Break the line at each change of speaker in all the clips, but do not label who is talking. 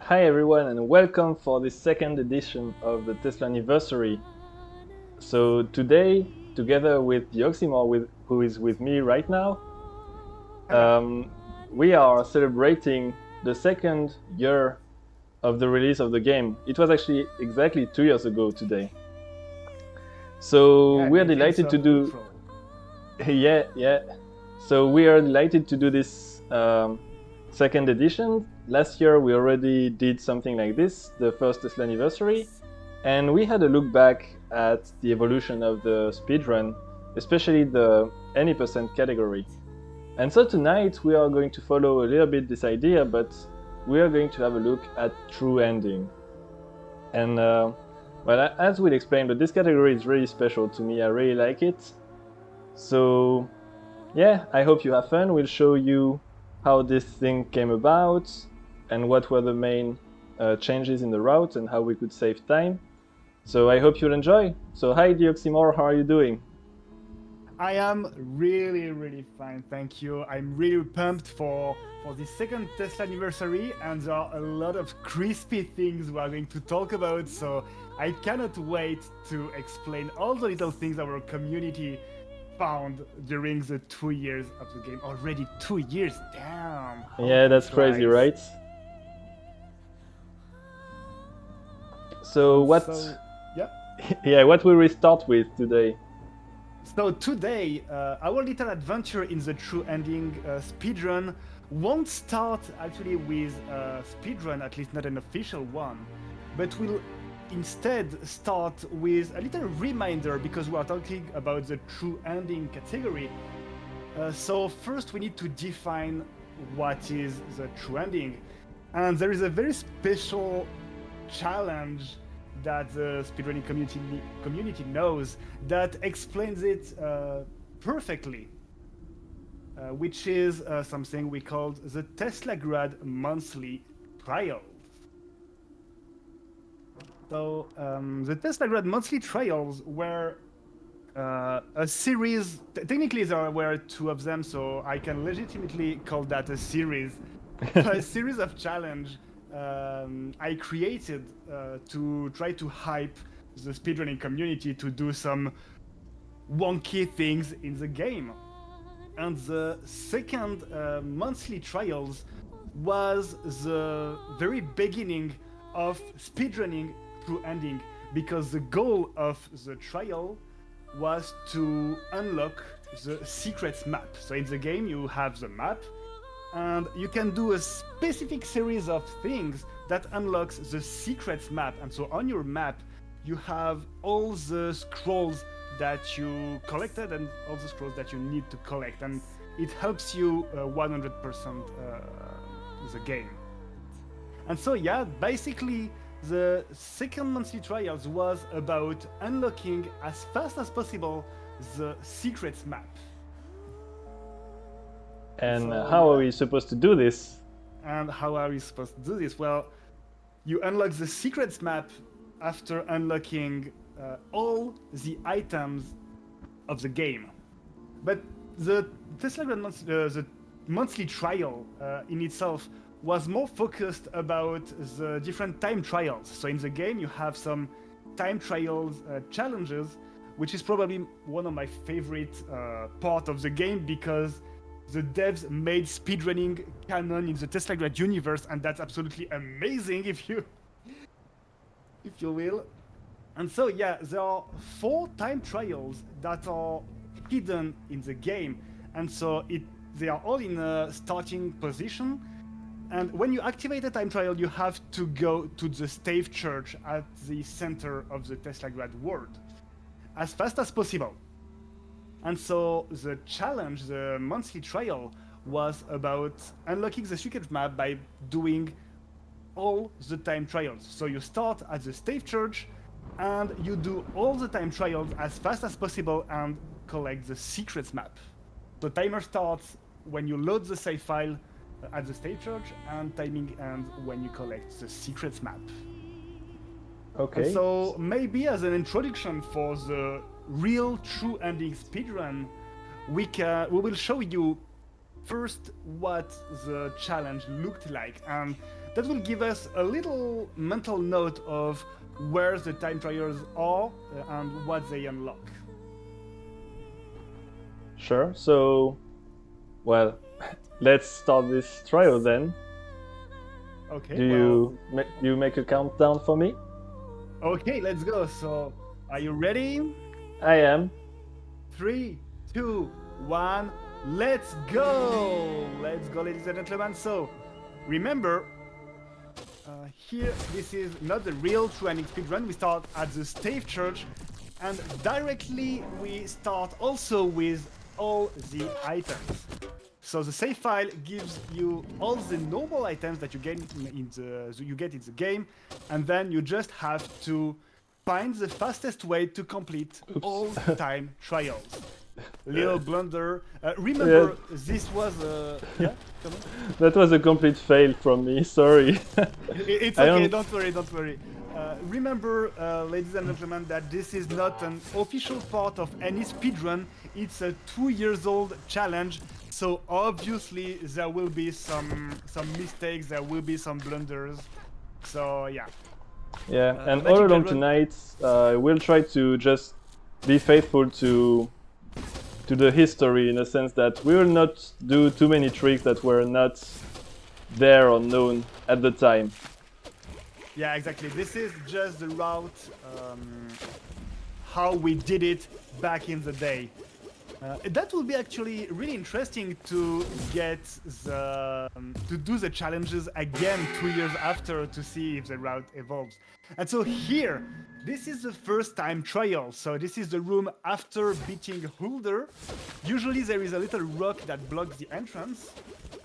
Hi everyone and welcome for this second edition of the Teslanniversary. So today, together with Dioxymore, who is with me right now,
Hello.
we are celebrating the second year of the release of the game. It was actually exactly 2 years ago today. So
Yeah,
we're
19th
delighted to
of
do,
April.
yeah. So we are delighted to do this second edition. Last year we already did something like this, the first Teslanniversary. And we had a look back at the evolution of the speedrun, especially the any percent category. And so tonight we are going to follow a little bit this idea, but we are going to have a look at true ending. And well, as we'll explain, but this category is really special to me. I really like it. So yeah, I hope you have fun. We'll show you how this thing came about and what were the main changes in the route and how we could save time. So I hope you'll enjoy. So hi Dioxymore, how are you doing?
I am really fine, thank you. I'm really pumped for the second Tesla anniversary, and there are a lot of crispy things we are going to talk about. So I cannot wait to explain all the little things our community found during the 2 years of the game. Already 2 years, damn! How
Yeah,
time
that's crazy,
flies.
right? So
And
what
so, yeah.
yeah, what will we start with today?
So today, our little adventure in the true ending speedrun won't start actually with a speedrun, at least not an official one, but will instead start with a little reminder because we are talking about the true ending category. So first we need to define what is the true ending. And there is a very special challenge that the speedrunning community knows that explains it perfectly, which is something we called the Teslagrad monthly trials. So the Teslagrad monthly trials were a series. Technically, there were two of them, so I can legitimately call that a series. So a series of challenge I created to try to hype the speedrunning community to do some wonky things in the game. And the second monthly trials was the very beginning of speedrunning through ending, because the goal of the trial was to unlock the secrets map. So in the game you have the map, and you can do a specific series of things that unlocks the secrets map. And so on your map you have all the scrolls that you collected and all the scrolls that you need to collect, and it helps you 100% the game. And so yeah, basically the second monthly trials was about unlocking as fast as possible the secrets map. And
And
so
how are
yeah,
we supposed to do this?
and how are we supposed to do this? Well, you unlock the secrets map after unlocking all the items of the game. But the the monthly trial in itself was more focused about the different time trials. So in the game, you have some time trials challenges, which is probably one of my favorite part of the game, because the devs made speedrunning canon in the Teslagrad universe, and that's absolutely amazing if you will. And so yeah, there are 4 time trials that are hidden in the game, and so they are all in a starting position. And when you activate a time trial, you have to go to the stave church at the center of the Teslagrad world as fast as possible. And so the challenge, the monthly trial, was about unlocking the secret map by doing all the time trials. So you start at the stave church and you do all the time trials as fast as possible and collect the secrets map. The timer starts when you load the save file at the stave church, and timing ends when you collect the secrets map. And
Okay.
so maybe as an introduction for the real true ending speedrun, we will show you first what the challenge looked like, and that will give us a little mental note of where the time trials are and what they unlock.
Sure. So, well, let's start this trial then.
Okay.
Do you make a countdown for me?
Okay, let's go. So, are you ready?
I am.
3, 2, 1, let's go! Let's go, ladies and gentlemen. So, remember, here, this is not the real truthful speedrun. We start at the Stave Church, and directly we start also with all the items. So the save file gives you all the normal items that you get in the game, and then you just have to find the fastest way to complete all time trials. Little blunder. Remember, this was a... Yeah? Come on.
That was a complete fail from me, sorry.
It's okay, don't worry. Remember, ladies and gentlemen, that this is not an official part of any speedrun. It's a 2-year-old challenge, so obviously there will be some mistakes, there will be some blunders. So yeah.
Yeah, and all along tonight, we'll try to just be faithful to the history, in a sense that we will not do too many tricks that were not there or known at the time.
Yeah, exactly. This is just the route, how we did it back in the day. That will be actually really interesting to get to do the challenges again 2 years after to see if the route evolves. And so here, this is the first time trial. So this is the room after beating Huldr. Usually there is a little rock that blocks the entrance.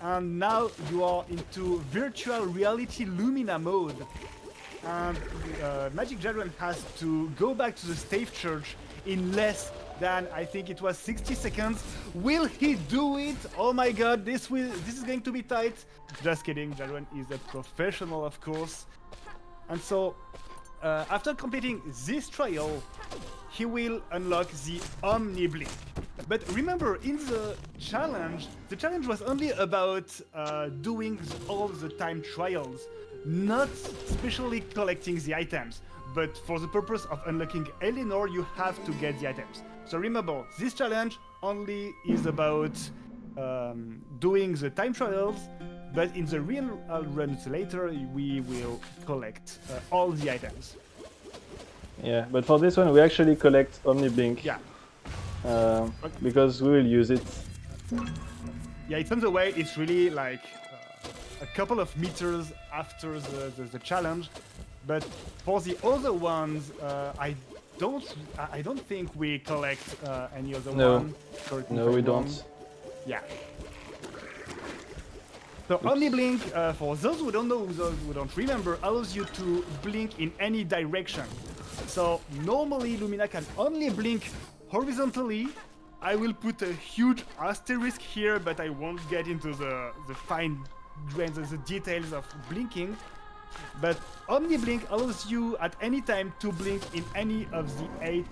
And now you are into virtual reality Lumina mode. And Magic Jadron has to go back to the Stave Church in less than, I think it was 60 seconds. Will he do it? Oh my god, this is going to be tight. Just kidding, Jadron is a professional, of course. And so, after completing this trial, he will unlock the Omni Blink. But remember, in the challenge was only about doing all the time trials, not specially collecting the items. But for the purpose of unlocking Eleanor, you have to get the items. So remember, this challenge only is about doing the time trials, but in the real runs later, we will collect all the items.
Yeah, but for this one, we actually collect Omniblink.
Yeah.
Because we will use it.
Yeah, it's on the way. It's really like a couple of meters after the challenge. But for the other ones, I don't think we collect any other one.
No, we don't.
Yeah. So Omniblink, for those who don't know, those who don't remember, allows you to blink in any direction. So normally Lumina can only blink horizontally. I will put a huge asterisk here, but I won't get into the fine grains and the details of blinking. But Omniblink allows you at any time to blink in any of the 8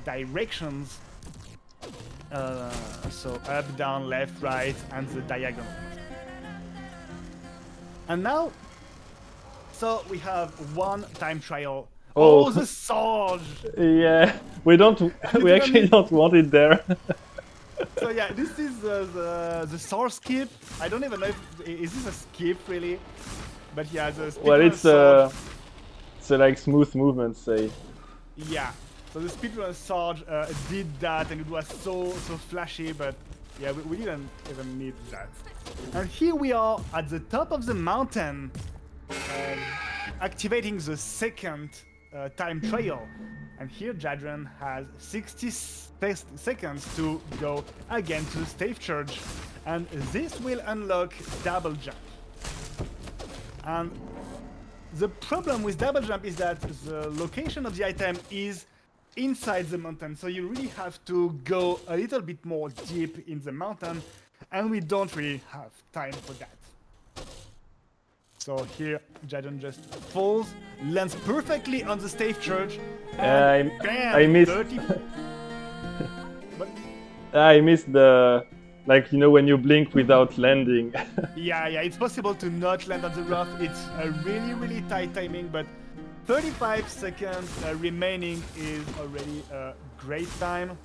directions. So up, down, left, right, and the diagonal. And now, so we have one time trial. Oh, the Sarge!
Yeah, we actually don't want it there.
So yeah, this is the Sarge skip. I don't even know is this a skip really? But yeah, the speedrun
it's a like smooth movement, say.
Yeah, so the speedrun Sarge did that, and it was so flashy. But yeah, we didn't even need that. And here we are at the top of the mountain, activating the second time trial. And here Jadron has 60 seconds to go again to the Stave Church, and this will unlock double jump. And the problem with double jump is that the location of the item is inside the mountain, so you really have to go a little bit more deep in the mountain, and we don't really have time for that. So here, Jadon just falls, lands perfectly on the Stave Church, and bam,
I missed.
30...
I missed the Like, you know, when you blink without landing.
Yeah, it's possible to not land on the rough. It's a really tight timing, but 35 seconds remaining is already a great time.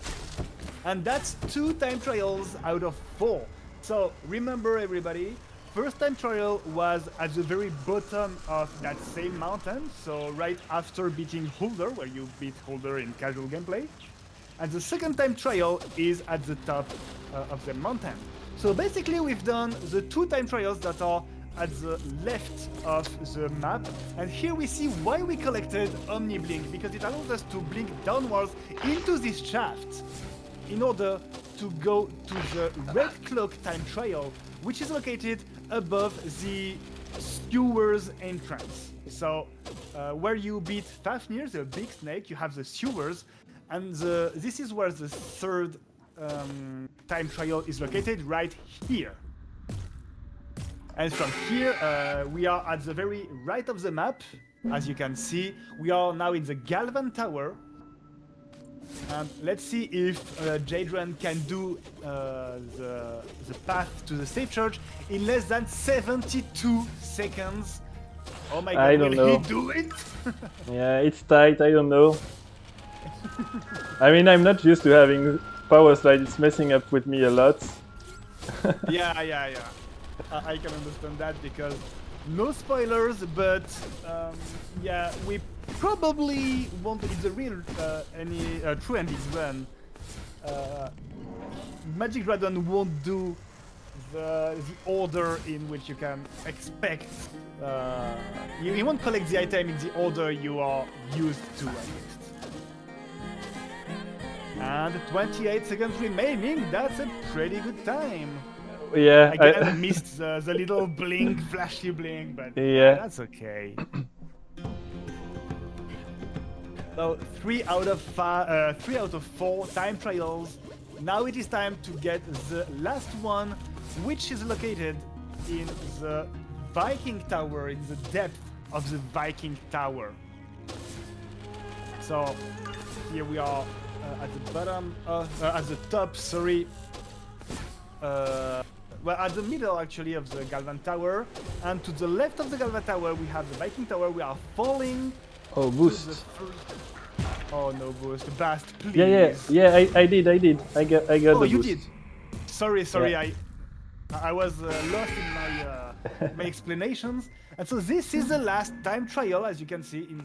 And that's 2 time trials out of 4. So remember, everybody, first time trial was at the very bottom of that same mountain, so right after beating Huldr, where you beat Huldr in casual gameplay. And the second time trial is at the top of the mountain. So basically we've done the 2 time trials that are at the left of the map, and here we see why we collected Omni Blink, because it allows us to blink downwards into this shaft in order to go to the red cloak time trial, which is located above the sewers entrance. So where you beat Fafnir, the big snake, you have the sewers, and this is where the third time trial is located, right here. And from here, we are at the very right of the map. As you can see, we are now in the Halvtann Tower. And let's see if Jadran can do the path to the safe church in less than 72 seconds. Oh my god,
I don't know.
Will he do it?
Yeah, it's tight, I don't know. I mean, I'm not used to having power slide, it's messing up with me a lot.
Yeah. I can understand that, because no spoilers, but yeah, we probably won't. It's a real true ending run. Magic Dragon won't do the order in which you can expect. You won't collect the item in the order you are used to, at least. And 28 seconds remaining. That's a pretty good time.
Yeah,
I missed the little blink, flashy blink, but
yeah,
that's okay. So 3 out of 4 time trials. Now it is time to get the last one, which is located in the Viking Tower, in the depth of the Viking Tower. So here we are at the bottom, at the top, sorry. Well, at the middle, actually, of the Halvtann Tower, and to the left of the Halvtann Tower, we have the Viking Tower. We are falling.
Oh, boost.
Oh no, boost. Bast, please.
Yeah, I did. I got the boost.
Oh, you did. Sorry,
Yeah.
I was lost in my explanations. And so this is the last time trial, as you can see, in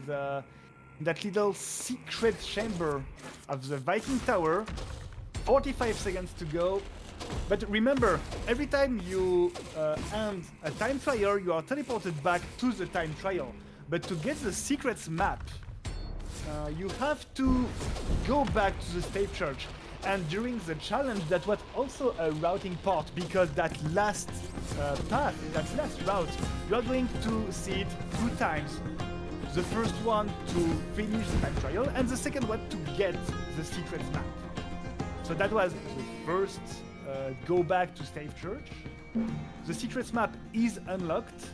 that little secret chamber of the Viking Tower. 45 seconds to go. But remember, every time you end a time trial, you are teleported back to the time trial. But to get the secrets map, you have to go back to the state church. And during the challenge, that was also a routing part, because that last path, that last route, you are going to see it 2 times. The first one to finish the time trial, and the second one to get the secrets map. So that was the first go back to State Church. The secrets map is unlocked,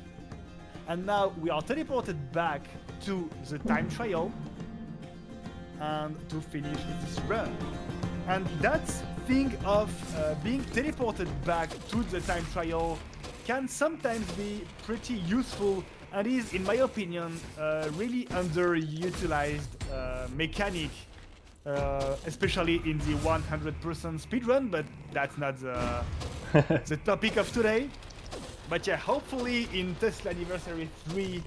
and now we are teleported back to the time trial and to finish this run. And that thing of being teleported back to the time trial can sometimes be pretty useful, and is, in my opinion, really underutilized mechanic. Especially in the 100% speedrun, but that's not the topic of today. But yeah, hopefully in Teslanniversary 3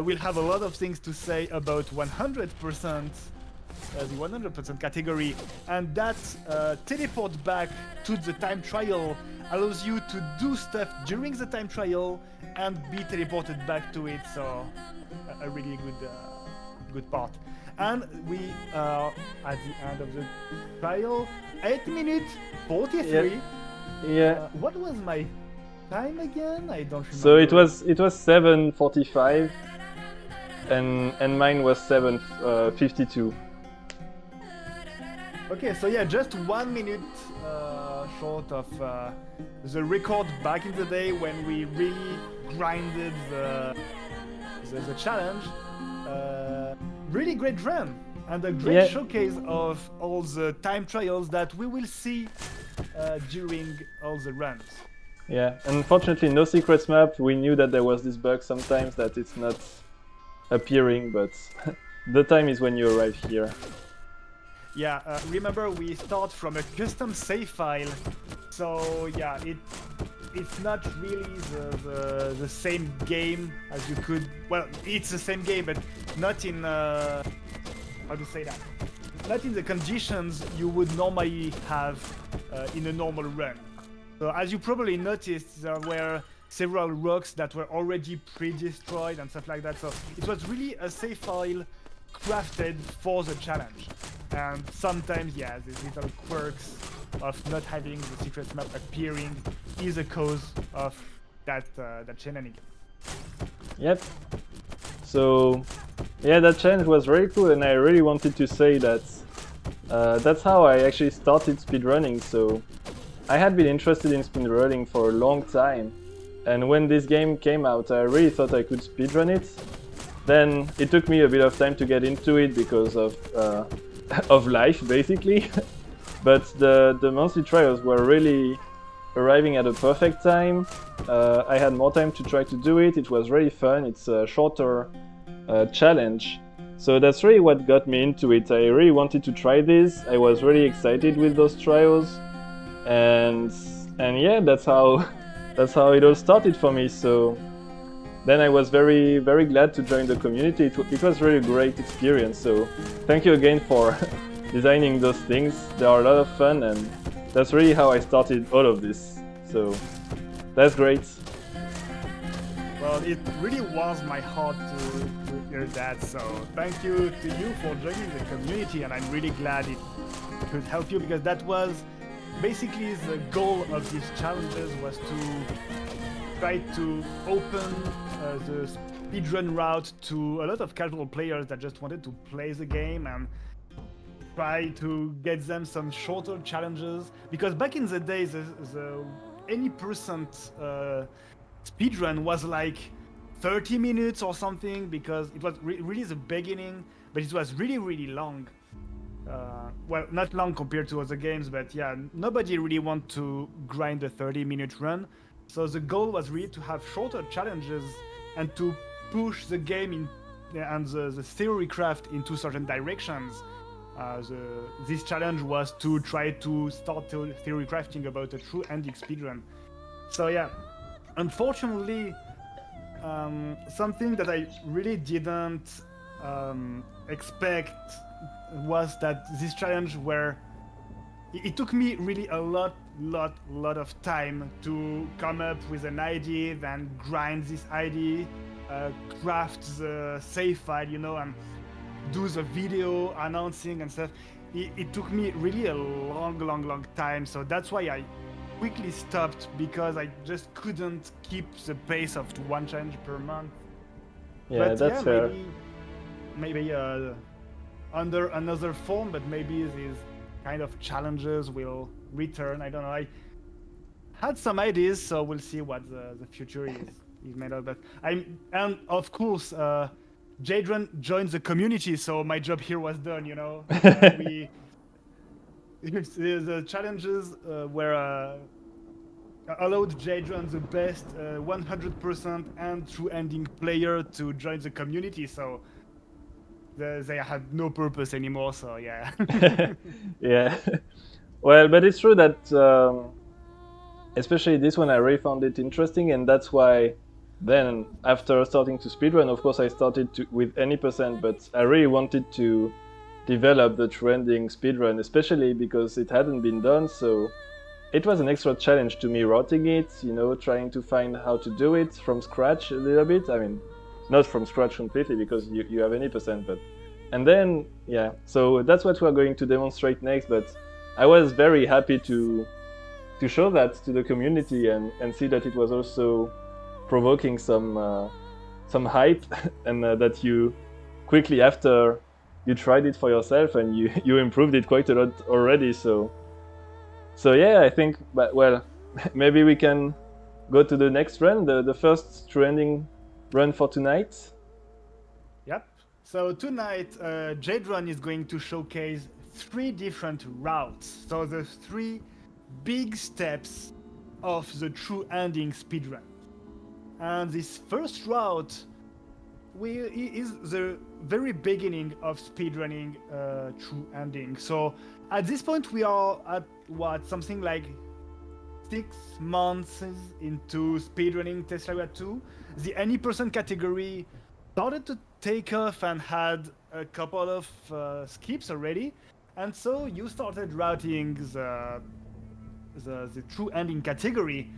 we'll have a lot of things to say about 100%, the 100% category, and that teleport back to the time trial allows you to do stuff during the time trial and be teleported back to it, so a really good part. And we are at the end of the trial, 8 minutes 43.
Yeah.
What was my time again? I don't remember.
So it was 7:45, and mine was 7:52.
Okay, so yeah, just 1 minute short of the record back in the day when we really grinded the challenge. Really great run, and a great showcase of all the time trials that we will see during all the runs.
Yeah, unfortunately no secrets map. We knew that there was this bug sometimes that it's not appearing, but the time is when you arrive here.
Yeah, remember we start from a custom save file, so yeah, it's not really the same game as you could. Well, it's the same game, but not in how to say that? Not in the conditions you would normally have in a normal run. So as you probably noticed, there were several rocks that were already pre-destroyed and stuff like that. So it was really a save file crafted for the challenge. And sometimes, yeah, these little quirks of not having the secret map appearing is a cause of that shenanigan.
Yep. So, yeah, that challenge was very cool, and I really wanted to say that that's how I actually started speedrunning. So, I had been interested in speedrunning for a long time, and when this game came out, I really thought I could speedrun it. Then it took me a bit of time to get into it because of of life, basically. But the monthly trials were really arriving at a perfect time. I had more time to try to do it. It was really fun. It's a shorter challenge. So that's really what got me into it. I really wanted to try this. I was really excited with those trials. And yeah, that's how it all started for me. So then I was very glad to join the community. It was really a great experience. So thank you again for designing those things. They are a lot of fun, and that's really how I started all of this. So that's great.
Well, it really warms my heart to hear that. So thank you to you for joining the community, and I'm really glad it could help you, because that was basically the goal of these challenges, was to try to open the speedrun route to a lot of casual players that just wanted to play the game and try to get them some shorter challenges. Because back in the day, the any percent speedrun was like 30 minutes or something, because it was really the beginning, but it was really long. Well, not long compared to other games, but yeah, nobody really want to grind a 30-minute run. So the goal was really to have shorter challenges and to push the game in and the theory craft into certain directions. This challenge was to try to start theory crafting about a true ending speedrun. So yeah, unfortunately, something that I really didn't expect was that this challenge it took me really a lot of time to come up with an idea, then grind this idea, craft the save file, and do the video announcing and stuff. It took me really a long time. So that's why I quickly stopped, because I just couldn't keep the pace of one challenge per month.
Yeah,
But
that's fair.
maybe under another form, but maybe these kind of challenges will return. I don't know. I had some ideas, so we'll see what the future is made of. But and of course, Jadron joined the community, so my job here was done. The challenges were allowed Jadron, the best 100% and true ending player, to join the community. So they had no purpose anymore. So yeah.
Yeah. Well, but it's true that especially this one, I really found it interesting, and that's why then after starting to speedrun, of course I started with any percent, but I really wanted to develop the trending speedrun, especially because it hadn't been done. So it was an extra challenge to me routing it, trying to find how to do it from scratch a little bit. I mean, not from scratch completely, because you have any percent, but and then yeah, so that's what we're going to demonstrate next. But I was very happy to show that to the community and see that it was also provoking some hype, and that you quickly after you tried it for yourself and you improved it quite a lot already. So yeah, I think, but well, maybe we can go to the next run, the first trending run for tonight.
Yep. So tonight, Jadron is going to showcase 3 different routes. So the 3 big steps of the true ending speedrun. And this first route is the very beginning of speedrunning true ending. So at this point we are at what, something like 6 months into speedrunning Teslagrad 2. The any person category started to take off and had a couple of skips already, and so you started routing the true ending category,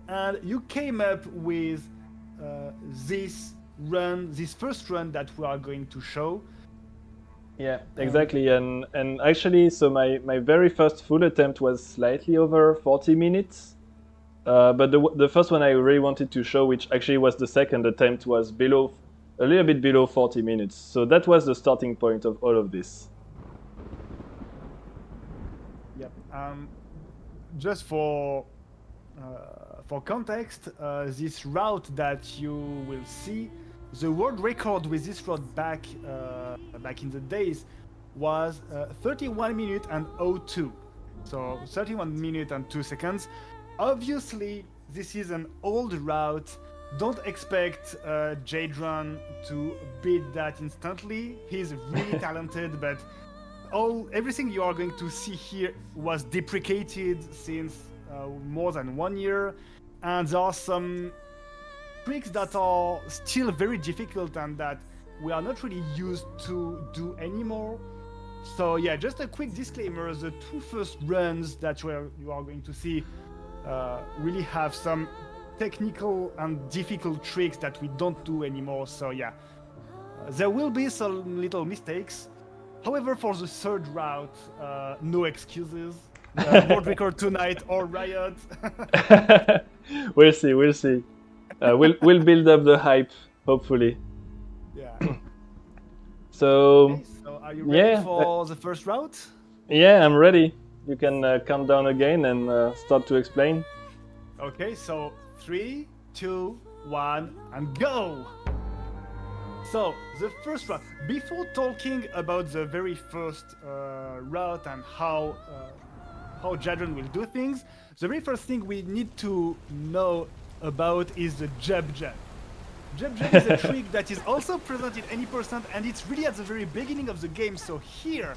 and you came up with this first run that we are going to show.
Yeah, exactly. And actually, so my very first full attempt was slightly over 40 minutes. But the first one I really wanted to show, which actually was the second attempt, was a little bit below 40 minutes. So that was the starting point of all of this.
Yep. Just for context, this route that you will see, the world record with this route back in the days was 31 minutes and 02. So 31 minutes and 2 seconds. Obviously, this is an old route. Don't expect Jadron to beat that instantly. He's really talented, but everything you are going to see here was deprecated since more than 1 year, and there are some tricks that are still very difficult and that we are not really used to do anymore. So yeah, just a quick disclaimer: the two first runs that you are going to see really have some technical and difficult tricks that we don't do anymore. So yeah, there will be some little mistakes. However, for the third route, no excuses. World record tonight or riot.
We'll see. We'll build up the hype, hopefully.
Yeah.
So,
Okay, so are you ready for the first route?
Yeah, I'm ready. You can count down again and start to explain.
Okay, so 3, 2, 1, and go! So, the first route. Before talking about the very first route and how Jadron will do things, the very first thing we need to know about is the jub jub. Jub jub is a trick that is also present in any percent, and it's really at the very beginning of the game. So here,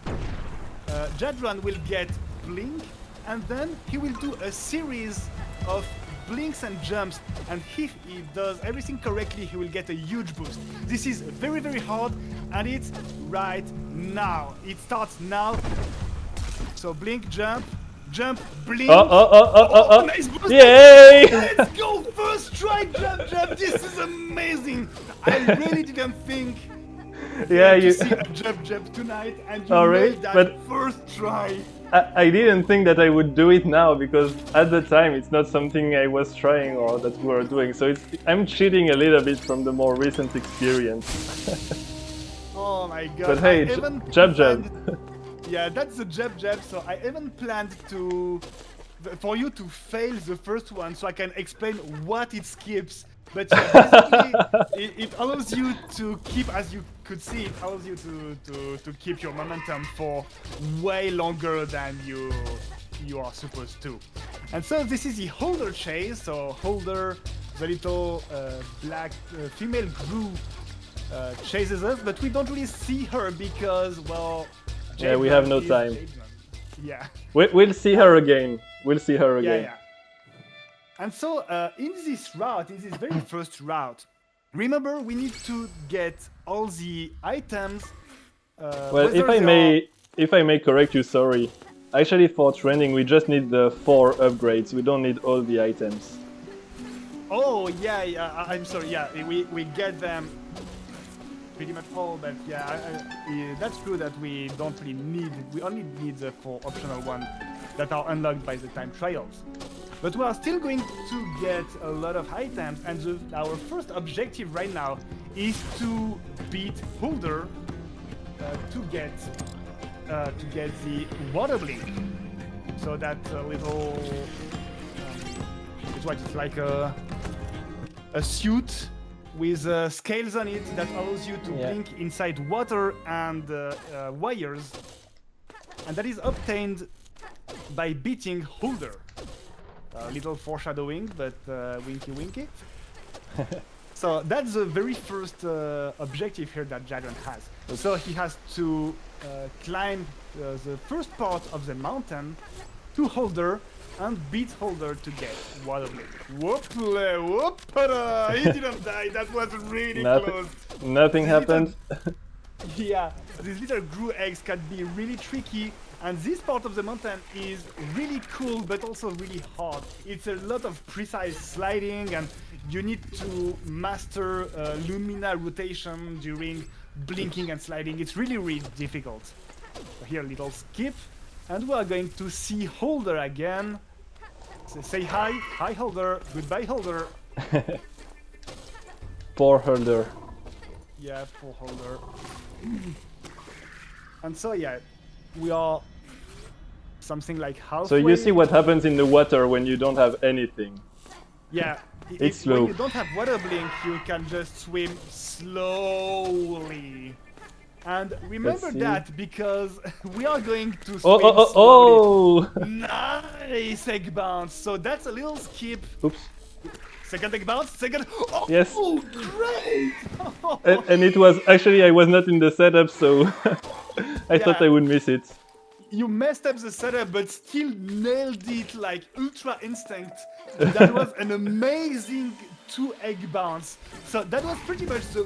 Jadron will get blink, and then he will do a series of blinks and jumps, and if he does everything correctly, he will get a huge boost. This is very, very hard, and it's right now. It starts now. So blink, jump, blink. Nice boost.
Yay!
Let's go, first try, jump. This is amazing. I really didn't think to see a jump tonight, and you made that first try.
I didn't think that I would do it now, because at the time it's not something I was trying or that we were doing. So I'm cheating a little bit from the more recent experience.
Oh my god.
But hey, jab.
Yeah, that's the jab. So I even planned for you to fail the first one so I can explain what it skips. But yeah, basically, it allows you to keep, as you could see, it allows you to keep your momentum for way longer than you are supposed to. And so this is the Huldr chase. So Huldr, the little black female Gru, chases us, but we don't really see her because, well,
yeah, we have no time.
Yeah.
We'll see her again.
Yeah. And so in this very first route, remember we need to get all the items.
Well, if I may correct you, sorry. Actually, for training, we just need the 4 upgrades. We don't need all the items.
Oh yeah. I'm sorry. Yeah, we get them pretty much all, but yeah, that's true that we don't really need. We only need the 4 optional ones that are unlocked by the time trials. But we are still going to get a lot of items, and our first objective right now is to beat Huldr to get the water blink. So that little it's like a suit with scales on it that allows you to blink inside water and wires, and that is obtained by beating Huldr. A little foreshadowing, but winky winky. So that's the very first objective here that Jadron has. So he has to climb the first part of the mountain to Huldr and beat Huldr to get Waterblade. Whoop-la, he didn't die, that was really close.
Nothing happened.
Yeah, these little Gru eggs can be really tricky, and this part of the mountain is really cool but also really hard. It's a lot of precise sliding, and you need to master Lumina rotation during blinking and sliding. It's really, really difficult. So here, a little skip, and we are going to see Huldr again. So say hi, hi Huldr, goodbye Huldr.
Poor Huldr.
Yeah, poor Huldr. And so yeah, we are something like halfway.
So you see what happens in the water when you don't have anything.
Yeah,
it's slow.
When you don't have water blink, you can just swim slowly. And remember that because we are going to swim slowly. Nice egg bounce. So that's a little skip.
Oops.
Second egg bounce, second. Oh,
yes.
Great!
and it was actually I was not in the setup, so I thought I would miss it.
You messed up the setup, but still nailed it like ultra instinct. That was an amazing 2-egg bounce. So that was pretty much the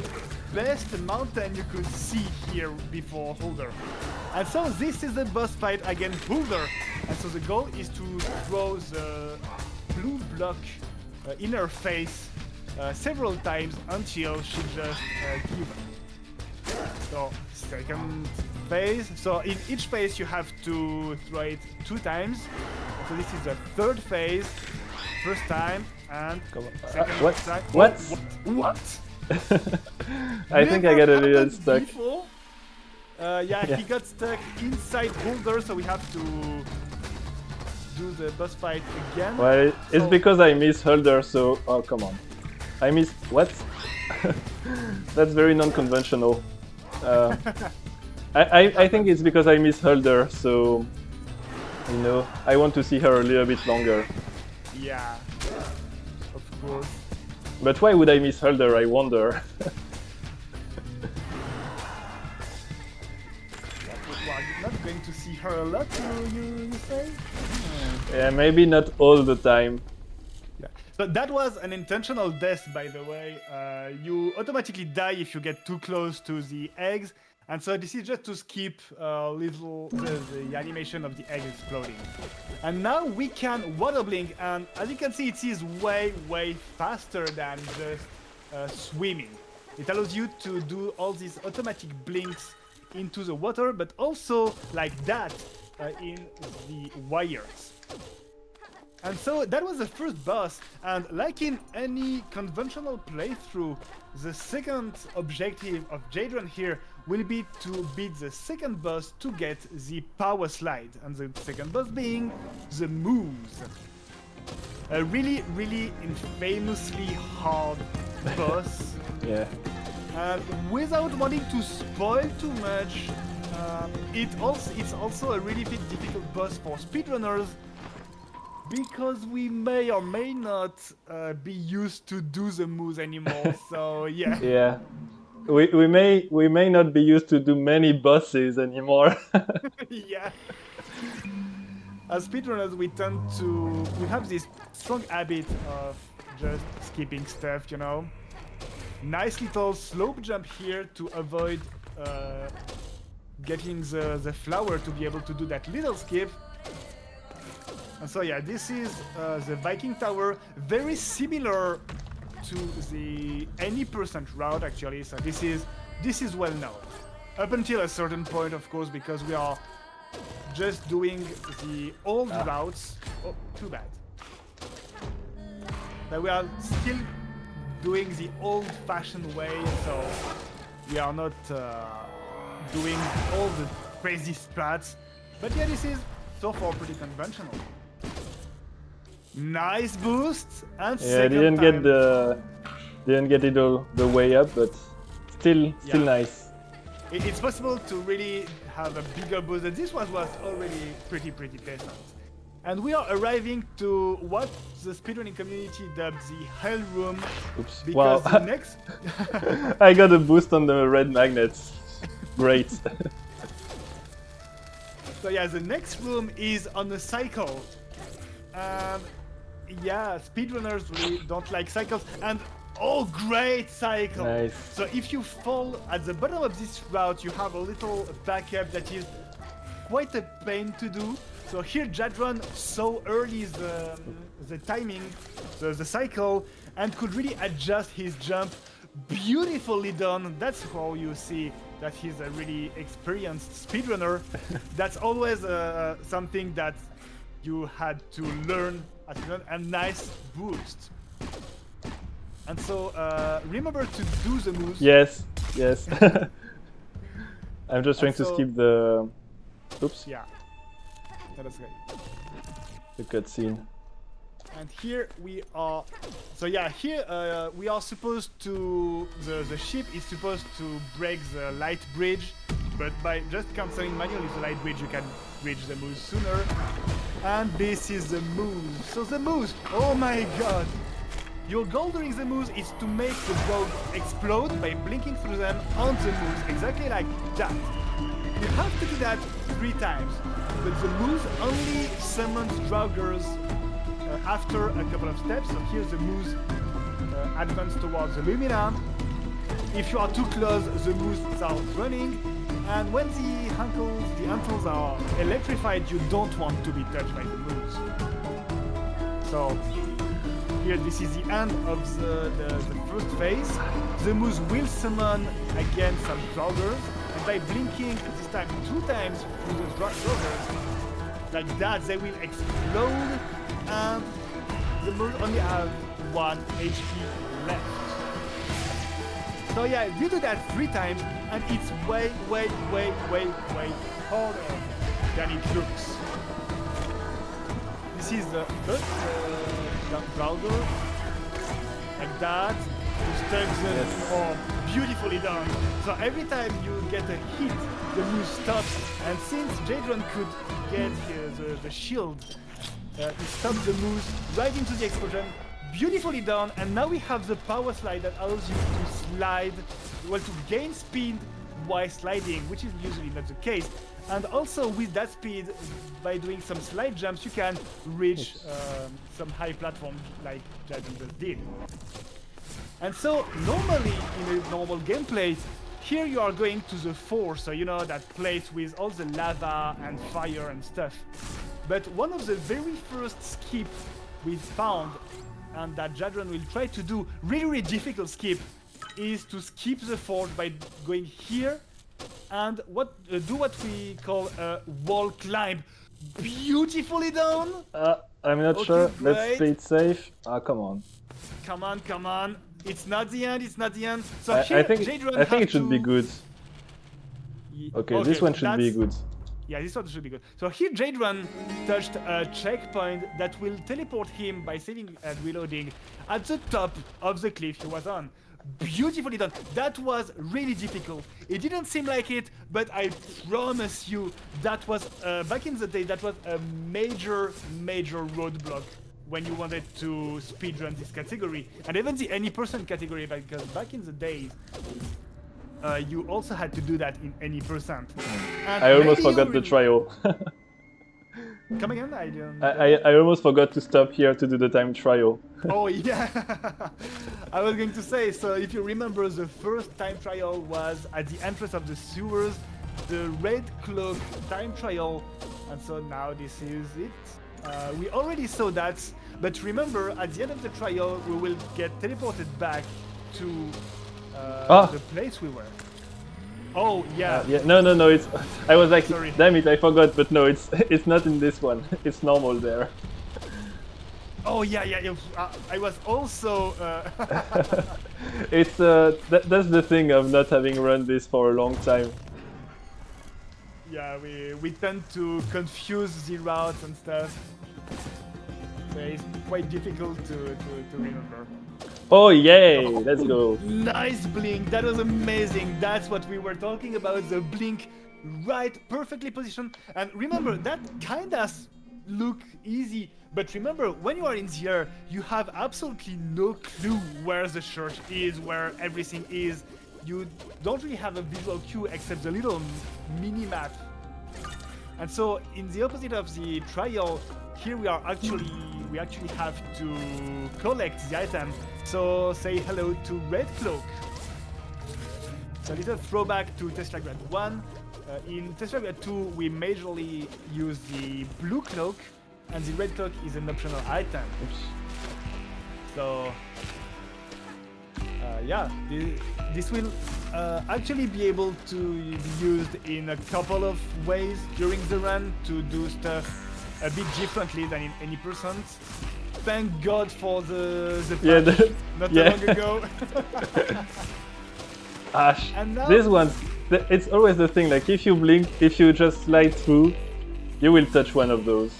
best mountain you could see here before Huldr. And so this is the boss fight against Huldr. And so the goal is to throw the blue block in her face several times until she just gives up. So second phase. So in each phase you have to throw it 2 times. So this is the third phase. First time and second time.
What?
What?
I think I got a little stuck.
Yeah, he got stuck inside Huldr, so we have to do the boss fight again.
Well, it's because I miss Huldr, so... Oh, come on. I miss... What? That's very non-conventional. I think it's because I miss Huldr, so... You know, I want to see her a little bit longer.
Yeah, of course.
But why would I miss Huldr, I wonder?
Well, you're not going to see her a lot, you say?
Yeah, maybe not all the time.
Yeah. So that was an intentional death, by the way. You automatically die if you get too close to the eggs. And so this is just to skip the animation of the egg exploding. And now we can water blink, and as you can see, it is way, way faster than just swimming. It allows you to do all these automatic blinks into the water, but also like that in the wires. And so that was the first boss, and like in any conventional playthrough, the second objective of Jadron here will be to beat the second boss to get the power slide, and the second boss being the Moose. A really, really infamously hard boss.
Yeah.
And without wanting to spoil too much, it's also a really bit difficult boss for speedrunners, because we may or may not be used to do the moves anymore. So yeah.
Yeah. We may not be used to do many bosses anymore.
Yeah. As speedrunners, we have this strong habit of just skipping stuff, you know. Nice little slope jump here to avoid getting the flower to be able to do that little skip. And so yeah, this is the Viking Tower, very similar to the any percent route actually. So this is well known up until a certain point, of course, because we are just doing the old routes. Oh, too bad. But we are still doing the old-fashioned way, so we are not doing all the crazy strats. But yeah, this is so far pretty conventional. Nice boost and
yeah, didn't get it all the way up, but still nice.
It's possible to really have a bigger boost, and this one was already pretty decent. And we are arriving to what the speedrunning community dubs the Hell Room.
Oops.
Because
Wow.
the next...
I got a boost on the red magnets. Great.
So yeah, the next room is on a cycle. Yeah, speedrunners really don't like cycles. And oh, great cycle!
Nice.
So if you fall at the bottom of this route, you have a little backup that is quite a pain to do. So here Jadron saw early the timing, the cycle, and could really adjust his jump. Beautifully done. That's how you see that he's a really experienced speedrunner. That's always something that you had to learn at a nice boost. And so remember to do the moves.
Yes, yes. I'm just trying to
so-
skip the... Oops,
Yeah, that's great.
the cutscene.
And here we are. So yeah, here we are supposed to. The ship is supposed to break the light bridge, but by just cancelling manually the light bridge, you can reach the moose sooner. And this is the moose. So the moose. Oh my god! Your goal during the moose is to make the dog explode by blinking through them on the moose, exactly like that. You have to do that 3 times, but the moose only summons draugrs after a couple of steps. So here's the moose advance towards the Lumina. If you are too close, the moose starts running. And when the ankles are electrified, you don't want to be touched by the moose. So here, this is the end of the first phase. The moose will summon again some draugrs, and by blinking this time 2 times through the draugrs, like that, they will explode, and the moose only have 1 HP left. So yeah, you do that 3 times, and it's way harder than it looks. This is the first draugr, like that. You stuck them, oh, beautifully done. So every time you get a hit, the moose stops, and since Jadron could get the shield, it stops the moose right into the explosion. Beautifully done, and now we have the power slide that allows you to slide, well, to gain speed while sliding, which is usually not the case. And also with that speed, by doing some slide jumps, you can reach some high platforms like Jadron just did. And so normally in a normal gameplay, here you are going to the 4, so you know that place with all the lava and fire and stuff. But one of the very first skip we found, and that Jadron will try to do, really difficult skip, is to skip the forge by going here and do what we call a wall climb. Beautifully done!
I'm not
Okay,
sure.
great.
Let's play it safe. Ah, come on.
Come on. It's not the end, it's not the end. So
I
here,
think
Jadron
I think
have
it should be
to-
good. Okay, this one should be good.
Yeah, this one should be good. So here Jadron touched a checkpoint that will teleport him by saving and reloading at the top of the cliff he was on. Beautifully done. That was really difficult. It didn't seem like it, but I promise you that was, back in the day, that was a major roadblock when you wanted to speedrun this category. And even the any person category, because back in the days, you also had to do that in any percent. And
I almost
maybe you
forgot the
will-
trial.
Come again? I didn't.
I almost forgot to stop here to do the time trial.
Oh yeah. I was going to say, so if you remember, the first time trial was at the entrance of the sewers, the red cloak time trial, and so now this is it. We already saw that, but remember, at the end of the trial, we will get teleported back to the place we were. Oh yeah.
Yeah, no, it's. I was like,
Sorry.
damn it, I forgot, but no, it's not in this one. It's normal there.
Oh yeah. I was also.
It's that's the thing of not having run this for a long time.
Yeah, we tend to confuse the routes and stuff. So it's quite difficult to remember.
Oh yay! Let's go.
Nice blink, that was amazing. That's what we were talking about, the blink right perfectly positioned. And remember, that kinda look easy, but remember, when you are in the air, you have absolutely no clue where the church is, where everything is. You don't really have a visual cue except the little mini-map. And so, in the opposite of the trial, here we actually have to collect the item. So say hello to Red Cloak. So a little throwback to Teslagrad 1. In Teslagrad 2, we majorly use the blue cloak, and the red cloak is an optional item.
Oops.
So, yeah, this will actually be able to be used in a couple of ways during the run to do stuff a bit differently than in any percent. Thank God for the patch not long ago.
Ash,
And now,
this one, it's always the thing, like if you blink, if you just slide through, you will touch one of those.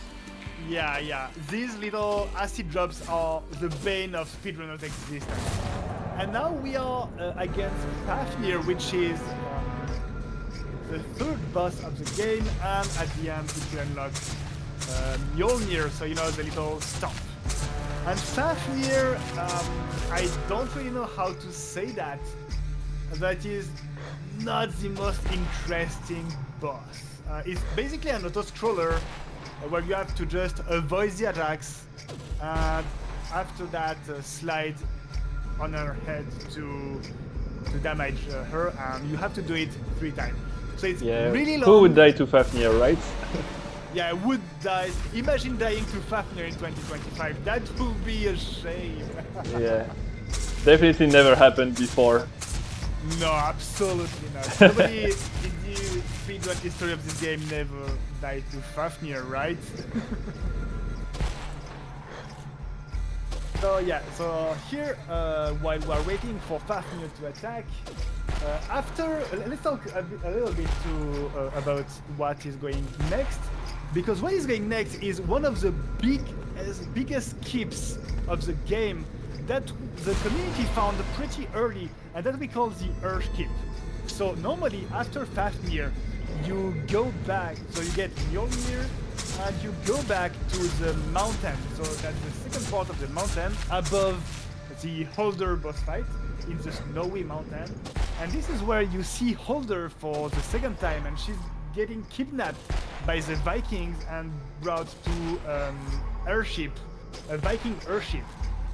yeah, these little acid drops are the bane of speedrunners' existence. And now we are against Fafnir, which is the third boss of the game, and at the end we unlock Mjolnir, so you know, the little stomp. And Fafnir, I don't really know how to say that. That is not the most interesting boss. It's basically an auto-scroller where you have to just avoid the attacks, and after that slide on her head to damage her, and you have to do it 3 times. So it's really long.
Who would die to Fafnir, right?
Yeah, I would die. Imagine dying to Fafnir in 2025. That would be a shame.
Yeah. Definitely never happened before.
No, absolutely not. Nobody in the speedrun history of this game never died to Fafnir, right? So yeah, so here, while we are waiting for Fafnir to attack, let's talk a little bit about what is going next. Because what is going next is one of the biggest keeps of the game that the community found pretty early, and that we call the Urge Keep. So normally after Fafnir, you go back, so you get Mjolnir, and you go back to the mountain. So that's the second part of the mountain, above the Huldr boss fight, in the snowy mountain. And this is where you see Huldr for the second time, and she's getting kidnapped by the Vikings and brought to a Viking airship.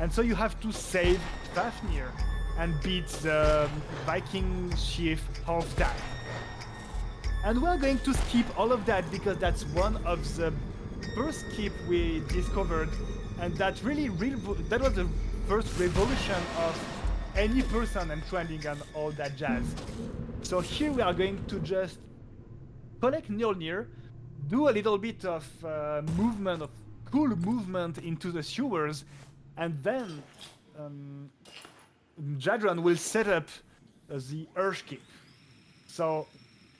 And so you have to save Fafnir and beat the Viking chief Halvtann. And we're going to skip all of that because that's one of the first skip we discovered, and that that was the first revolution of any person and trending and all that jazz. So here we are going to just collect Mjolnir, do a little bit of cool movement into the sewers, and then Jadran will set up the Urge Keep. So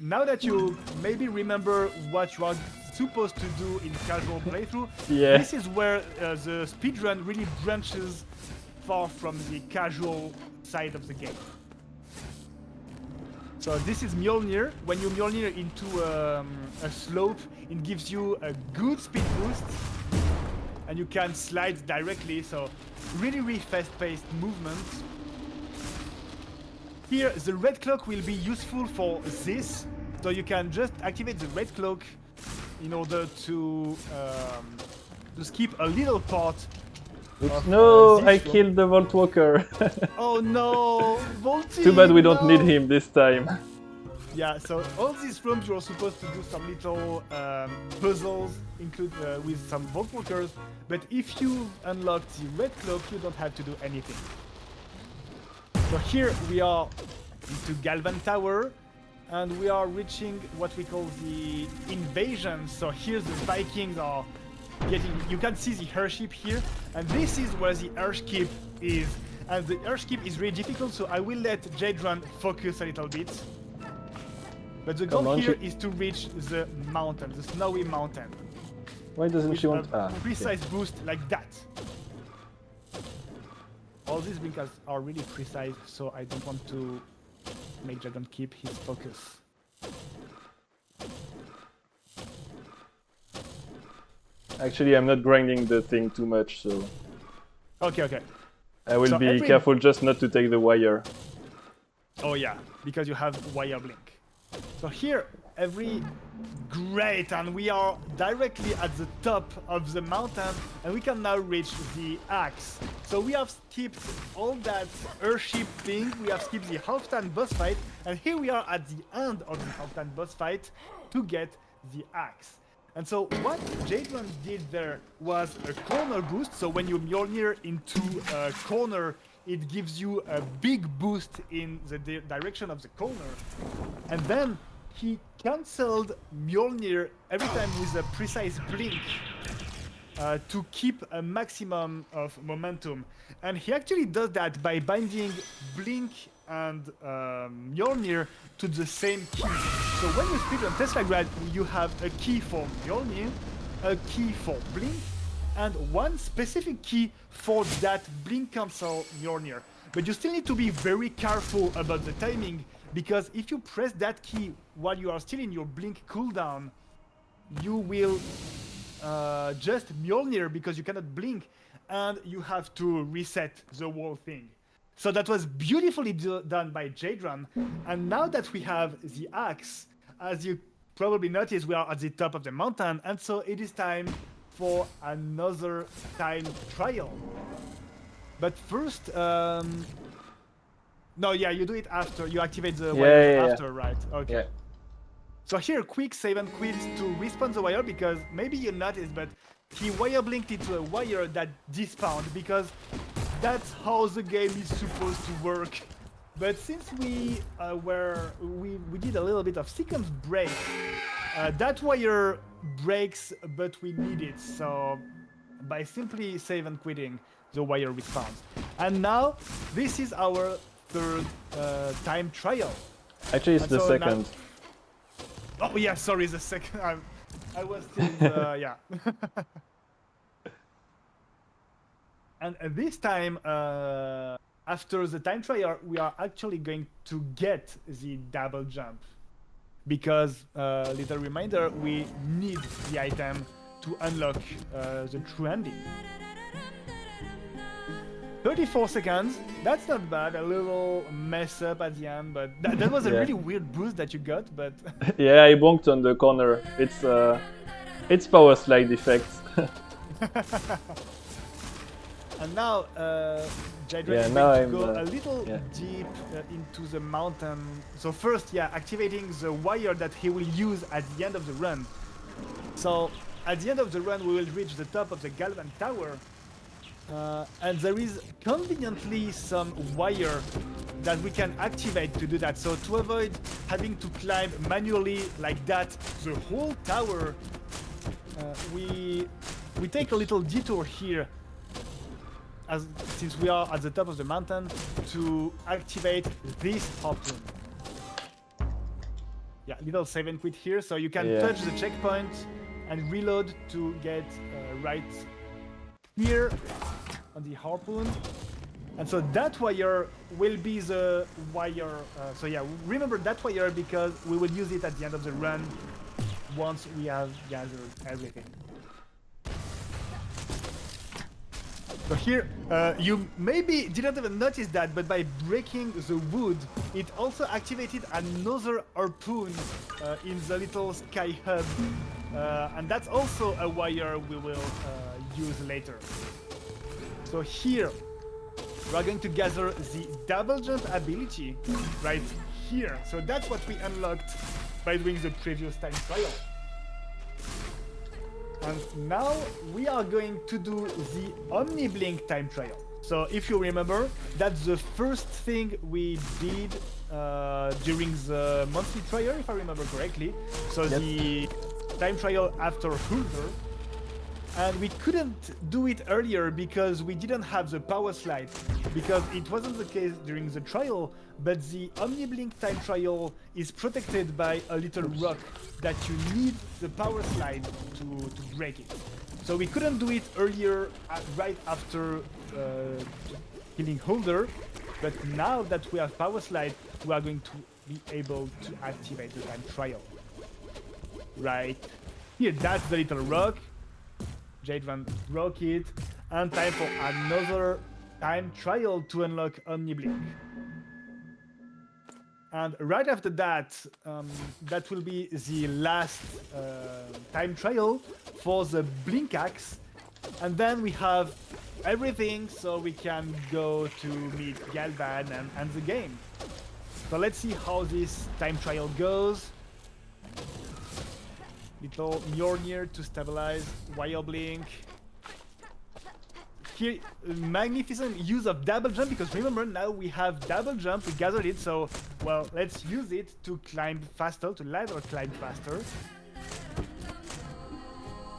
now that you maybe remember what you are supposed to do in casual playthrough, this is where the speedrun really branches far from the casual side of the game. So this is Mjolnir. When you Mjolnir into a slope, it gives you a good speed boost, and you can slide directly, so really fast-paced movements. Here, the red cloak will be useful for this, so you can just activate the red cloak in order to skip a little part.
No, I killed the Vault Walker.
Oh no, Volty!
Too bad we don't need him this time.
Yeah, so all these rooms you're supposed to do some little puzzles, with some Vault Walkers, but if you unlock the red cloak, you don't have to do anything. So here we are into Galvan Tower, and we are reaching what we call the invasion. So here the Vikings are getting, you can see the airship here, and this is where the Urge Keep is. And the Urge Keep is really difficult, so I will let Jadran focus a little bit. But the goal here is to reach the mountain, the snowy mountain.
Why doesn't she want
a precise boost like that? All these blinkers are really precise, so I don't want to make Jadran keep his focus.
Actually, I'm not grinding the thing too much, so
Okay.
I will
So
be careful just not to take the wire.
Oh yeah, because you have wire blink. So here, great, and we are directly at the top of the mountain, and we can now reach the axe. So we have skipped all that airship thing, we have skipped the Halvtann boss fight, and here we are at the end of the Halvtann boss fight to get the axe. And so what Jadron did there was a corner boost, so when you Mjolnir into a corner, it gives you a big boost in the direction of the corner. And then he cancelled Mjolnir every time with a precise blink to keep a maximum of momentum. And he actually does that by binding blink and Mjolnir to the same key. So when you speedrun Teslagrad, you have a key for Mjolnir, a key for blink, and one specific key for that blink cancel Mjolnir. But you still need to be very careful about the timing, because if you press that key while you are still in your blink cooldown, you will just Mjolnir because you cannot blink, and you have to reset the whole thing. So that was beautifully done by Jadron. And now that we have the axe, as you probably noticed, we are at the top of the mountain, and so it is time for another time trial. But first, no, yeah, you do it after. You activate the wire after, right? Okay.
Yeah.
So here, quick save and quit to respawn the wire, because maybe you noticed, but he wire blinked into a wire that despawned, because that's how the game is supposed to work. But since we did a little bit of sequence break, that wire breaks, but we need it. So by simply save and quitting, the wire respawns. And now this is our third time trial.
Actually, it's the second.
Oh yeah, sorry, the second. I was still yeah. And this time, after the time trial, we are actually going to get the double jump. Because, little reminder, we need the item to unlock the true ending. 34 seconds, that's not bad, a little mess up at the end, but that was a really weird boost that you got, but...
Yeah, I bonked on the corner. It's power slide effect.
And now, Jadron is going to go a little deep into the mountain. So first, activating the wire that he will use at the end of the run. So at the end of the run, we will reach the top of the Galvan Tower. And there is conveniently some wire that we can activate to do that. So to avoid having to climb manually like that the whole tower, we take a little detour here, since we are at the top of the mountain, to activate this harpoon. Yeah, little save and quit here, so you can touch the checkpoint and reload to get right here on the harpoon. And so that wire will be the wire, so yeah, remember that wire because we will use it at the end of the run once we have gathered everything. So here, you maybe didn't even notice that, but by breaking the wood, it also activated another harpoon in the little sky hub. And that's also a wire we will use later. So here, we're going to gather the double jump ability right here. So that's what we unlocked by doing the previous time trial. And now we are going to do the Omniblink time trial. So if you remember, that's the first thing we did during the monthly trial, if I remember correctly. So the time trial after Huldr. And we couldn't do it earlier because we didn't have the power slide, because it wasn't the case during the trial, but the Omniblink time trial is protected by a little rock that you need the power slide to break it. So we couldn't do it earlier right after killing Huldr, but now that we have power slide, we are going to be able to activate the time trial. Right here, that's the little rock. Jadran broke it, and time for another time trial to unlock Omniblink. And right after that, that will be the last time trial for the Blink Axe. And then we have everything, so we can go to meet Galvan and end the game. So let's see how this time trial goes. Little Mjolnir to stabilize, Wire Blink. Here, magnificent use of double jump, because remember now we have double jump, we gathered it, so well, let's use it to climb faster, to ladder climb faster.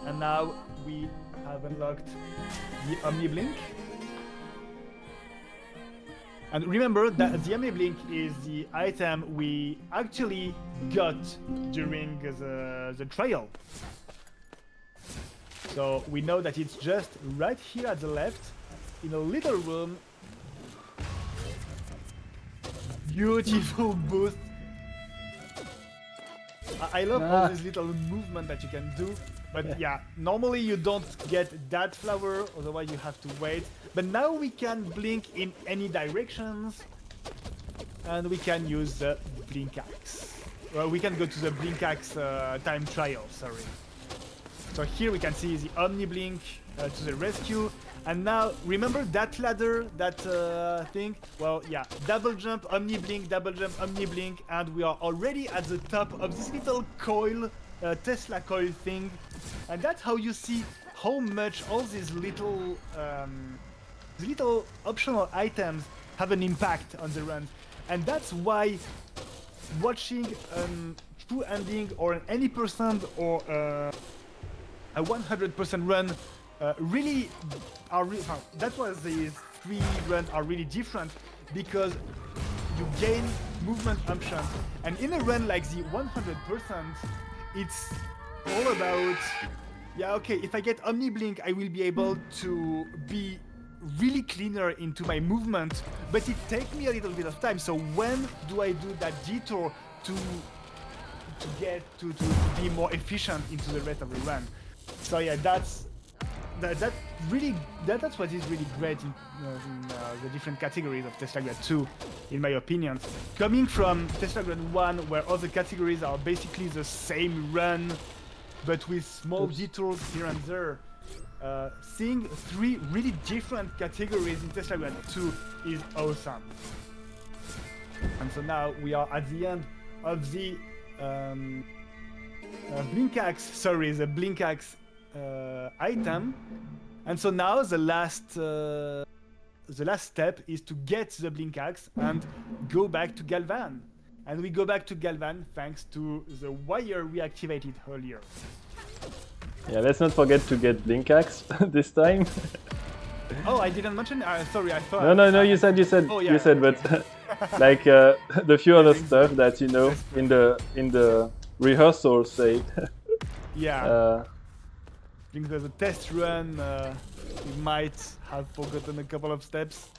And now we have unlocked the Omniblink. And remember that the Omniblink is the item we actually got during the trial. So we know that it's just right here at the left, in a little room. Beautiful boost. I love all this little movement that you can do. But yeah, normally you don't get that flower, otherwise you have to wait. But now we can blink in any directions. And we can use the Blink Axe. Well, we can go to the Blink Axe time trial, sorry. So here we can see the Omniblink to the rescue. And now, remember that ladder, that thing? Well, yeah, double jump, Omniblink, double jump, Omniblink, and we are already at the top of this little coil, Tesla coil thing. And that's how you see how much all these little optional items have an impact on the run. And that's why watching true ending or any percent or a 100% run really are that's why these three runs are really different, because you gain movement options, and in a run like the 100%, it's all about, yeah, okay, if I get Omniblink, I will be able to be really cleaner into my movement, but it takes me a little bit of time. So when do I do that detour to be more efficient into the rest of the run? So yeah, that's what is really great in the different categories of Teslagrad 2, in my opinion. Coming from Teslagrad 1, where all the categories are basically the same run, but with small detours here and there, seeing three really different categories in Teslagrad 2 is awesome. And so now we are at the end of the Blink Axe, the Blink Axe item. And so now the last step is to get the Blink Axe and go back to Galvan. And we go back to Galvan thanks to the wire we activated earlier.
Yeah, let's not forget to get Blink Axe this time.
Oh, I didn't mention. Sorry, I thought.
No. You said.
Oh, yeah,
you said,
okay.
but like the few other stuff that in the rehearsal, say.
Yeah. I think there's a test run. We might have forgotten a couple of steps.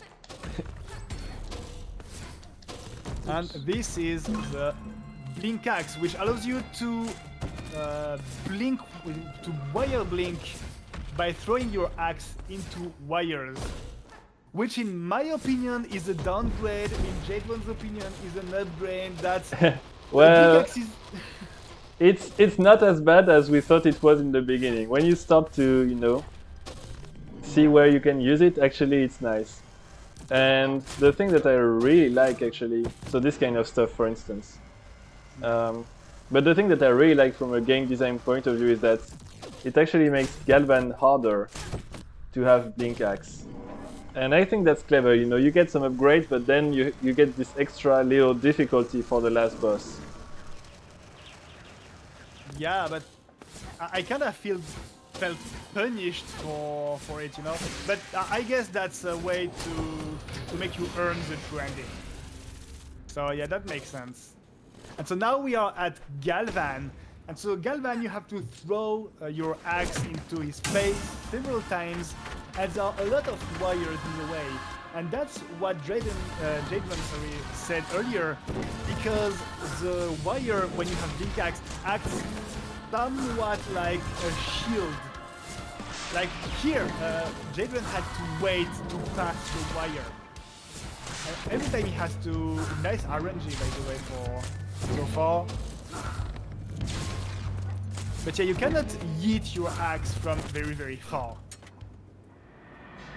And this is the Blink Axe, which allows you to blink, to wire blink by throwing your axe into wires. Which in my opinion is a downgrade, in Jadran's opinion is an upgrade. That's
well, it's not as bad as we thought it was in the beginning. When you start to, see where you can use it, actually it's nice. And the thing that I really like, actually, so this kind of stuff, for instance. But the thing that I really like from a game design point of view is that it actually makes Galvan harder to have Blink Axe. And I think that's clever, you get some upgrades, but then you get this extra little difficulty for the last boss.
Yeah, but I kind of felt punished for it, But I guess that's a way to make you earn the true ending. So yeah, that makes sense. And so now we are at Galvan. And so Galvan, you have to throw your axe into his face several times, and there are a lot of wires in the way. And that's what Jadran said earlier, because the wire, when you have Blink Axe, acts somewhat like a shield. Like here, Jadran had to wait to pass the wire. Every time he has to... Nice RNG, by the way, for so far. But yeah, you cannot yeet your axe from very, very far.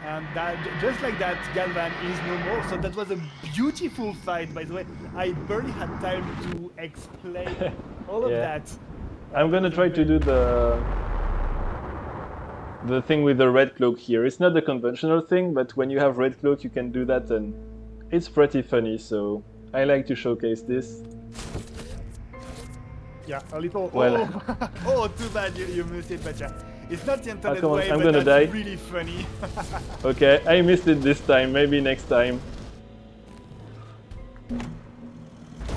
And that, just like that, Galvan is no more. So that was a beautiful fight, by the way. I barely had time to explain all of that.
I'm gonna try to do the thing with the red cloak here. It's not the conventional thing, but when you have red cloak, you can do that, and it's pretty funny. So I like to showcase this.
Yeah, a little.
Well,
oh, too bad you missed it, but yeah. It's not the internet
come on,
way,
I'm
but
gonna
that's
die.
really funny.
Okay, I missed it this time. Maybe next time.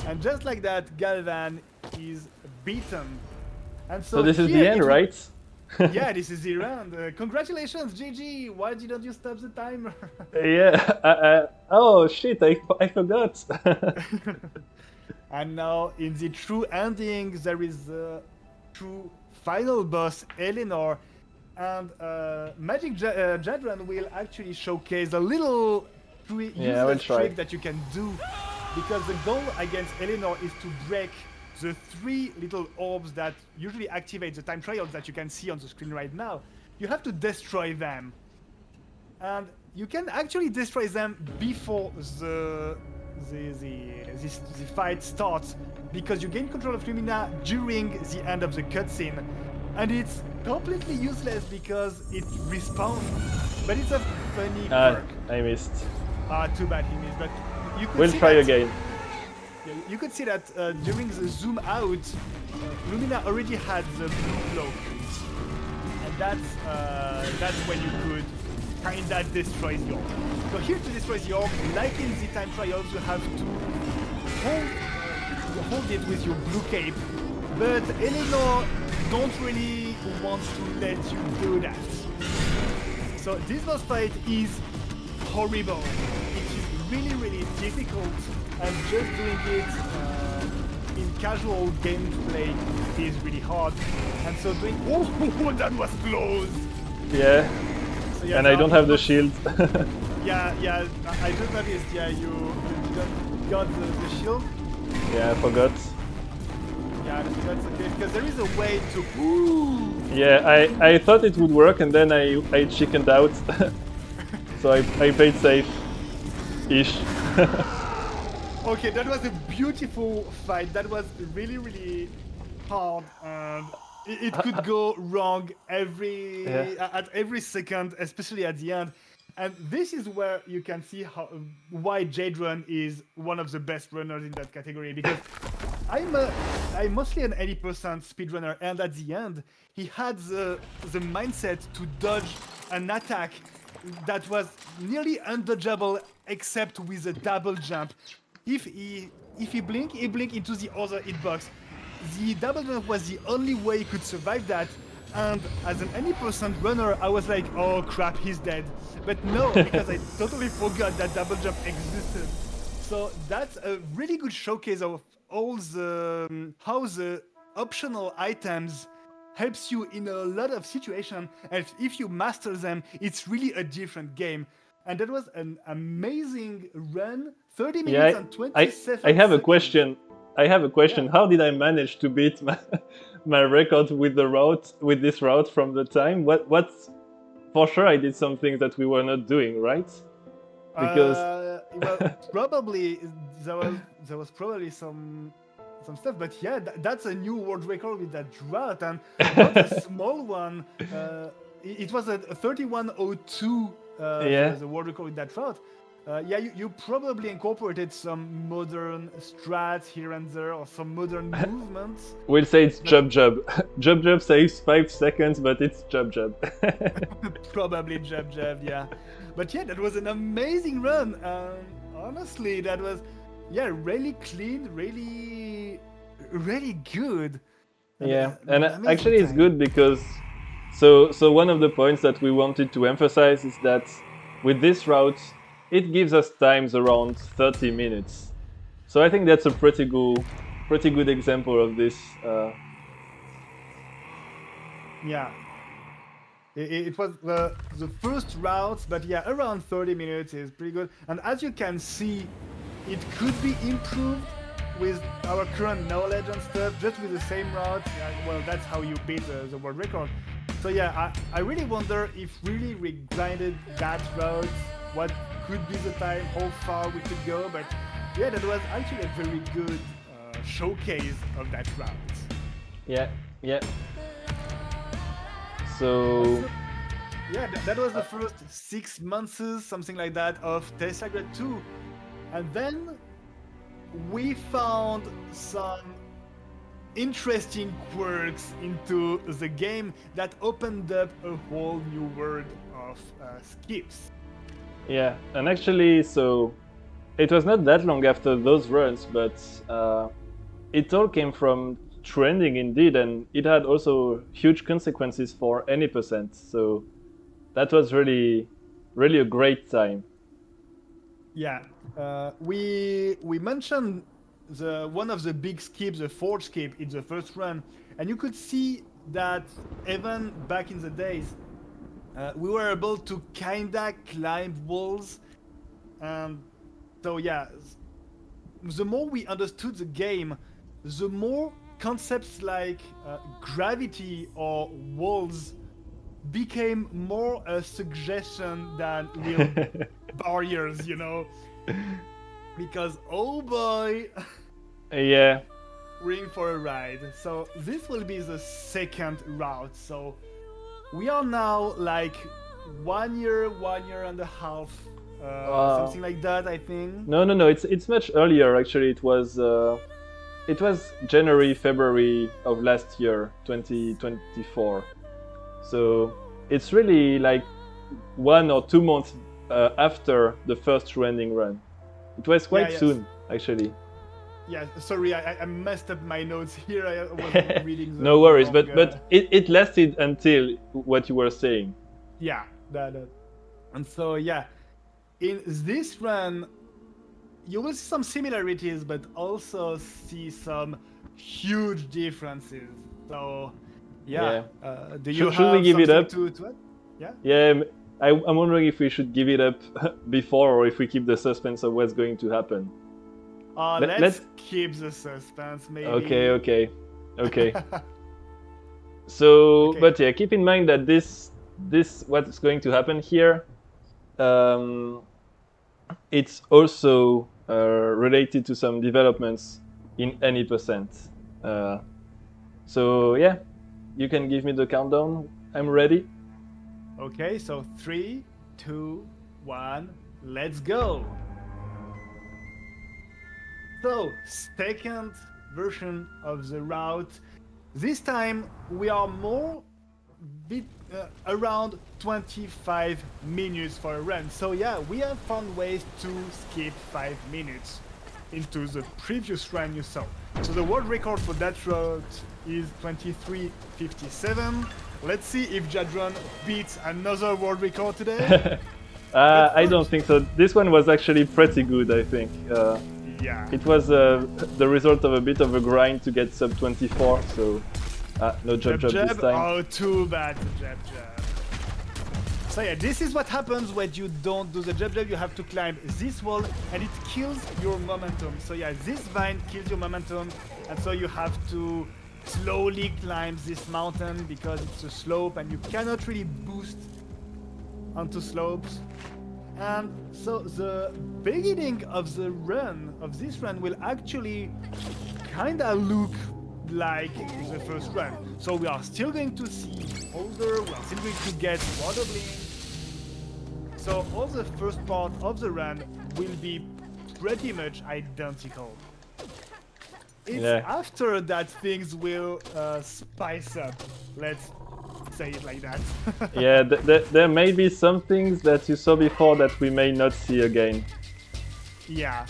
And just like that, Galvan is beaten. And
So this is the end, right?
Yeah, this is the round. Congratulations, GG. Why didn't you stop the timer?
Yeah. Oh shit! I forgot.
And now, in the true ending, there is a true final boss, Eleanor, and Magic Jadran will actually showcase a little useless trick that you can do, because the goal against Eleanor is to break the 3 little orbs that usually activate the time trials that you can see on the screen right now. You have to destroy them, and you can actually destroy them before the fight starts, because you gain control of Lumina during the end of the cutscene, and it's completely useless because it respawns. But it's a funny perk.
I missed.
Too bad he missed. But you could
we'll
see
try
that,
again.
You could see that during the zoom out, Lumina already had the blue cloak, and that's when you could kinda destroy the orb. So here to destroy the orb, like in the time trials, you have to hold it with your blue cape, but Eleanor don't really want to let you do that. So this boss fight is horrible. It is really, really difficult, and just doing it in casual gameplay is really hard. And so doing... Oh, that was close!
Yeah. So yeah, and I don't have the shield.
Yeah, I just noticed, yeah, you got the shield.
Yeah, I forgot.
Yeah, that's okay, because there is a way to... Ooh.
Yeah, I thought it would work, and then I chickened out. So I played safe-ish.
Okay, that was a beautiful fight. That was really, really hard, and it could go wrong at every second, especially at the end. And this is where you can see why Jadran is one of the best runners in that category, because I'm mostly an 80% speedrunner, and at the end he had the mindset to dodge an attack that was nearly undodgeable except with a double jump. If he blink, he blink into the other hitbox. The double jump was the only way he could survive that. And as an 80% runner, I was like, oh crap, he's dead. But no, because I totally forgot that double jump existed. So that's a really good showcase of all the how the optional items helps you in a lot of situations. And if you master them, it's really a different game. And that was an amazing run. 30 minutes and 27 seconds.
I have a question.
Yeah.
How did I manage to beat my record with this route from the time? What's for sure I did some things that we were not doing, right? Because
well, probably there was probably some stuff, but yeah, that's a new world record with that route, and not a small one. It was a 31:02. The world record with that route. Yeah, you probably incorporated some modern strats here and there, or some modern movements.
We'll say it's jub. Jub saves 5 seconds, but it's jub.
Probably jub, yeah. But yeah, that was an amazing run. Honestly, that was, yeah, really clean, really good.
Yeah, and actually it's good because so one of the points that we wanted to emphasize is that with this route, it gives us times around 30 minutes. So I think that's a pretty good example of this.
Yeah. It was the first route, but yeah, around 30 minutes is pretty good. And as you can see, it could be improved with our current knowledge and stuff, just with the same route. Yeah, well, that's how you beat the world record. So yeah, I really wonder if really we grinded that route, what could be the time, how far we could go. But yeah, that was actually a very good showcase of that route.
Yeah, yeah. So
Yeah, that was the first 6 months, something like that, of Teslagrad 2. And then we found some interesting quirks into the game that opened up a whole new world of skips.
yeah, and actually, so it was not that long after those runs, but it all came from trending indeed, and it had also huge consequences for any percent. So that was really, really a great time.
Yeah, we mentioned the one of the big skips, the forge skip, in the first run, and you could see that even back in the days, we were able to kinda climb walls, and so yeah, the more we understood the game, the more concepts like gravity or walls became more a suggestion than real barriers, you know? Because oh boy,
Yeah,
we're in for a ride. So this will be the second route. So we are now like 1 year and a half, something like that, I think.
no, no, no. It's much earlier actually. It was January, February of last year, 2024. So it's really like 1 or 2 months after the first running run. It was quite
yes.
soon, actually.
Yeah, sorry, I messed up my notes here. I wasn't reading the
No worries,
wrong,
but it lasted until what you were saying.
yeah, that. And so yeah, in this run, you will see some similarities, but also see some huge differences. So yeah,
Yeah.
do you
Should we
have
give it
something
up?
to add? Yeah.
Yeah, I'm wondering if we should give it up before or if we keep the suspense of what's going to happen.
Let's
Let's.
keep the suspense, maybe.
Okay, okay, okay. So,
Okay.
but yeah, keep in mind that this what's going to happen here. Um, it's also related to some developments in any percent. Uh, so yeah, you can give me the countdown. I'm ready.
Okay, so 3, 2, 1, let's go. So, second version of the route. This time we are more around 25 minutes for a run. So yeah, we have found ways to skip 5 minutes into the previous run you saw. So the world record for that route is 23:57. Let's see if Jadron beats another world record today.
I don't think so. This one was actually pretty good, I think.
Yeah.
It was the result of a bit of a grind to get sub 24, so no jab this time.
Oh, too bad, the jab. So yeah, this is what happens when you don't do the jab. You have to climb this wall and it kills your momentum. So yeah, this vine kills your momentum, and so you have to slowly climb this mountain because it's a slope and you cannot really boost onto slopes. And so the beginning of the run, of this run, will actually kinda look like the first run. So we are still going to see Huldr, we are still going to get water blink. So all the first part of the run will be pretty much identical. It's after that things will spice up. Let's say it like that.
Yeah, there may be some things that you saw before that we may not see again.
Yeah.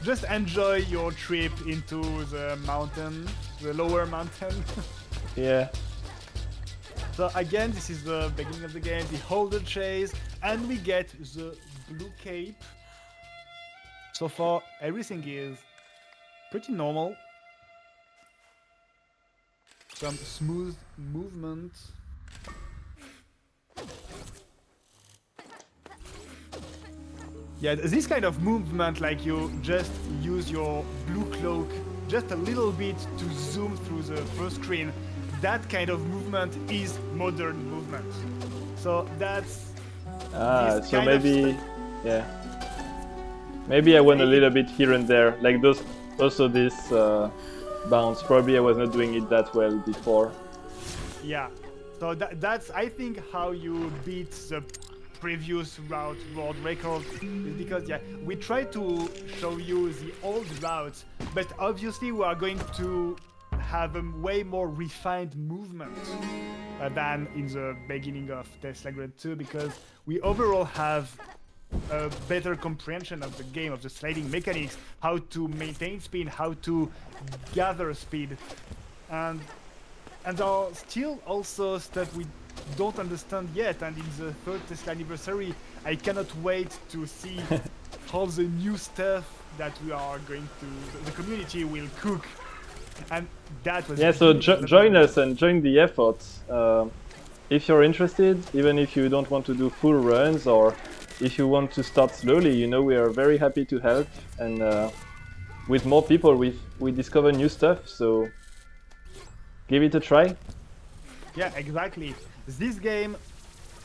Just enjoy your trip into the mountain, the lower mountain.
Yeah.
So again, this is the beginning of the game, the Huldr chase, and we get the blue cape. So far, everything is pretty normal. some smooth movement. Yeah, this kind of movement, like you just use your blue cloak just a little bit to zoom through the first screen, that kind of movement is modern movement. So that's
so maybe, yeah. Maybe I went a little bit here and there, like those. Also, this bounce. Probably I was not doing it that well before.
Yeah. So that's I think how you beat the previous route world record is because we try to show you the old routes, but obviously we are going to have a way more refined movement than in the beginning of Teslagrad 2, because we overall have a better comprehension of the game, of the sliding mechanics, how to maintain speed, how to gather speed, and there are still also stuff we don't understand yet, and in the third Teslanniversary I cannot wait to see all the new stuff that we are going to, the community will cook, and that was
so join us and join the effort if you're interested, even if you don't want to do full runs, or if you want to start slowly. We are very happy to help, and with more people we discover new stuff, so give it a try.
Yeah, exactly. This game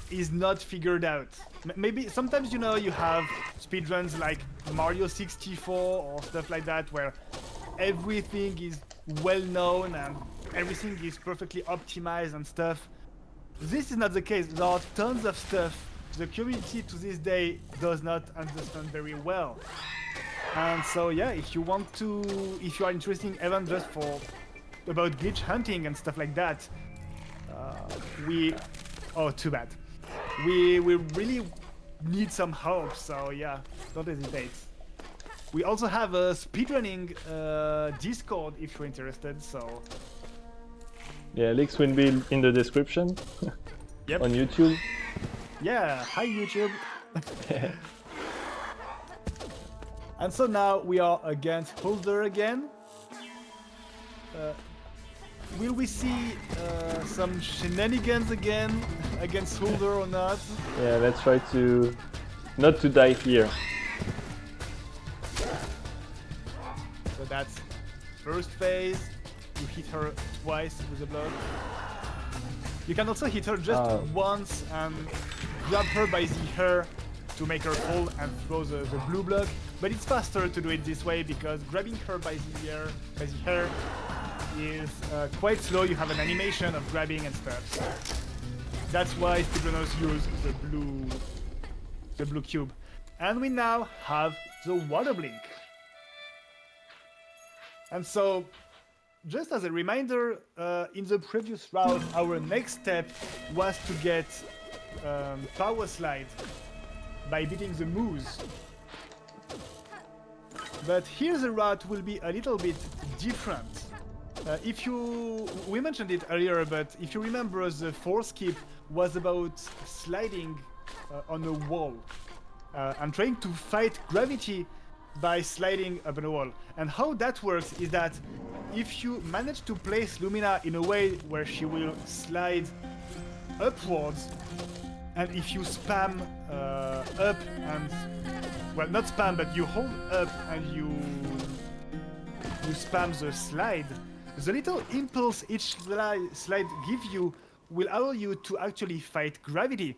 is not figured out. Maybe sometimes you have speedruns like Mario 64 or stuff like that, where everything is well known and everything is perfectly optimized and stuff. This is not the case. There are tons of stuff the community to this day does not understand very well. And so if you are interested even just about glitch hunting and stuff like that, too bad. We really need some help, so don't hesitate. We also have a speedrunning Discord if you're interested, so...
Yeah, links will be in the description.
Yep.
On YouTube.
Yeah, hi YouTube. And so now we are against Huldr again. Will we see some shenanigans again against Huldr or not?
Yeah, let's try to not to die here.
So that's first phase. You hit her twice with the block. You can also hit her just once and grab her by the hair to make her fall and throw the blue block. But it's faster to do it this way because grabbing her by the hair is quite slow. You have an animation of grabbing and stuff. That's why speedrunners use the blue cube. And we now have the water blink. And so, just as a reminder, in the previous route, our next step was to get power slide by beating the Moose. But here the route will be a little bit different. We mentioned it earlier, but if you remember, the fourth skip was about sliding on a wall and trying to fight gravity by sliding up on a wall. And how that works is that if you manage to place Lumina in a way where she will slide upwards, and if you spam up and, well, not spam, but you hold up and you spam the slide, the little impulse each slide gives you will allow you to actually fight gravity.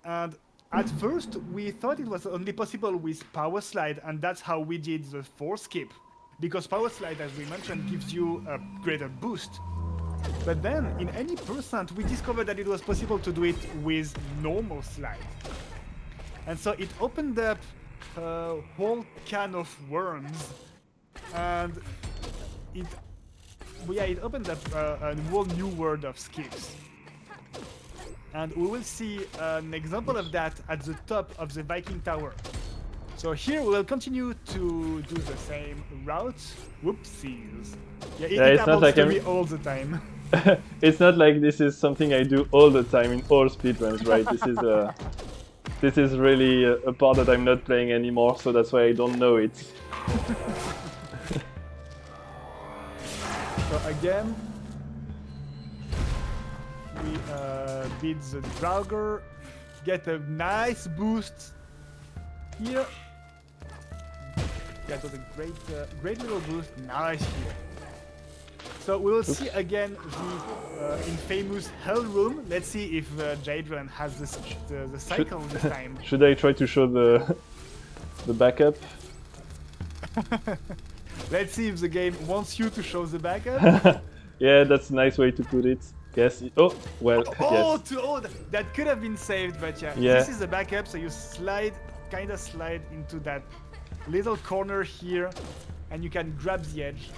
And at first, we thought it was only possible with power slide, and that's how we did the fourth skip. Because power slide, as we mentioned, gives you a greater boost. But then, in any percent, we discovered that it was possible to do it with normal slide. And so it opened up a whole can of worms, and it opened up a whole new world of skips. And we will see an example of that at the top of the Viking Tower. So here we will continue to do the same route. Whoopsies. Yeah, it happens to me all the time.
It's not like this is something I do all the time in all speedruns, right? This is really a part that I'm not playing anymore, so that's why I don't know it.
So again, beat the Draugr, get a nice boost here. That was a great little boost. Nice here. So we will see again the infamous Hell Room. Let's see if Jadran has the cycle this time.
Should I try to show the backup?
Let's see if the game wants you to show the backup.
Yeah, that's a nice way to put it. Yes. Oh, well, yes.
That could have been saved, but yeah. This is the backup, so you kind of slide into that little corner here, and you can grab the edge.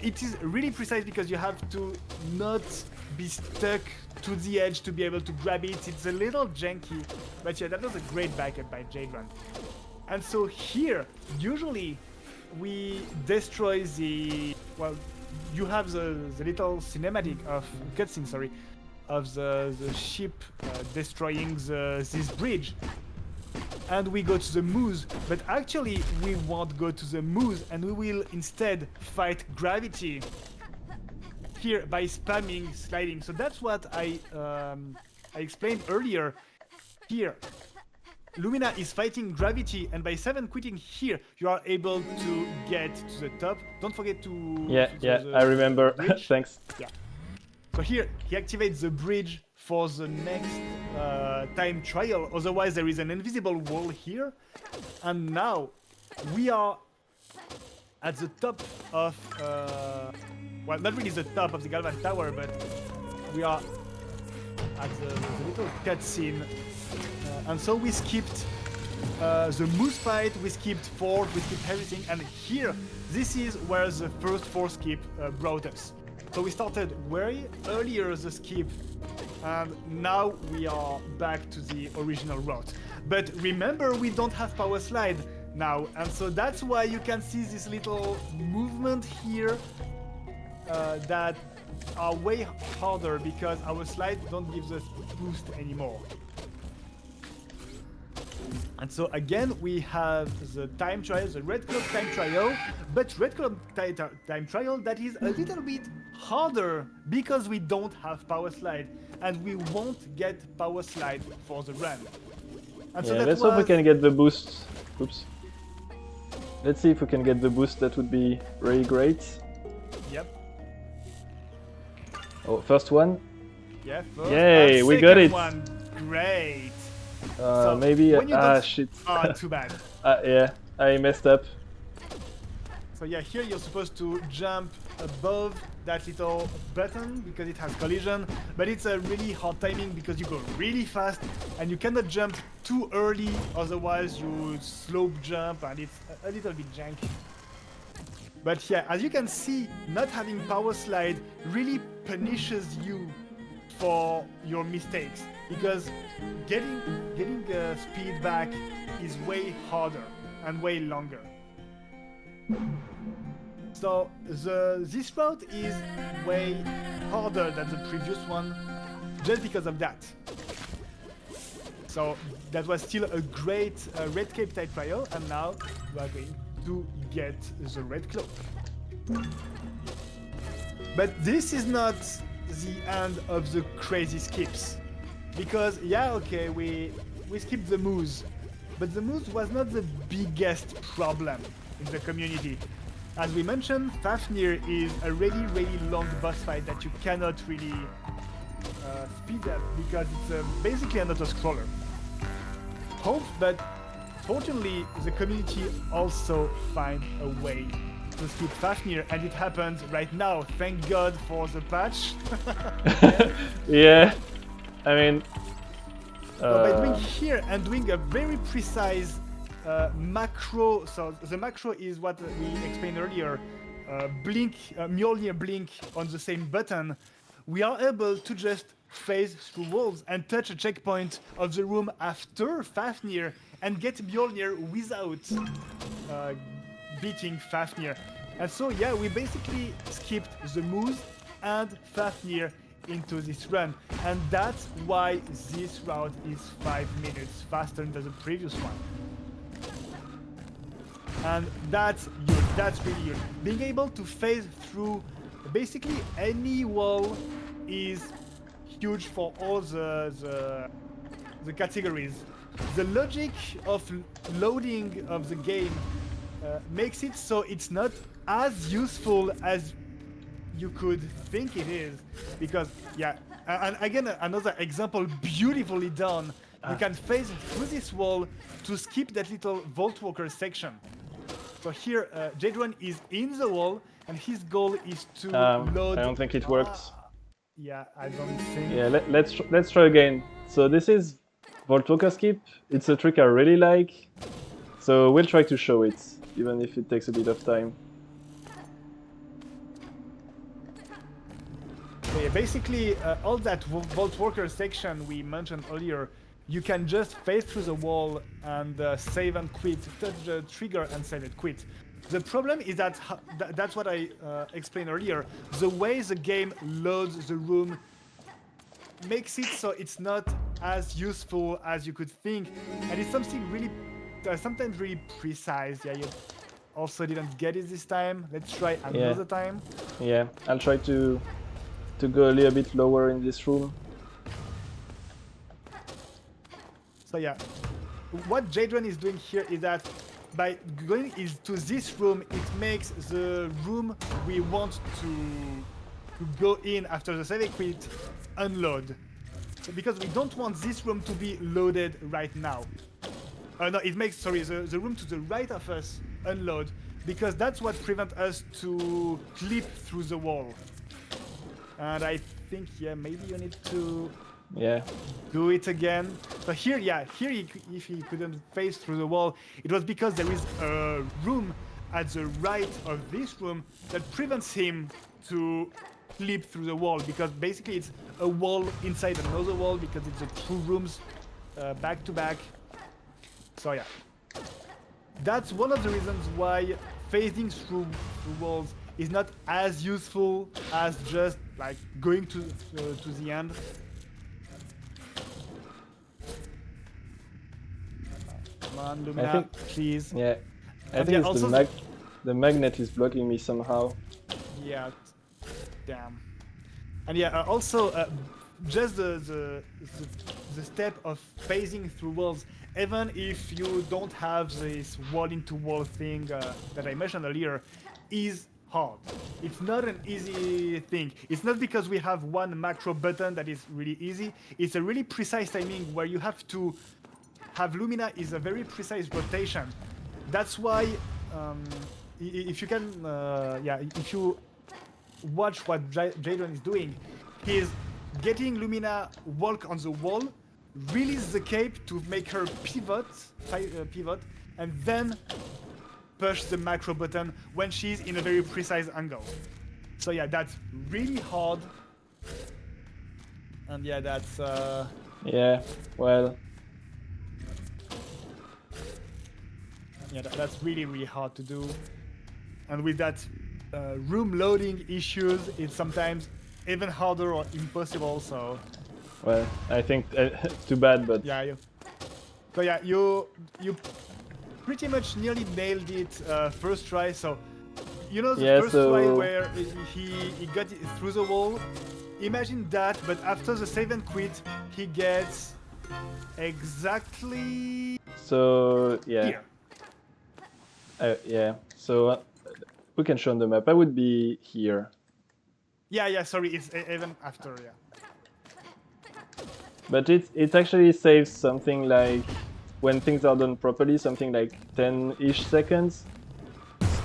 It is really precise because you have to not be stuck to the edge to be able to grab it. It's a little janky, but yeah, that was a great backup by Jadran. And so here, usually, we destroy the... Well, you have the little cinematic of cutscene, sorry, of the ship destroying this bridge, and we go to the Moose. But actually, we won't go to the Moose, and we will instead fight gravity here by spamming sliding. So that's what I explained earlier. Here, Lumina is fighting gravity, and by 7 quitting here, you are able to get to the top. Don't forget to...
I remember. Thanks.
Yeah. So here, he activates the bridge for the next time trial. Otherwise, there is an invisible wall here. And now, we are at the top of... well, not really the top of the Galvan Tower, but we are at the little cutscene. And so we skipped the Moose fight, we skipped Forge, we skipped everything, and here, this is where the first Forge skip brought us. So we started way earlier the skip, and now we are back to the original route. But remember, we don't have power slide now, and so that's why you can see this little movement here that are way harder because our slides don't give us boost anymore. And so again, we have the time trial, the Red Cloak time trial, but Red Cloak time trial that is a little bit harder because we don't have power slide, and we won't get power slide for the run. And so
let's hope we can get the boost. Oops. Let's see if we can get the boost. That would be really great.
Yep.
Oh, first one.
Yeah. First.
Yay, we got it.
One. Great.
So maybe shit.
Too bad.
Yeah, I messed up.
So yeah, here you're supposed to jump above that little button because it has collision, but it's a really hard timing because you go really fast and you cannot jump too early, otherwise you slope jump and it's a little bit janky. But yeah, as you can see, not having power slide really punishes you for your mistakes, because getting speed back is way harder and way longer. So this route is way harder than the previous one just because of that. So that was still a great Red Cape type trial, and now we are going to get the Red Cloak. But this is not the end of the crazy skips, because yeah, okay, we skipped the Moose, but the Moose was not the biggest problem in the community. As we mentioned, Fafnir is a really long boss fight that you cannot really speed up because it's basically an auto-scroller. But fortunately, the community also find a way to skip Fafnir, and it happens right now. Thank God for the patch.
Yeah, I mean...
So by doing here and doing a very precise macro, so the macro is what we explained earlier, Mjolnir blink on the same button, we are able to just phase through walls and touch a checkpoint of the room after Fafnir and get Mjolnir without beating Fafnir. And so yeah, we basically skipped the Moose and Fafnir into this run, and that's why this route is 5 minutes faster than the previous one. And that's good, that's really good. Being able to phase through basically any wall is huge for all the categories. The logic of loading of the game makes it so it's not as useful as you could think it is, because yeah, and again another example beautifully done. You can phase through this wall to skip that little Vault Walker section. So here, Jadron is in the wall, and his goal is to load.
I don't think it worked.
Yeah, I don't think.
Yeah, let's try again. So this is Vault Walker skip. It's a trick I really like. So we'll try to show it, even if it takes a bit of time.
So yeah, basically, all that Vault Walker section we mentioned earlier, you can just phase through the wall and save and quit, touch the trigger and save and quit. The problem is that that's what I explained earlier. The way the game loads the room makes it so it's not as useful as you could think, and it's something really, sometimes really precise. Yeah, you also didn't get it this time. Let's try another time.
Yeah, I'll try to go a little bit lower in this room.
So yeah, what Jadron is doing here is that by going to this room, it makes the room we want to go in after the save quit unload. So because we don't want this room to be loaded right now. No, it makes, sorry, the room to the right of us unload, because that's what prevents us to clip through the wall. And I think, yeah, maybe you need to do it again. So here, yeah, here if he couldn't phase through the wall, it was because there is a room at the right of this room that prevents him to clip through the wall, because basically it's a wall inside another wall, because it's the two rooms back to back. So yeah, that's one of the reasons why phasing through walls is not as useful as just like going to the end. Come on, Lumina, please.
Yeah, I think it's the magnet is blocking me somehow.
Yeah, damn. And yeah, also just the step of phasing through walls, even if you don't have this wall into wall thing that I mentioned earlier, is hard. It's not an easy thing. It's not because we have one macro button that is really easy. It's a really precise timing where you have to have Lumina is a very precise rotation. That's why if you can, if you watch what Jadron is doing, he's getting Lumina walk on the wall, release the cape to make her pivot, and then push the macro button when she's in a very precise angle. So yeah, that's really hard. And yeah, that's
yeah, well,
yeah, that's really hard to do. And with that room loading issues, it's sometimes even harder or impossible. So
well, I think too bad, but
yeah, so yeah, you pretty much nearly nailed it first try. So you know the first try where he got it through the wall. Imagine that, but after the save and quit, he gets exactly
so yeah.
Here.
Yeah, so we can show on the map. I would be here.
Yeah, sorry, it's even after, yeah.
But it actually saves something like, when things are done properly, something like 10-ish seconds.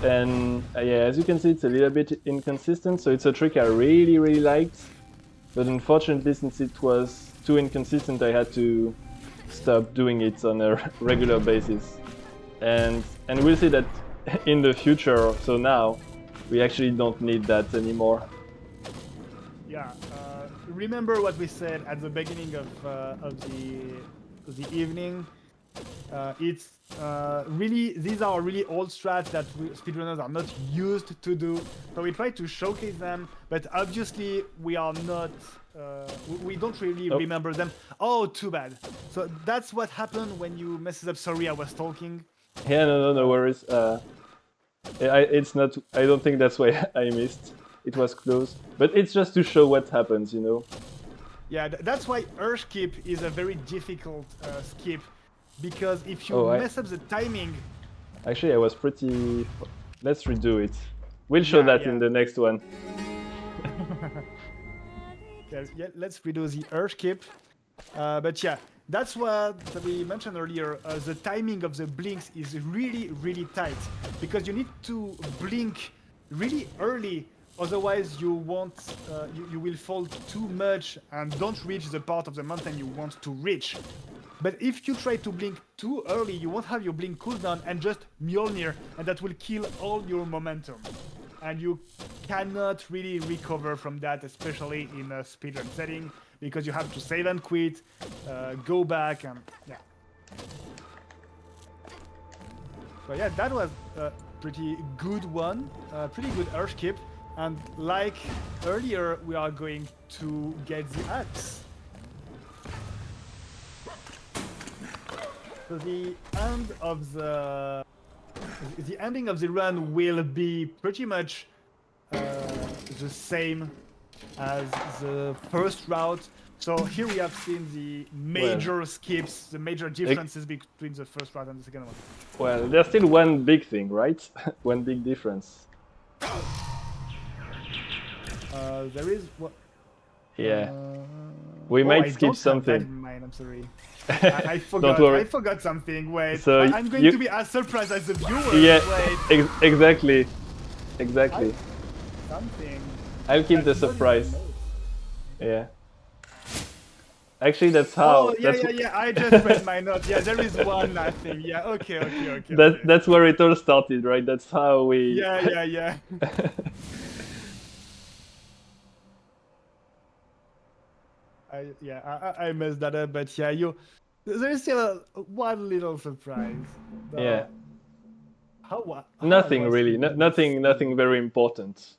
And yeah, as you can see, it's a little bit inconsistent, so it's a trick I really liked. But unfortunately, since it was too inconsistent, I had to stop doing it on a regular basis. And we'll see that in the future, so now, we actually don't need that anymore.
Yeah, remember what we said at the beginning of the evening. It's really, these are really old strats that speedrunners are not used to do. So we try to showcase them, but obviously we are not, we don't really remember them. Oh, too bad. So that's what happened when you messed up. Sorry, I was talking.
Yeah, no worries. It's not. I don't think that's why I missed. It was close, but it's just to show what happens, you know.
Yeah, that's why Urge skip is a very difficult skip, because if you
Oh,
mess up the timing.
Actually, I was pretty. Let's redo it. We'll show
Yeah,
that
yeah.
in the next one.
Yeah, let's redo the Urge skip. But yeah, that's what we mentioned earlier. The timing of the blinks is really, really tight because you need to blink really early. Otherwise, you won't. You will fall too much and don't reach the part of the mountain you want to reach. But if you try to blink too early, you won't have your blink cooldown and just Mjolnir, and that will kill all your momentum. And you cannot really recover from that, especially in a speedrun setting, because you have to save and quit, go back, and yeah. So yeah, that was a pretty good one, pretty good Urge skip. And like earlier, we are going to get the axe. So the ending of the run will be pretty much the same as the first route. So here we have seen the major skips, the major differences between the first route and the second one.
Well, there's still one big thing, right? One big difference.
There is what?
Yeah. We might skip something.
I don't have that in mind, I'm sorry. I forgot.
Don't worry.
I forgot something. Wait.
So
I'm going to be as surprised as the viewer.
Yeah.
Wait.
Exactly. Exactly.
Something.
I'll keep the surprise. Yeah. Actually, that's how.
Oh yeah. I just read my notes. Yeah, there is one last thing. Yeah. Okay.
That's where it all started, right? That's how we.
Yeah. I messed that up, but yeah, there's still one little surprise. So,
yeah.
How
nothing really. Nothing very important.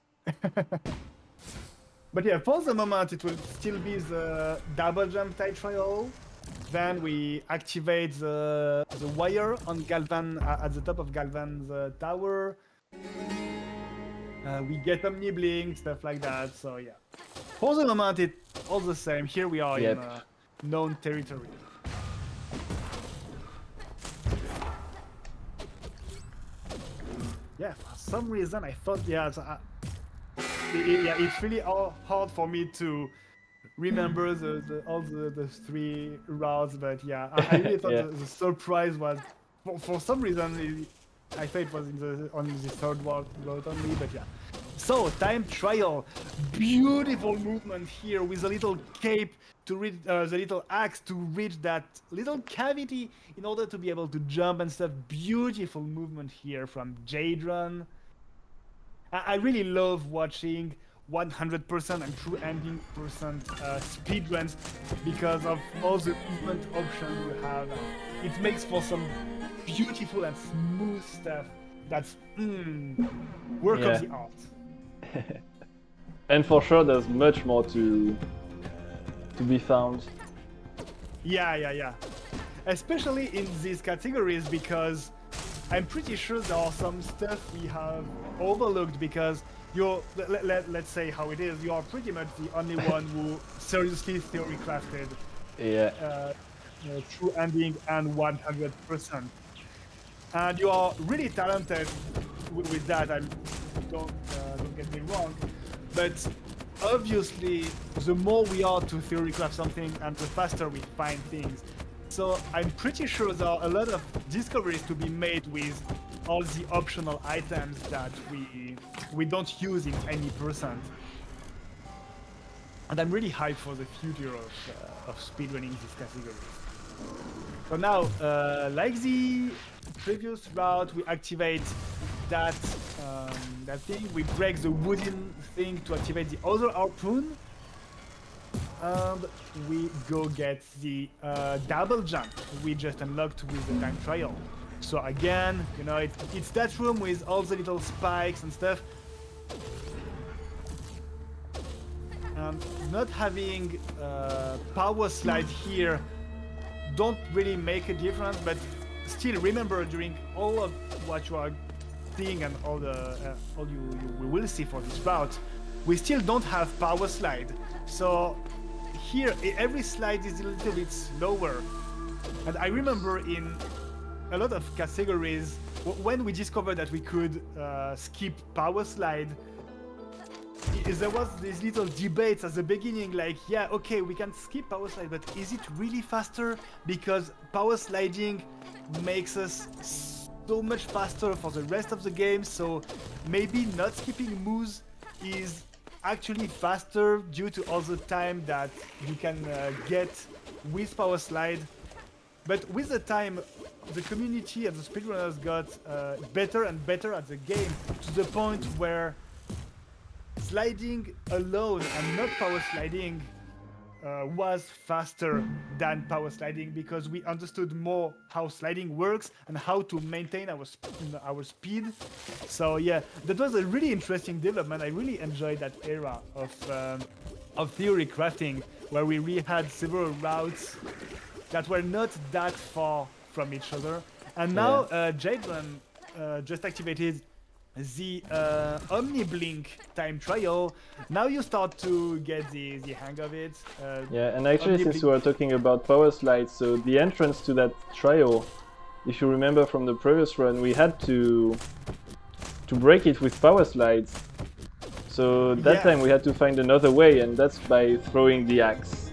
But yeah, for the moment, it will still be the double jump type trial. Then we activate the wire on Galvan at the top of Galvan's tower. We get Omni Blink, stuff like that. So yeah, for the moment, it's all the same. Here we are in known territory. Yeah, for some reason I thought it's really hard for me to remember all the three routes, but yeah, I really thought the surprise was for some reason I thought it was on the third route only, but yeah. So time trial, beautiful movement here with a little cape to reach the little axe to reach that little cavity in order to be able to jump and stuff. Beautiful movement here from Jadron. I really love watching 100% and true ending percent speedruns because of all the movement options you have. It makes for some beautiful and smooth stuff. That's work of the art.
And for sure, there's much more to be found.
Yeah. Especially in these categories, because I'm pretty sure there are some stuff we have overlooked because let's say how it is, you are pretty much the only one who seriously theory crafted true ending and 100%. And you are really talented with that. Don't get me wrong, but obviously the more we are to theory craft something and the faster we find things. So I'm pretty sure there are a lot of discoveries to be made with all the optional items that we don't use in any percent. And I'm really hyped for the future of speedrunning these categories. So now, like the previous route, we activate that thing. We break the wooden thing to activate the other harpoon. And we go get the double jump we just unlocked with the time trial. So again, it's that room with all the little spikes and stuff. And not having power slide here don't really make a difference, but still remember during all of what you are seeing and all we will see for this route, we still don't have power slide. So here every slide is a little bit slower. And I remember in a lot of categories, when we discovered that we could skip power slide, there was this little debate at the beginning, like, yeah, okay, we can skip power slide, but is it really faster? Because power sliding makes us so much faster for the rest of the game, so maybe not skipping moves is actually faster due to all the time that you can get with power slide. But with the time, the community and the speedrunners got better and better at the game, to the point where sliding alone and not power sliding was faster than power sliding, because we understood more how sliding works and how to maintain our speed. So yeah, that was a really interesting development. I really enjoyed that era of theory crafting, where we really had several routes that were not that far from each other. And now Jadron just activated the OmniBlink time trial. Now you start to get the hang of it.
Yeah, and actually, since we are talking about power slides, so the entrance to that trial, if you remember from the previous run, we had to break it with power slides. So that time we had to find another way, and that's by throwing the axe.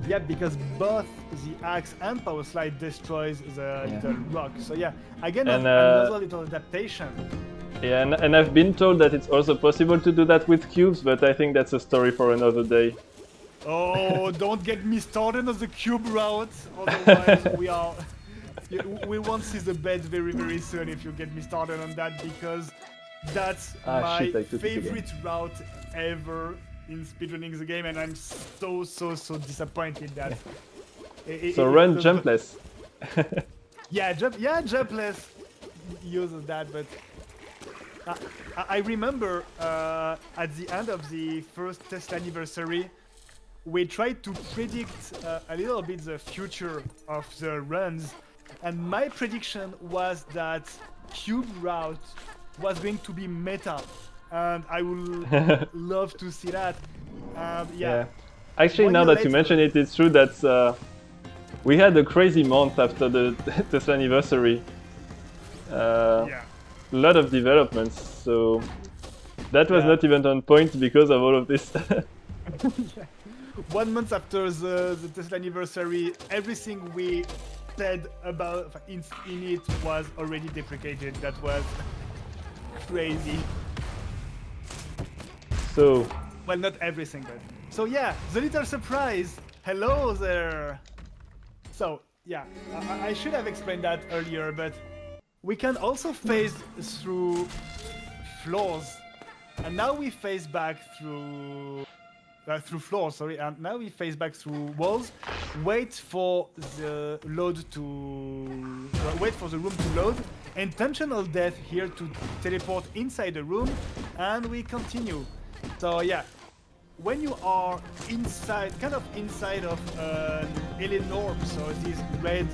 Yeah, because both the axe and power slide destroys the little rock. So yeah, again, another little adaptation.
Yeah, and I've been told that it's also possible to do that with cubes, but I think that's a story for another day.
Oh, don't get me started on the cube route, otherwise we won't see the bed very, very soon if you get me started on that, because that's my favorite route ever in speedrunning the game, and I'm so disappointed that.
Run jumpless.
Jumpless uses that, but I remember at the end of the first Teslanniversary, we tried to predict a little bit the future of the runs, and my prediction was that cube route was going to be meta. And I would love to see that.
Actually, now that you mention it, it's true that we had a crazy month after the Teslanniversary. A lot of developments, so that was not even on point because of all of this.
1 month after the Teslanniversary, everything we said about in it was already deprecated. That was crazy.
So,
well, not everything, but so yeah, the little surprise. Hello there. So yeah, I should have explained that earlier, but we can also phase through floors, and now we phase back through floors. Sorry, and now we phase back through walls. Wait for the room to load. Intentional death here to teleport inside the room, and we continue. So yeah, when you are inside of an alien orb, so this red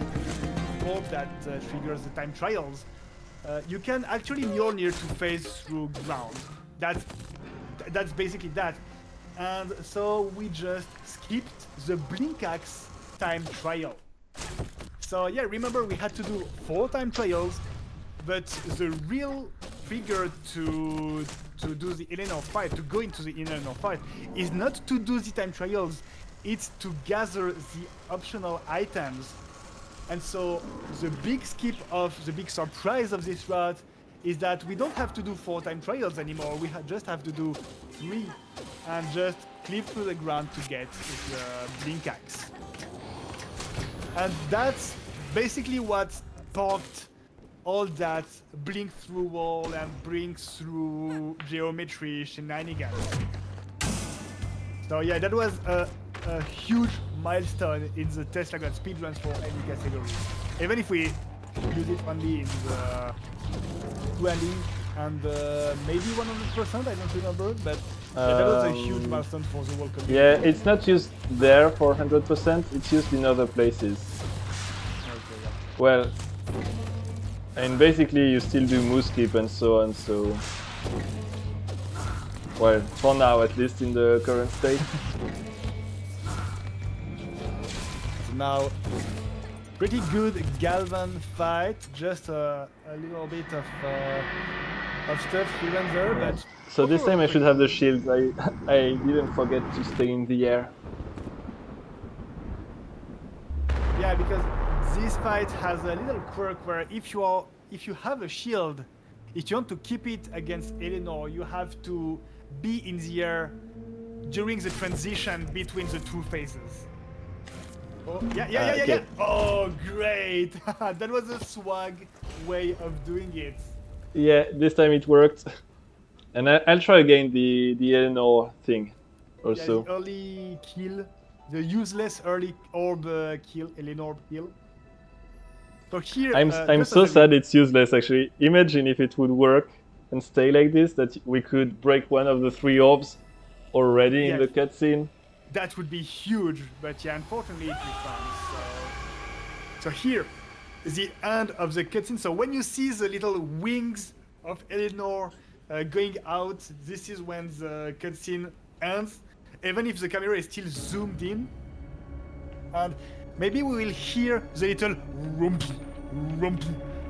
orb that triggers the time trials, you can actually Mjolnir to phase through ground. That's basically that. And so we just skipped the blink axe time trial. So yeah, remember we had to do 4 time trials, but the real trigger to do the Eleanor fight, to go into the Eleanor fight, is not to do the time trials, it's to gather the optional items. And so the big surprise of this route is that we don't have to do 4 time trials anymore, we just have to do 3 and just clip through the ground to get the blink axe. And that's basically what sparked all that blink through wall and blink through geometry shenanigans. So yeah, that was a huge milestone in the Teslagrad speedruns for any category. Even if we use it only in the 20 and maybe 100%, I don't remember, but that was a huge milestone for the whole community.
Yeah, it's not used there for 100%, it's used in other places.
Okay, yeah.
Well, and basically you still do moose skip and so on, so... Well, for now, at least in the current state.
Now, pretty good Galvan fight. Just a little bit of stuff here and there,
Yeah.
but
So this time I should
pretty
have the
good.
shields. I didn't forget to stay in the air.
Yeah, because this fight has a little quirk where if you have a shield, if you want to keep it against Eleanor, you have to be in the air during the transition between the two phases. Oh, yeah.
Okay.
Oh, great! That was a swag way of doing it.
Yeah, this time it worked. And I'll try again the Eleanor thing
Yeah,
also.
the early kill, the useless early orb kill, Eleanor kill. So here,
I'm
just
so
as a
sad it's useless actually. Imagine if it would work and stay like this, that we could break one of the 3 orbs already in
yeah,
the cutscene.
that would be huge, but yeah, unfortunately it refunds. So here, the end of the cutscene. So when you see the little wings of Eleanor going out, this is when the cutscene ends. Even if the camera is still zoomed in, and maybe we will hear the little rump, rump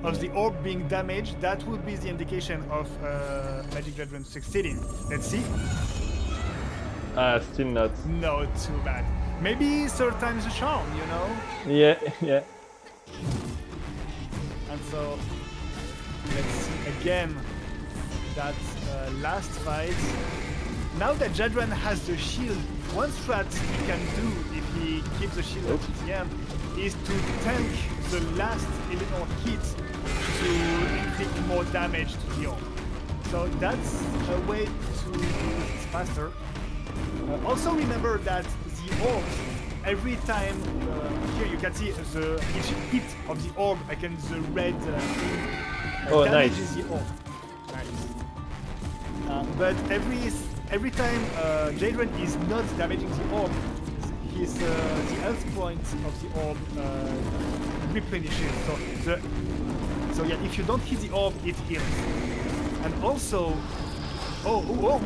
of the orb being damaged. That would be the indication of Magic Judgment succeeding. Let's see.
Still not.
No, too bad. Maybe third time's a charm, you know?
Yeah, yeah.
And so, let's see again that last fight. Now that Jadran has the shield, one strat he can do if he keeps the shield at the end is to tank the last Eleanor hit to inflict more damage to the orb. So that's a way to do this faster. Also remember that the orbs, every time, here you can see each hit of the orb against the red thing damages the orb. Nice. But every time Jadran is not damaging the orb, the health points of the orb replenishes. So yeah, if you don't hit the orb, it heals. And also, whoa,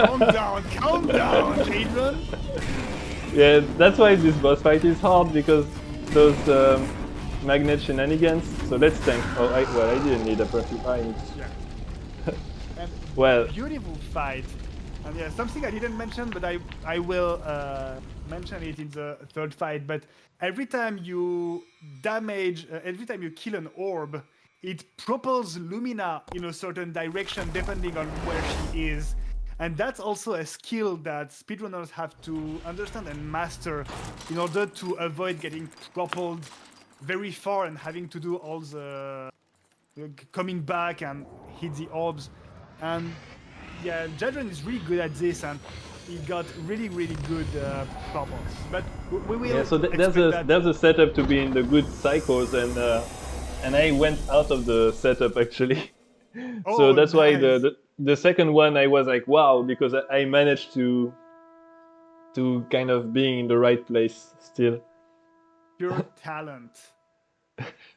calm down, Jadran.
Yeah, that's why this boss fight is hard, because those magnet shenanigans. So let's tank. I didn't need a amplify.
Yeah. And
Well,
beautiful fight. And yeah, something I didn't mention, but I will mention it in the third fight. But every time you every time you kill an orb, it propels Lumina in a certain direction depending on where she is. And that's also a skill that speedrunners have to understand and master in order to avoid getting propelled very far and having to do all the coming back and hit the orbs. And yeah, Jadran is really good at this, and he got really good propels. But we will.
yeah. So there's a setup to be in the good cycles, and I went out of the setup actually. So
Oh,
that's why
nice.
the second one I was like, wow, because I managed to kind of being in the right place still.
Pure talent.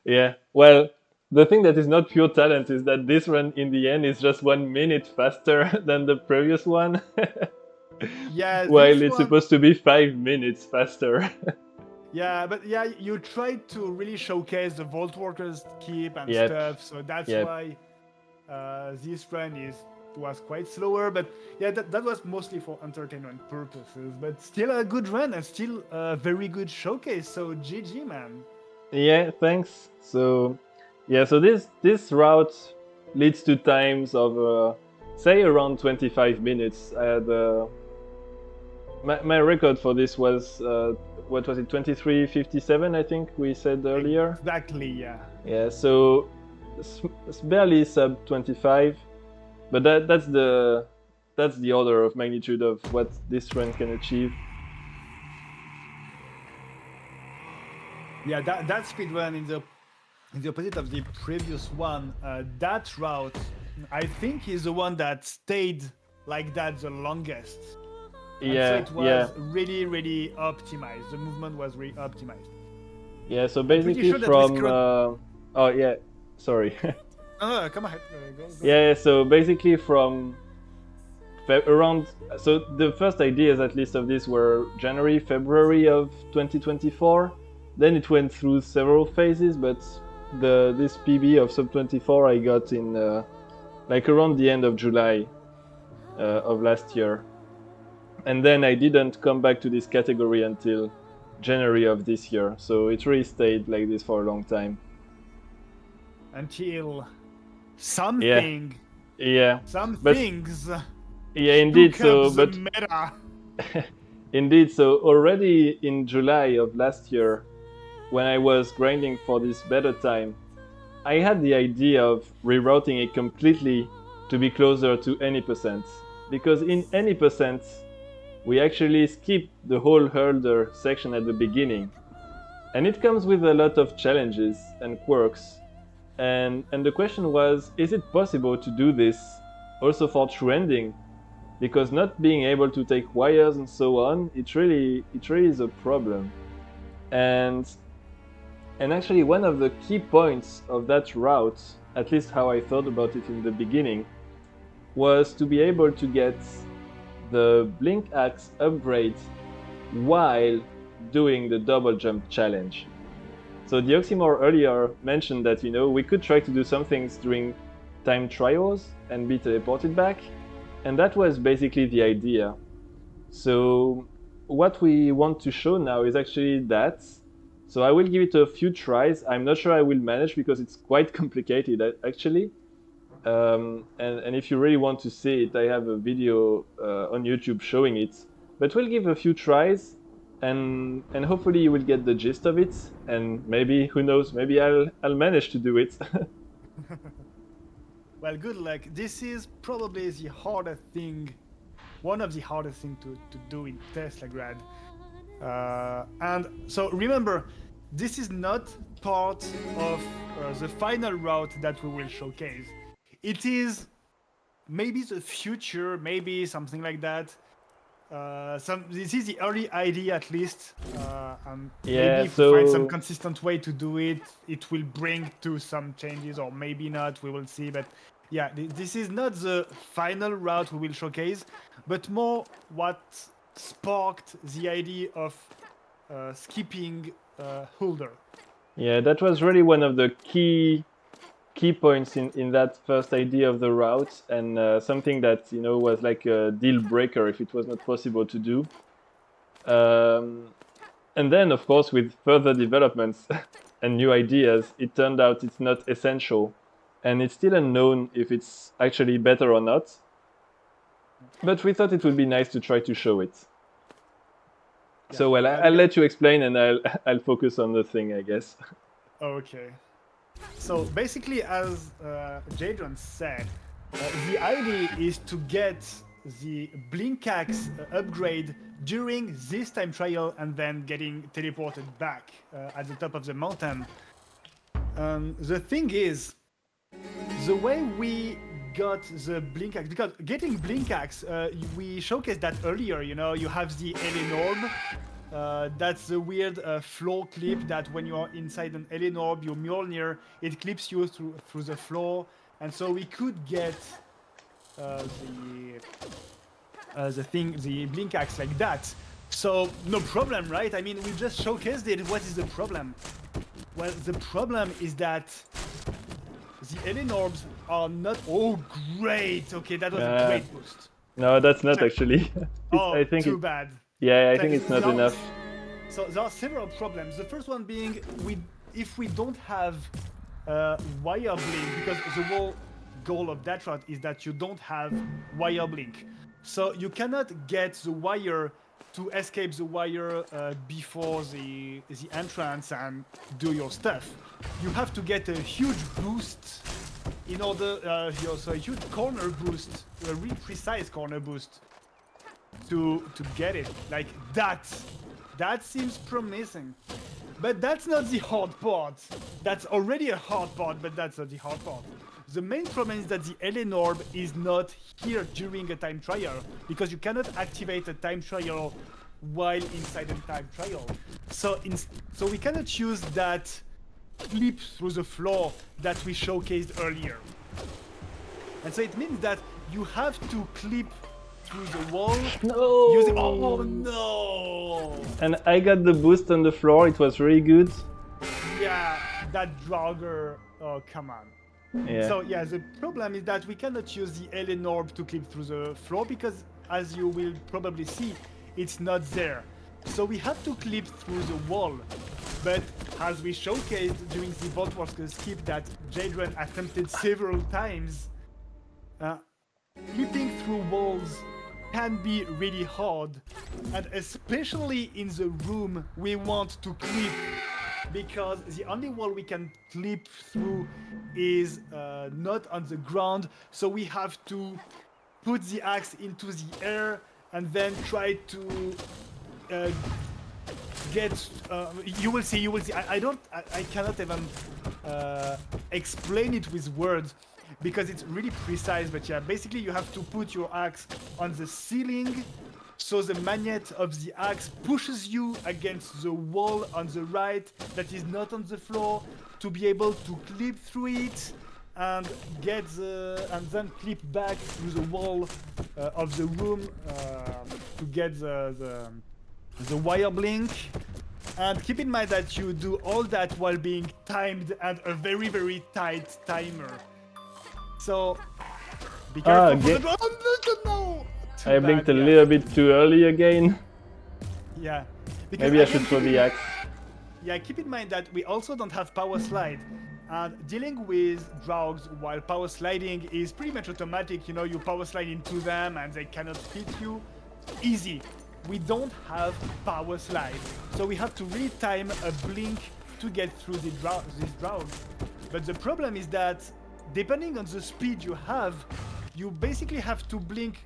Yeah. Well, the thing that is not pure talent is that this run in the end is just 1 minute faster than the previous one.
Yeah.
While it's supposed to be 5 minutes faster.
Yeah, but yeah, you tried to really showcase the Vault Workers keep and
Yep.
stuff, so that's
Yep.
why this run was quite slower. But yeah, that was mostly for entertainment purposes. But still a good run and still a very good showcase. So GG, man.
Yeah, thanks. So, yeah, so this route leads to times of say around 25 minutes. I had my record for this was what was it, 23:57? I think we said earlier.
Exactly, yeah.
Yeah, so it's barely sub 25, but that's the order of magnitude of what this run can achieve.
Yeah, that speedrun in the opposite of the previous one, that route, I think, is the one that stayed like that the longest.
Yeah,
and so it was really optimized. The movement was really optimized.
Yeah, so basically
sure that
from
this
sorry.
Come ahead. Go.
Yeah, so basically from around. So the first ideas, at least, of this were January, February of 2024. Then it went through several phases, but this PB of sub 24 I got in like around the end of July of last year, and then I didn't come back to this category until January of this year. So it really stayed like this for a long time.
Until something.
Yeah.
Some
but,
things.
Yeah, indeed.
Took
So,
up the
but
meta.
indeed. So already in July of last year, when I was grinding for this better time, I had the idea of rerouting it completely to be closer to any percent. Because in any percent, we actually skip the whole Huldr section at the beginning. And it comes with a lot of challenges and quirks. And the question was, is it possible to do this also for true ending? Because not being able to take wires and so on, it really is a problem. And actually one of the key points of that route, at least how I thought about it in the beginning, was to be able to get the Blink Axe upgrade while doing the double jump challenge. So Dioxymore earlier mentioned that, you know, we could try to do some things during time trials and be teleported back, and that was basically the idea. So what we want to show now is actually that. So I will give it a few tries. I'm not sure I will manage because it's quite complicated actually. And if you really want to see it, I have a video on YouTube showing it. But we'll give a few tries, and hopefully you will get the gist of it. And maybe, who knows, maybe I'll manage to do it.
Well, good luck. This is probably the hardest thing, one of the hardest things to do in Teslagrad. And so remember, this is not part of the final route that we will showcase. It is maybe the future, maybe something like that. This is the early idea at least. Maybe if we find some consistent way to do it, it will bring to some changes, or maybe not, we will see. But yeah, this is not the final route we will showcase, but more what sparked the idea of skipping Huldr.
Yeah, that was really one of the key points in that first idea of the route, and something that, you know, was like a deal breaker if it was not possible to do. And then, of course, with further developments and new ideas, it turned out it's not essential, and it's still unknown if it's actually better or not. But we thought it would be nice to try to show it. Yeah, so, well, I'll let you explain, and I'll focus on the thing, I guess.
Okay. So basically, as Jadron said, the idea is to get the Blink Axe upgrade during this time trial and then getting teleported back at the top of the mountain. The thing is, the way we got the Blink Axe, because getting Blink Axe, we showcased that earlier, you know, you have the Elenorb. That's the weird floor clip that when you are inside an Elenorb, your Mjolnir, it clips you through the floor, and so we could get the Blink Axe like that. So no problem, right? I mean, we just showcased it. What is the problem? Well, the problem is that the Elenorbs are not. Oh, great! Okay, that was a great boost.
No, that's not actually.
I think too bad.
Yeah, I think it's not enough.
So there are several problems. The first one being, if we don't have wire blink, because the whole goal of that route is that you don't have wire blink. So you cannot get the wire to escape the wire before the entrance and do your stuff. You have to get a huge boost in order, so a huge corner boost, a really precise corner boost to get it. Like that seems promising, but that's not the hard part. That's already a hard part, but that's not the hard part. The main problem is that the Elenorb is not here during a time trial, because you cannot activate a time trial while inside a time trial. So we cannot use that clip through the floor that we showcased earlier. And so it means that you have to clip through the wall.
No!
Using... Oh no!
And I got the boost on the floor, it was really good.
Yeah, that Draugr. Oh, come on.
Yeah.
So yeah, the problem is that we cannot use the alien orb to clip through the floor because, as you will probably see, it's not there. So we have to clip through the wall. But as we showcased during the Vaultworker skip that Jadran attempted several times, clipping through walls can be really hard, and especially in the room we want to clip, because the only wall we can clip through is not on the ground, so we have to put the axe into the air and then try to get you will see I cannot even explain it with words because it's really precise, but yeah, basically you have to put your axe on the ceiling so the magnet of the axe pushes you against the wall on the right that is not on the floor to be able to clip through it and get and then clip back through the wall of the room to get the wire blink. And keep in mind that you do all that while being timed at a very, very tight timer. So be careful for the... Oh, no!
I blinked a little bit too early again.
Yeah.
Maybe I should throw the axe.
Yeah, keep in mind that we also don't have power slide. And dealing with Draugs while power sliding is pretty much automatic. You know, you power slide into them and they cannot hit you. Easy. We don't have power slide. So we have to really time a blink to get through this Draug. But the problem is that depending on the speed you have, you basically have to blink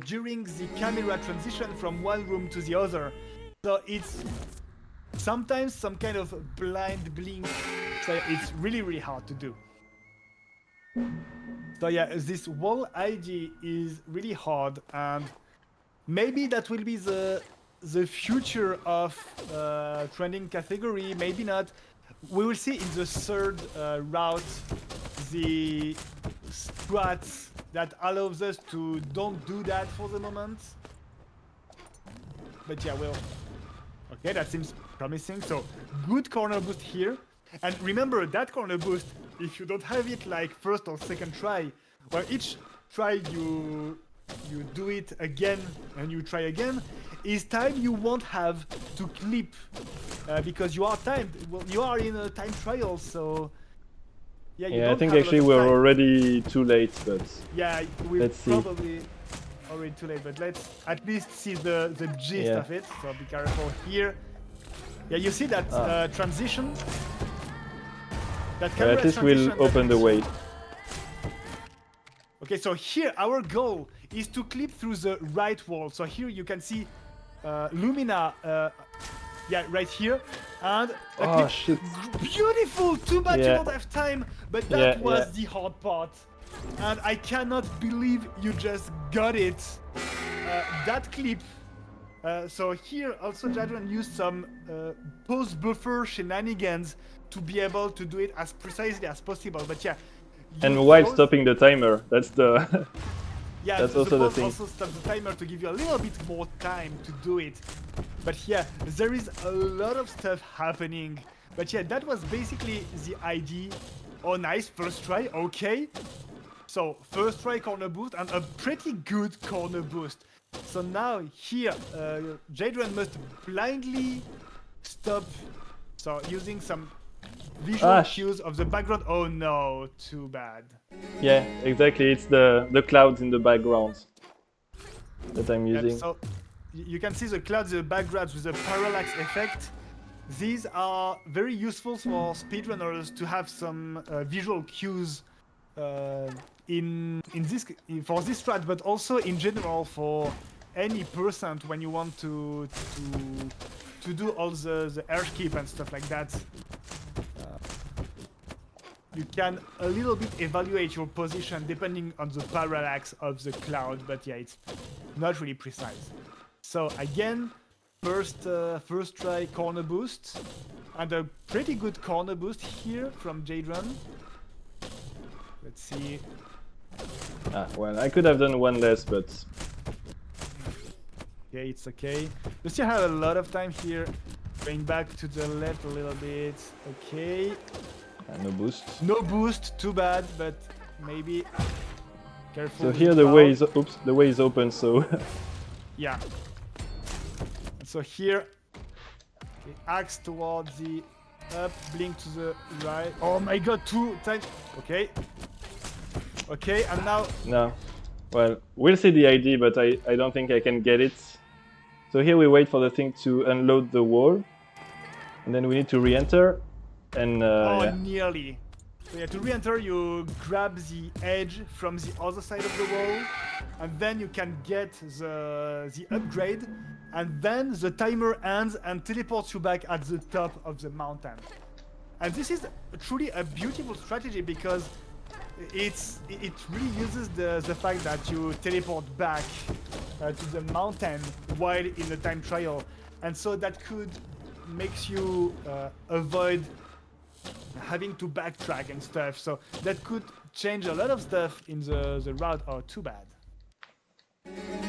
during the camera transition from one room to the other. So it's sometimes some kind of blind blink. So it's really, really hard to do. So yeah, this wall ID is really hard, and maybe that will be the future of trending category, maybe not. We will see in the third route the strats that allows us to don't do that for the moment. But yeah, well, okay, that seems promising. So good corner boost here. And remember that corner boost, if you don't have it like first or second try, well, each try you do it again and you try again, is time you won't have to clip because you are timed. Well, you are in a time trial, so yeah.
Yeah, I think actually we're already too late, but
yeah, we're
let's see.
probably already too late. But let's at least see the gist of it. So be careful here. Yeah, you see that transition. That camera
at least we'll open the way.
Okay, so here our goal is to clip through the right wall. So here you can see Lumina, yeah, right here. And
oh shit!
Beautiful. Too bad you don't have time, but that was the hard part. And I cannot believe you just got it. That clip. So here also Jadran used some post buffer shenanigans to be able to do it as precisely as possible. But yeah.
And while stopping the timer, that's the
yeah,
that's also the thing.
Also stop the timer to give you a little bit more time to do it. But yeah, there is a lot of stuff happening. But yeah, that was basically the idea. Oh, nice, first try, okay. So first try corner boost and a pretty good corner boost. So now here, Jadran must blindly stop. So using some visual cues of the background. Oh no, too bad.
Yeah, exactly. It's the clouds in the background that I'm using.
So you can see the clouds in the background with the parallax effect. These are very useful for speedrunners to have some visual cues for this strat, but also in general for any percent when you want to do all the airskip and stuff like that. You can a little bit evaluate your position depending on the parallax of the cloud, but yeah, it's not really precise. So again, first try corner boost, and a pretty good corner boost here from Jadran. Let's see.
Well, I could have done one less, but
Okay, it's okay. We still have a lot of time here. Going back to the left a little bit. Okay.
No boost.
No boost, too bad, but maybe careful.
So
with
here
the
the way
cloud.
is oops, the way is open, so
Yeah. And so here, okay, axe towards the up, blink to the right. Oh my god, 2 times. Okay. Okay, and now.
no. Well, we'll see the ID, but I don't think I can get it. So here we wait for the thing to unload the wall, and then we need to re-enter, and
Oh,
yeah.
nearly. So yeah, to re-enter, you grab the edge from the other side of the wall, and then you can get the upgrade, and then the timer ends and teleports you back at the top of the mountain. And this is truly a beautiful strategy because it really uses the fact that you teleport back to the mountain while in the time trial, and so that could makes you avoid having to backtrack and stuff. So that could change a lot of stuff in the route. Oh, too bad.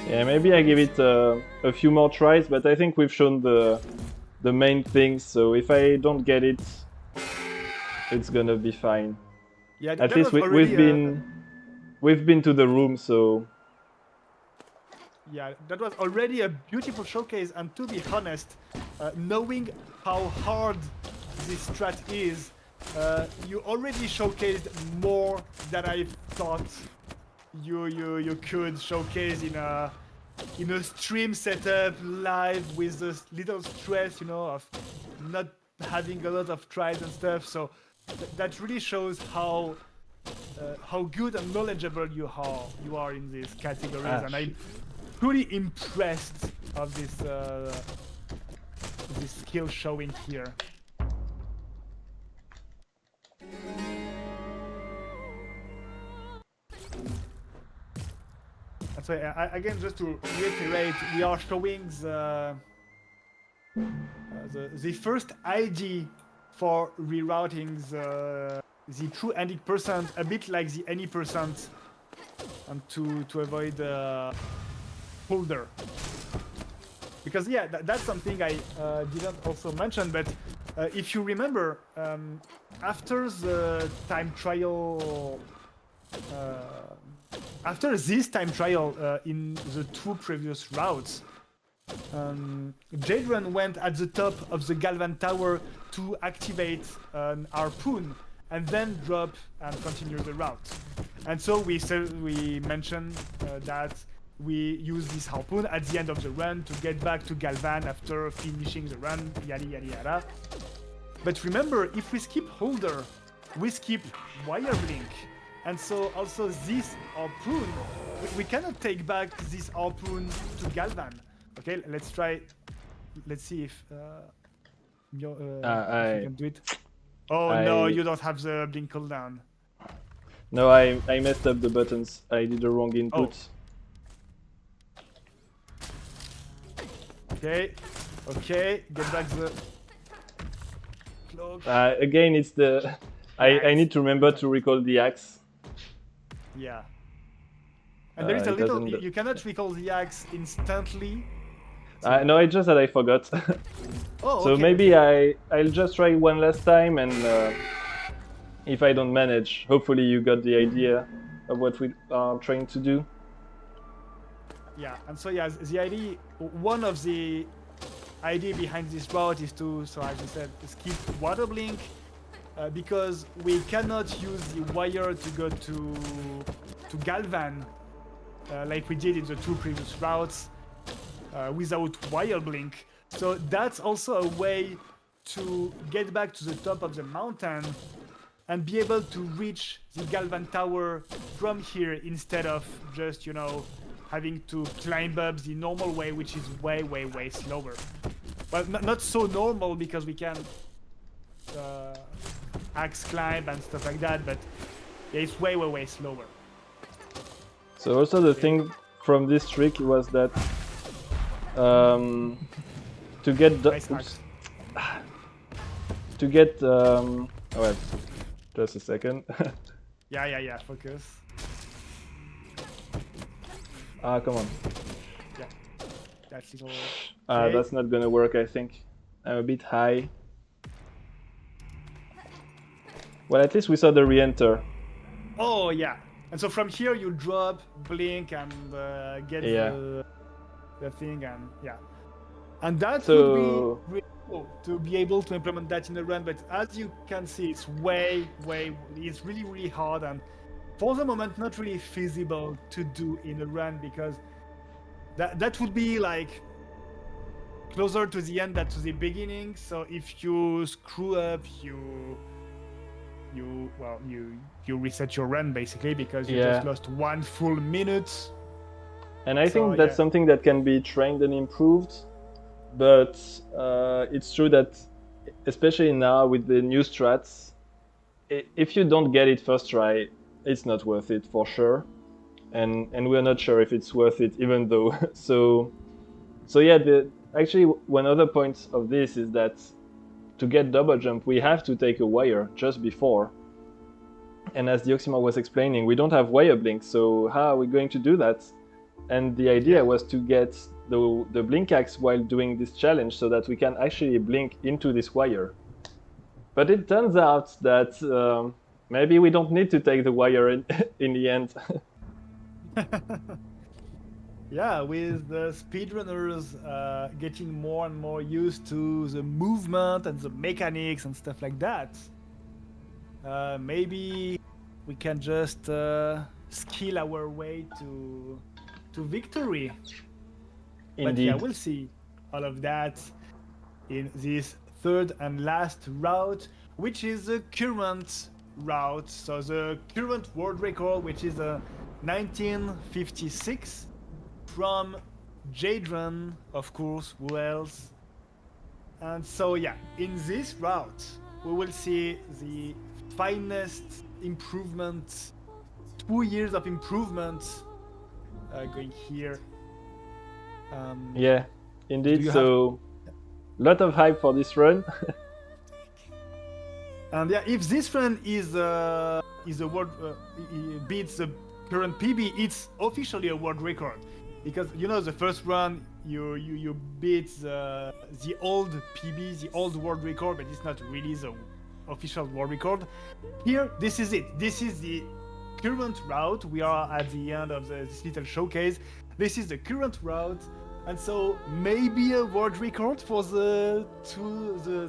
Yeah, maybe I give it a few more tries, but I think we've shown the main things. So if I don't get it, it's gonna be fine.
Yeah,
At least we've been to the room, so
yeah, that was already a beautiful showcase. And to be honest, knowing how hard this strat is, you already showcased more than I thought you could showcase in a stream setup live with this little stress, of not having a lot of tries and stuff. So that really shows how good and knowledgeable you are in these categories, and I'm pretty impressed of this skill showing here. And so again, just to reiterate, we are showing the first ID for rerouting the true ending percent, a bit like the any percent, and to avoid Huldr. Because yeah, that's something I didn't also mention, but if you remember, after the time trial, after this time trial in the 2 previous routes, Jadran went at the top of the Galvan Tower to activate an harpoon and then drop and continue the route. And so we mentioned that we use this harpoon at the end of the run to get back to Galvan after finishing the run, yada yada yada. But remember, if we skip Huldr, we skip wire blink. And so also this harpoon, we cannot take back this harpoon to Galvan. Okay, let's try. Let's see if you can do it. Oh no, you don't have the blink cooldown.
No, I messed up the buttons. I did the wrong input.
Okay, get back the cloak.
Again, it's the I need to remember to recall the axe.
Yeah. And there is a little. You cannot recall the axe instantly. So...
no, it's just that I forgot.
Oh,
so
okay,
maybe I'll just try one last time, and if I don't manage, hopefully you got the idea of what we are trying to do.
Yeah, and so yeah, the idea, one of the idea behind this route is to, so as I said, skip water blink, because we cannot use the wire to go to Galvan, like we did in the 2 previous routes, without wire blink. So that's also a way to get back to the top of the mountain and be able to reach the Galvan Tower from here instead of just, having to climb up the normal way, which is way, way, way slower. Well, not so normal because we can axe climb and stuff like that, but yeah, it's way, way, way slower.
So also the thing from this trick was that to get the well, just a second.
yeah, focus.
Come on.
Yeah. That's little. Okay.
That's not gonna work, I think. I'm a bit high. Well, at least we saw the re-enter.
Oh yeah. And so from here you drop, blink, and get the thing, and yeah. And that would be really cool to be able to implement that in a run. But as you can see, it's it's really, really hard, and for the moment, not really feasible to do in a run, because that would be like closer to the end than to the beginning. So if you screw up, you reset your run basically, because you just lost 1 full minute.
And I think that's something that can be trained and improved. But it's true that, especially now with the new strats, if you don't get it first try, it's not worth it for sure. And we're not sure if it's worth it, even though. So yeah, actually one other point of this is that to get double jump, we have to take a wire just before. And as Dioxymore was explaining, we don't have wire blink, so how are we going to do that? And the idea was to get the blink axe while doing this challenge, so that we can actually blink into this wire. But it turns out that maybe we don't need to take the wire in the end.
Yeah, with the speedrunners getting more and more used to the movement and the mechanics and stuff like that, maybe we can just skill our way to victory.
Indeed.
But yeah, we'll see all of that in this third and last route, which is the current route. So the current world record, which is 1956 from Jadron, of course, who else? And so yeah, in this route, we will see the finest improvement, 2 years of improvement going here.
Yeah, indeed. So, lot of hype for this run.
And yeah, if this run is a world beats the current PB, it's officially a world record, because you know the first run you beat the old PB, the old world record, but it's not really the official world record. Here, this is it. This is the current route. We are at the end of this little showcase. This is the current route. And so maybe a world record for the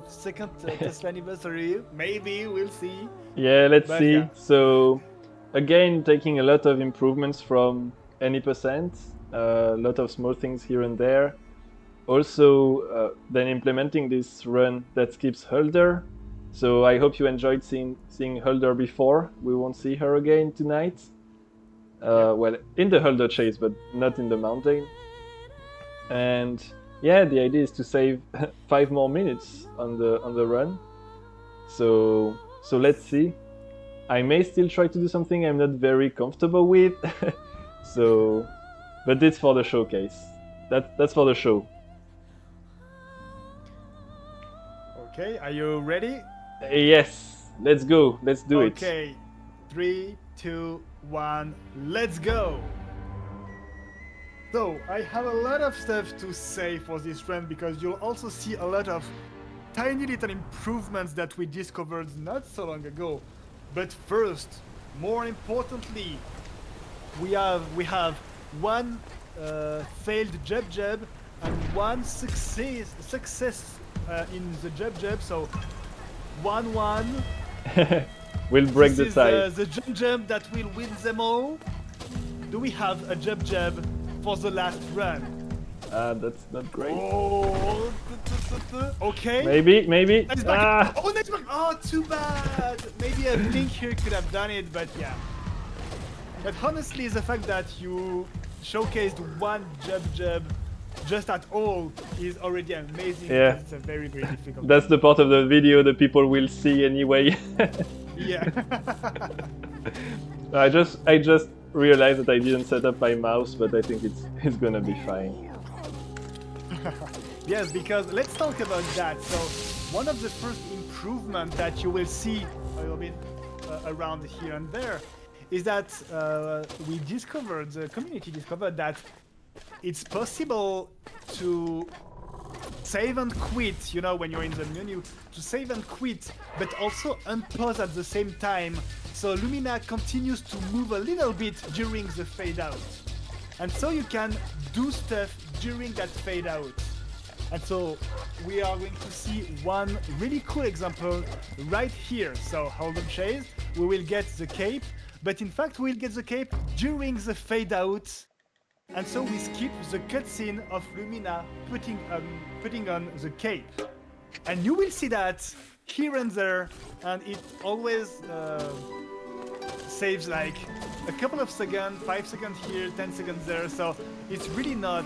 second Teslanniversary. Maybe, we'll see.
Yeah, let's see. Yeah. So again, taking a lot of improvements from any percent, a lot of small things here and there. Also, then implementing this run that skips Huldr. So I hope you enjoyed seeing Huldr before. We won't see her again tonight. Well, in the Huldr chase, but not in the mountain. And yeah, the idea is to save 5 more minutes on the run. So let's see. I may still try to do something I'm not very comfortable with. So, but it's for the showcase. That's for the show.
Okay, are you ready?
Yes, let's go. Let's do it.
Okay, 3, 2, 1, let's go. So, I have a lot of stuff to say for this run, because you'll also see a lot of tiny little improvements that we discovered not so long ago. But first, more importantly, we have 1 failed jab and 1 success in the jab. So 1-1.
We'll break the tie.
This is the jab that will win them all. Do we have a jab for the last run?
That's not great.
Oh, okay.
Maybe.
Oh, next one. Oh, too bad. Maybe a blink here could have done it, but yeah. But honestly, the fact that you showcased 1 jab just at all is already amazing.
Yeah.
It's a very, very difficult.
That's the part of the video that people will see anyway.
Yeah.
I just realized that I didn't set up my mouse, but I think it's gonna be fine.
Yes, because let's talk about that. So one of the first improvements that you will see a little bit around here and there is that the community discovered that it's possible to save and quit, you know, when you're in the menu, to save and quit, but also unpause at the same time. So Lumina continues to move a little bit during the fade out. And so you can do stuff during that fade out. And so we are going to see one really cool example right here. So hold on, Chase, we will get the cape, but in fact we'll get the cape during the fade out. And so we skip the cutscene of Lumina putting on the cape. And you will see that here and there, and it always saves like a couple of seconds, 5 seconds here, 10 seconds there. So it's really not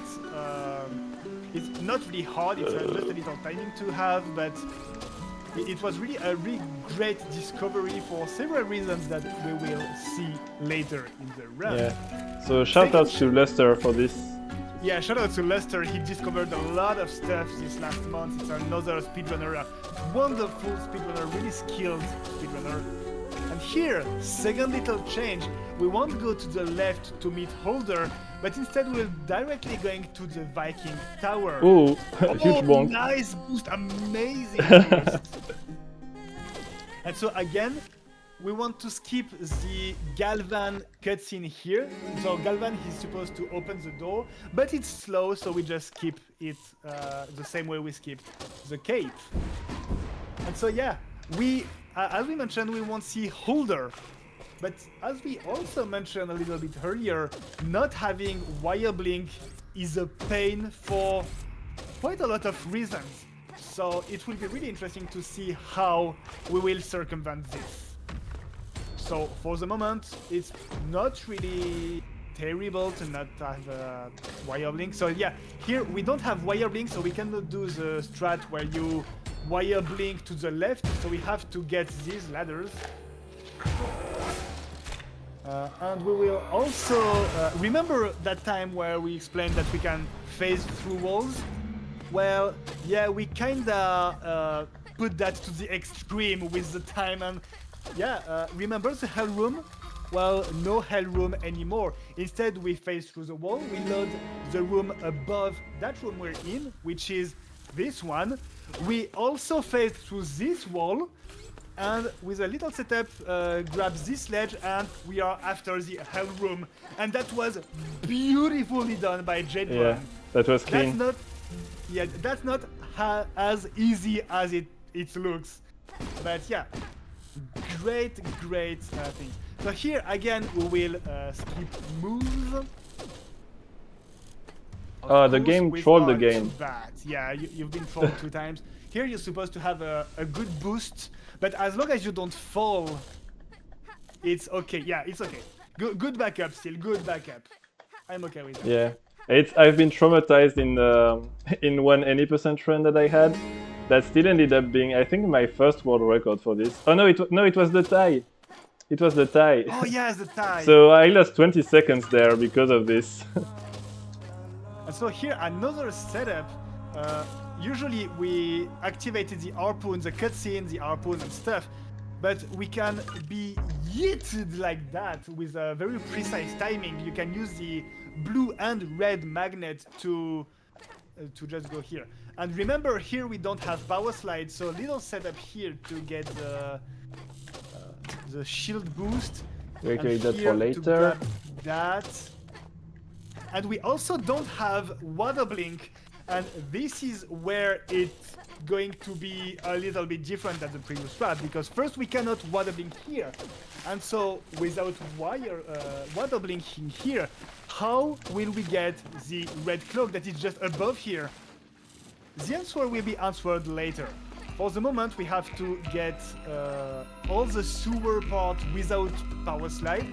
really hard. It's just a little timing to have, but it was really a really great discovery for several reasons that we will see later in the run.
Yeah. So shout out to Lester for this.
Yeah, shout out to Lester. He discovered a lot of stuff this last month. It's another speedrunner, a wonderful speedrunner, really skilled speedrunner. And here, second little change. We won't go to the left to meet Huldr, but instead we're directly going to the Viking Tower.
Ooh, huge bonk.
Nice boost, amazing boost. And so again, we want to skip the Galvan cutscene here. So Galvan is supposed to open the door, but it's slow, so we just skip it the same way we skip the cape. And so yeah, as we mentioned, we won't see Huldr. But as we also mentioned a little bit earlier, not having wire blink is a pain for quite a lot of reasons. So it will be really interesting to see how we will circumvent this. So for the moment, it's not really terrible to not have wire blink. So yeah, here we don't have wire blink, so we cannot do the strat where you wire blink to the left. So we have to get these ladders. And we will also remember that time where we explained that we can phase through walls. Well, yeah, we kinda put that to the extreme with the time, and yeah, remember the hell room? Well, no hell room anymore. Instead, we phase through the wall. We load the room above that room we're in, which is this one. We also phase through this wall. And with a little setup, grab this ledge, and we are after the hell room. And that was beautifully done by Jade.
Yeah, that was clean.
That's not as easy as it looks. But yeah, great thing. So here again, we will skip moves.
Oh, the game trolled the game.
Yeah, you've been trolled 2 times. Here you're supposed to have a good boost. But as long as you don't fall, it's okay. Yeah, it's okay. Good backup still. Good backup. I'm okay with that.
Yeah, I've been traumatized in one any% run that I had. That still ended up being, I think, my first world record for this. Oh no, it was the tie. It was the tie.
Oh yeah, the tie.
So I lost 20 seconds there because of this.
And so here another setup. Usually we activated the harpoon, the cutscene, the harpoon and stuff, but we can be yeeted like that with a very precise timing. You can use the blue and red magnet to just go here. And remember, here we don't have power slide, so little setup here to get the shield boost.
Okay, that for later.
That. And we also don't have water blink. And this is where it's going to be a little bit different than the previous strat, because first we cannot water blink here. And so without water blinking here, how will we get the red cloak that is just above here? The answer will be answered later. For the moment, we have to get all the sewer part without power slide,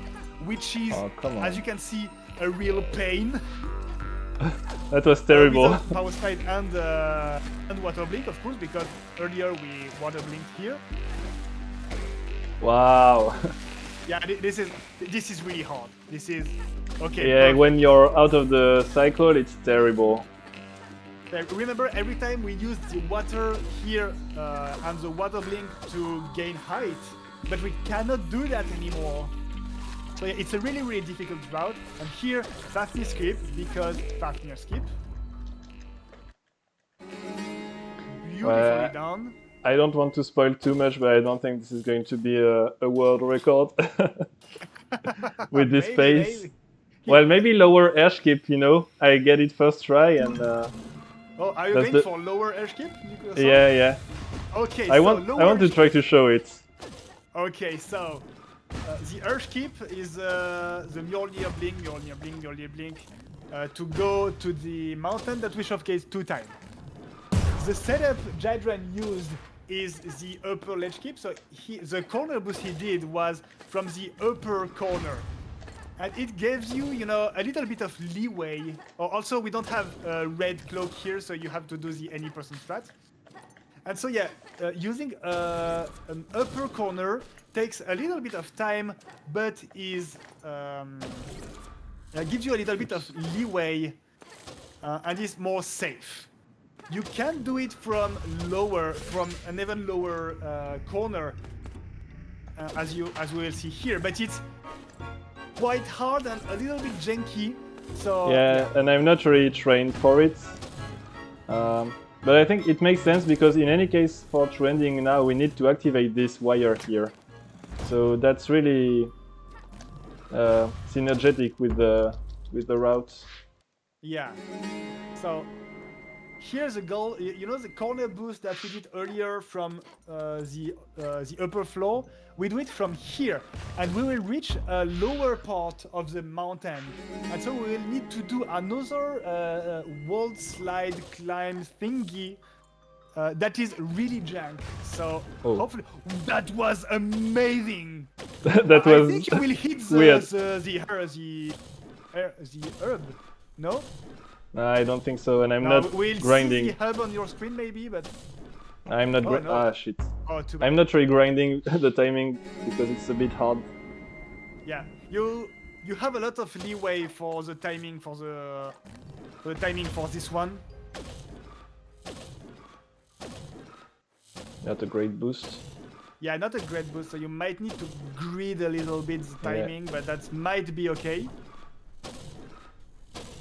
which is, as you can see, a real pain.
That was terrible.
Power slide and water blink, of course, because earlier we water blinked here.
Wow.
Yeah, this is really hard. This is okay.
Yeah, when you're out of the cycle, it's terrible.
Remember, every time we use the water here and the water blink to gain height, but we cannot do that anymore. So yeah, it's a really difficult route. And here, Fafnir skip because Fafnir skip. Beautifully done.
I don't want to spoil too much, but I don't think this is going to be a world record with this pace.
Maybe.
Well, maybe lower air skip, you know. I get it first try and...
oh, are you going for lower air skip?
Yeah.
Okay,
I want to try to show it.
Okay, so the air skip is the Mjolnir blink, to go to the mountain that we showcased 2 times. The setup Jadran used is the upper ledge skip, so the corner boost he did was from the upper corner. And it gives you, you know, a little bit of leeway. Also, we don't have a red cloak here, so you have to do the any person strat. And so yeah, using an upper corner takes a little bit of time, but gives you a little bit of leeway and is more safe. You can do it from an even lower corner, as we will see here, but it's quite hard and a little bit janky. So
yeah, and I'm not really trained for it. But I think it makes sense because in any case for trending now we need to activate this wire here. So that's really synergetic with the route.
Yeah. So here's the goal. You know the corner boost that we did earlier from the upper floor? We do it from here, and we will reach a lower part of the mountain. And so we will need to do another wall slide climb thingy that is really jank. So hopefully that was amazing.
That was.
I think you will hit the herb. No?
I don't think so, and I'm not
we'll
grinding.
See the hub on your screen maybe, but
I'm not.
no.
Ah shit!
Oh, too bad.
I'm not really grinding the timing because it's a bit hard.
Yeah, you have a lot of leeway for the timing for this one.
Not a great boost.
Yeah, not a great boost, so you might need to grid a little bit the timing, but that might be okay.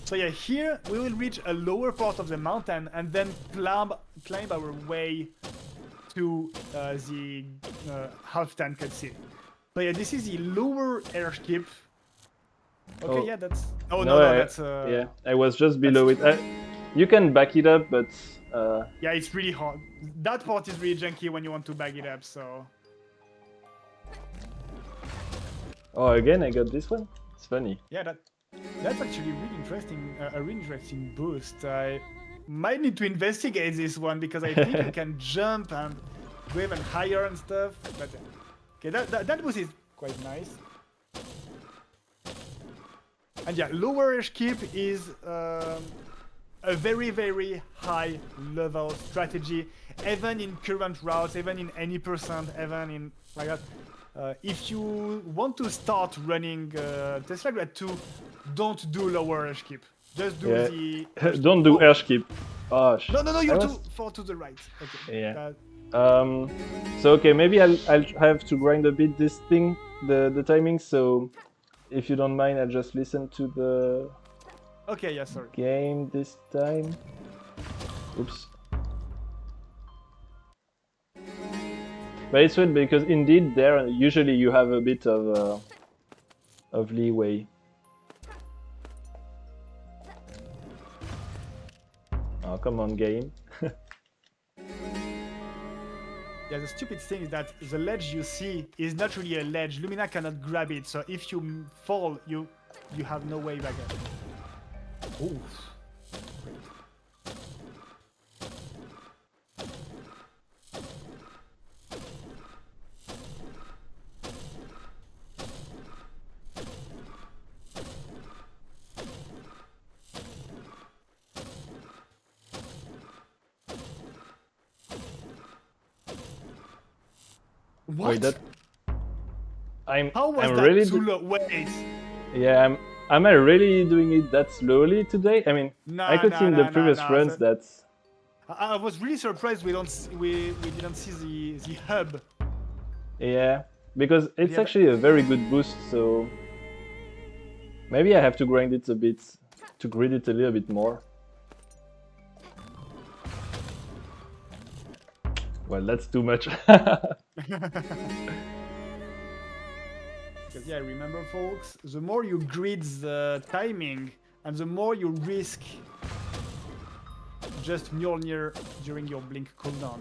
So yeah, here we will reach a lower part of the mountain and then climb our way to the Halvtann cutscene. So yeah, this is the lower air skip. Okay, yeah, that's... Oh, no, that's...
yeah, I was just below it. You can back it up, but...
Yeah, it's really hard. That part is really janky when you want to back it up, so...
Oh, again, I got this one? It's funny.
Yeah, that's actually really interesting, a really interesting boost. I might need to investigate this one because I think you can jump and go even higher and stuff. But okay, that boost is quite nice. And yeah, lower air skip is a very high level strategy, even in current routes, even in any percent, even in like that. If you want to start running Teslagrad 2, don't do lower air skip. Just do the...
Don't do air skip. Oh,
no, you have to fall to the right. Okay.
Yeah. So okay, maybe I'll have to grind a bit this thing, the timing. So if you don't mind, I'll just listen to the game this time. Oops. But it's weird because indeed there usually you have a bit of leeway. Oh, come on, game.
Yeah, the stupid thing is that the ledge you see is not really a ledge. Lumina cannot grab it, so if you fall, you have no way back up. Ooh. Great. What?
Wait, that...
How was
I'm
that
really
too low? Wait.
Yeah, am I really doing it that slowly today? I mean, I could see in the previous runs that...
I was really surprised we didn't see the hub.
Yeah, because it's actually a very good boost, so... Maybe I have to grind it a bit, to grid it a little bit more. Well, that's too much.
Because yeah, remember folks, the more you grid the timing and the more you risk just Mjolnir during your blink cooldown.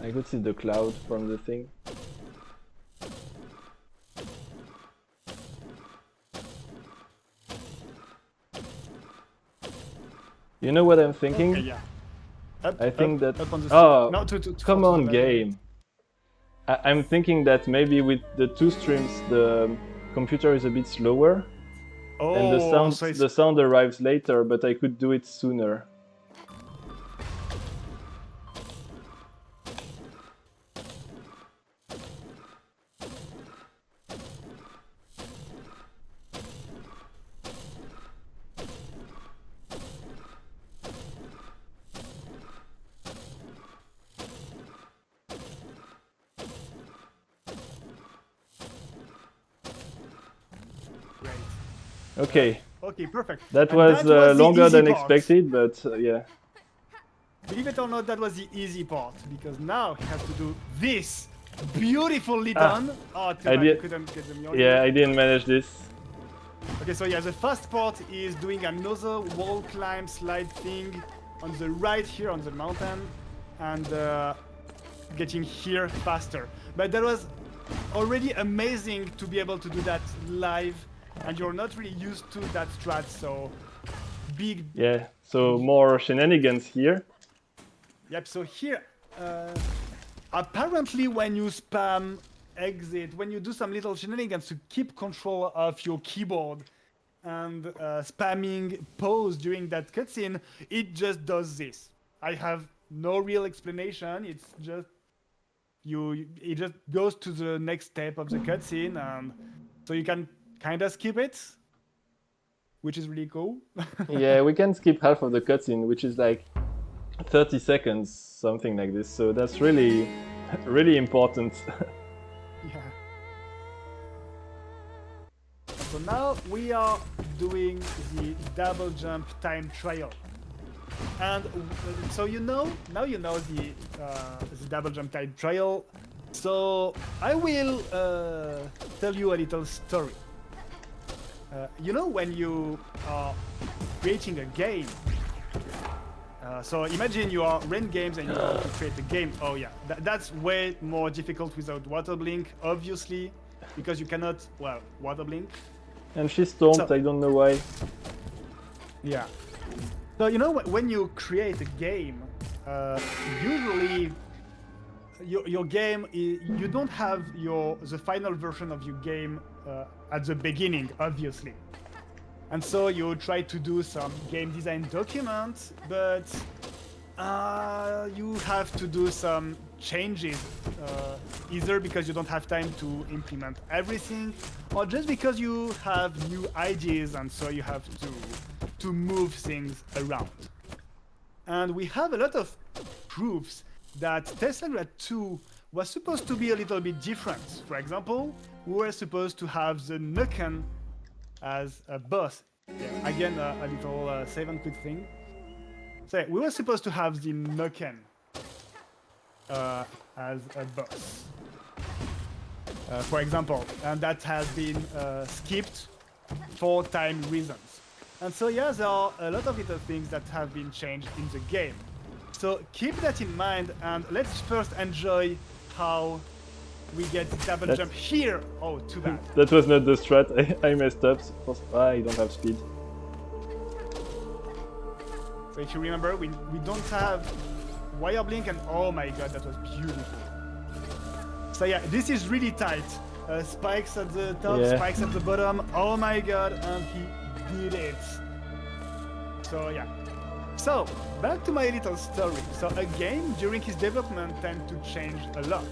I could see the cloud from the thing. You know what I'm thinking?
Okay, yeah.
I think that...
up on the
Oh,
no,
come
to
on,
the
game. I'm thinking that maybe with the 2 streams the computer is a bit slower.
Oh,
And
so
the sound arrives later, but I could do it sooner. Okay.
Okay, perfect.
That
And
was,
the
longer
easy
than
part.
expected, but yeah.
Believe it or not, that was the easy part, because now he has to do this. Beautifully done. Oh, too bad you couldn't get the Mjolnir.
Yeah, I didn't manage this.
Okay, so yeah, the first part is doing another wall climb slide thing on the right here on the mountain and getting here faster. But that was already amazing to be able to do that live, and you're not really used to that strat, so big.
Yeah, so more shenanigans here.
Yep, so here, apparently when you spam exit, when you do some little shenanigans to keep control of your keyboard and spamming pause during that cutscene, it just does this. I have no real explanation. It's just it just goes to the next step of the cutscene, and so you can kind of skip it, which is really cool.
Yeah, we can skip half of the cutscene, which is like 30 seconds, something like this. So that's really, really important.
Yeah. So now we are doing the double jump time trial. And so now you know the double jump time trial. So I will tell you a little story. You know when you are creating a game, so imagine you are running games and you want to create a game. Oh yeah, that's way more difficult without water blink, obviously, because you cannot, well, water blink.
And she stomped, I don't know why.
Yeah. So you know when you create a game, usually your game you don't have the final version of your game at the beginning, obviously. And so you try to do some game design documents, but you have to do some changes, either because you don't have time to implement everything, or just because you have new ideas and so you have to move things around. And we have a lot of proofs that Teslagrad 2 was supposed to be a little bit different. For example, we were supposed to have the Nuken as a boss. Yeah, again, a little save and quit thing. So we were supposed to have the Nuken as a boss, for example, and that has been skipped for time reasons. And so yeah, there are a lot of little things that have been changed in the game. So keep that in mind, and let's first enjoy how we get the double jump here. Oh, too bad.
That was not the strat. I messed up. I don't have speed.
So if you remember, we don't have wire blink, and oh my god, that was beautiful. So yeah, this is really tight. Spikes at the top, spikes at the bottom. Oh my god, and he did it. So yeah. So back to my little story. So a game during its development tends to change a lot.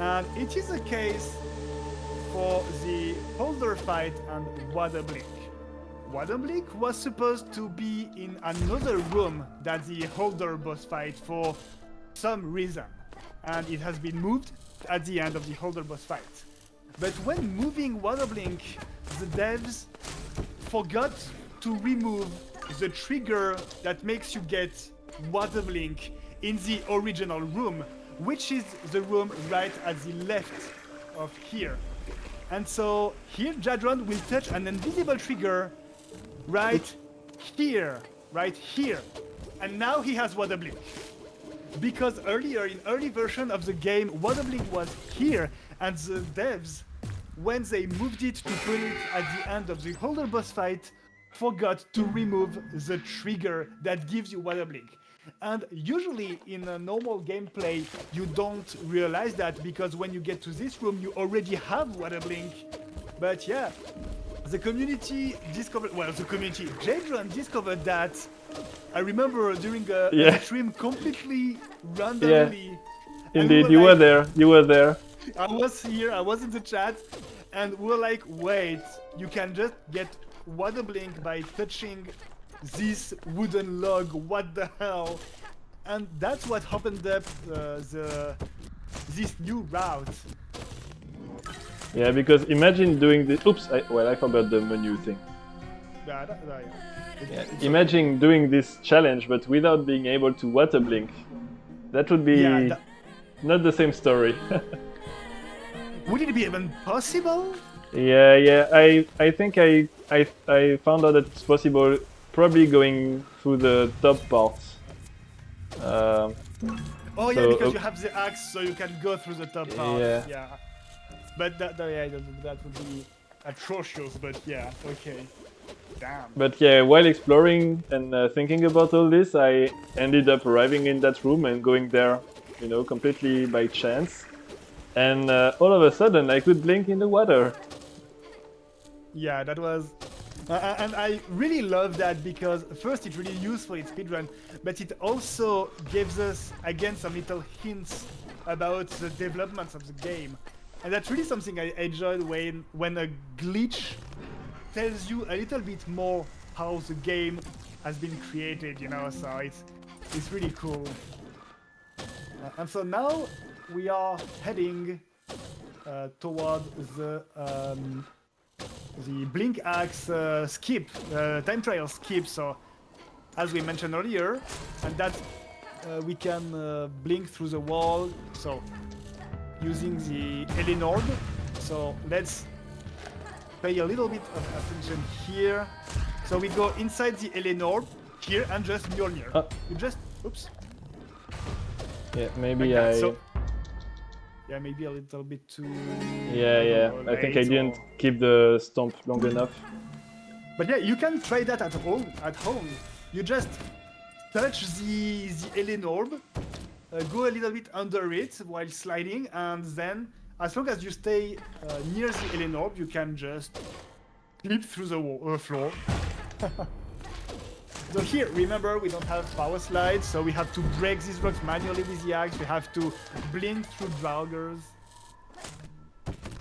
And it is the case for the Huldr fight and Water Blink. Water Blink was supposed to be in another room than the Huldr boss fight for some reason, and it has been moved at the end of the Huldr boss fight. But when moving Waterblink, the devs forgot to remove the trigger that makes you get Waterblink in the original room, which is the room right at the left of here. And so here Jadron will touch an invisible trigger right here. And now he has Waterblink. Because earlier, in early version of the game, Waterblink was here, and the devs, when they moved it to put it at the end of the Huldr boss fight, forgot to remove the trigger that gives you Waterblink. And usually in a normal gameplay, you don't realize that, because when you get to this room, you already have Waterblink. But yeah, the community discovered, Jadron discovered that. I remember during a stream completely randomly.
Yeah. Indeed, you were there.
I was here, I was in the chat, and we were like, wait, you can just get Waterblink by touching this wooden log, what the hell? And that's what opened up this new route.
Yeah, because imagine doing this. Oops, I forgot the menu thing. Imagine doing this challenge, but without being able to Waterblink. That would be not the same story.
Would it be even possible?
Yeah. I think I found out that it's possible, probably going through the top parts.
Because you have the axe, so you can go through the top part. Yeah. But that would be atrocious. But yeah, okay. Damn.
But yeah, while exploring and thinking about all this, I ended up arriving in that room and going there, completely by chance. And all of a sudden, I could blink in the water.
Yeah, that was... and I really love that, because first it's really useful in speedrun, but it also gives us, again, some little hints about the developments of the game. And that's really something I enjoyed when a glitch tells you a little bit more how the game has been created, so it's really cool. And so now we are heading toward the Blink Axe skip, time trial skip. So as we mentioned earlier, and that we can blink through the wall, so using the Eleanor. So let's pay a little bit of attention here. So we go inside the Eleanor here and just Mjolnir. You just, oops.
Yeah, maybe
like yeah, maybe a little bit too...
Yeah. I think I didn't keep the stomp long enough.
But yeah, you can try that at home. You just touch the Eleanor, go a little bit under it while sliding, and then as long as you stay near the Eleanor, you can just slip through the floor. So here, remember, we don't have power slides, so we have to break these blocks manually with the axe. We have to blink through draugrs.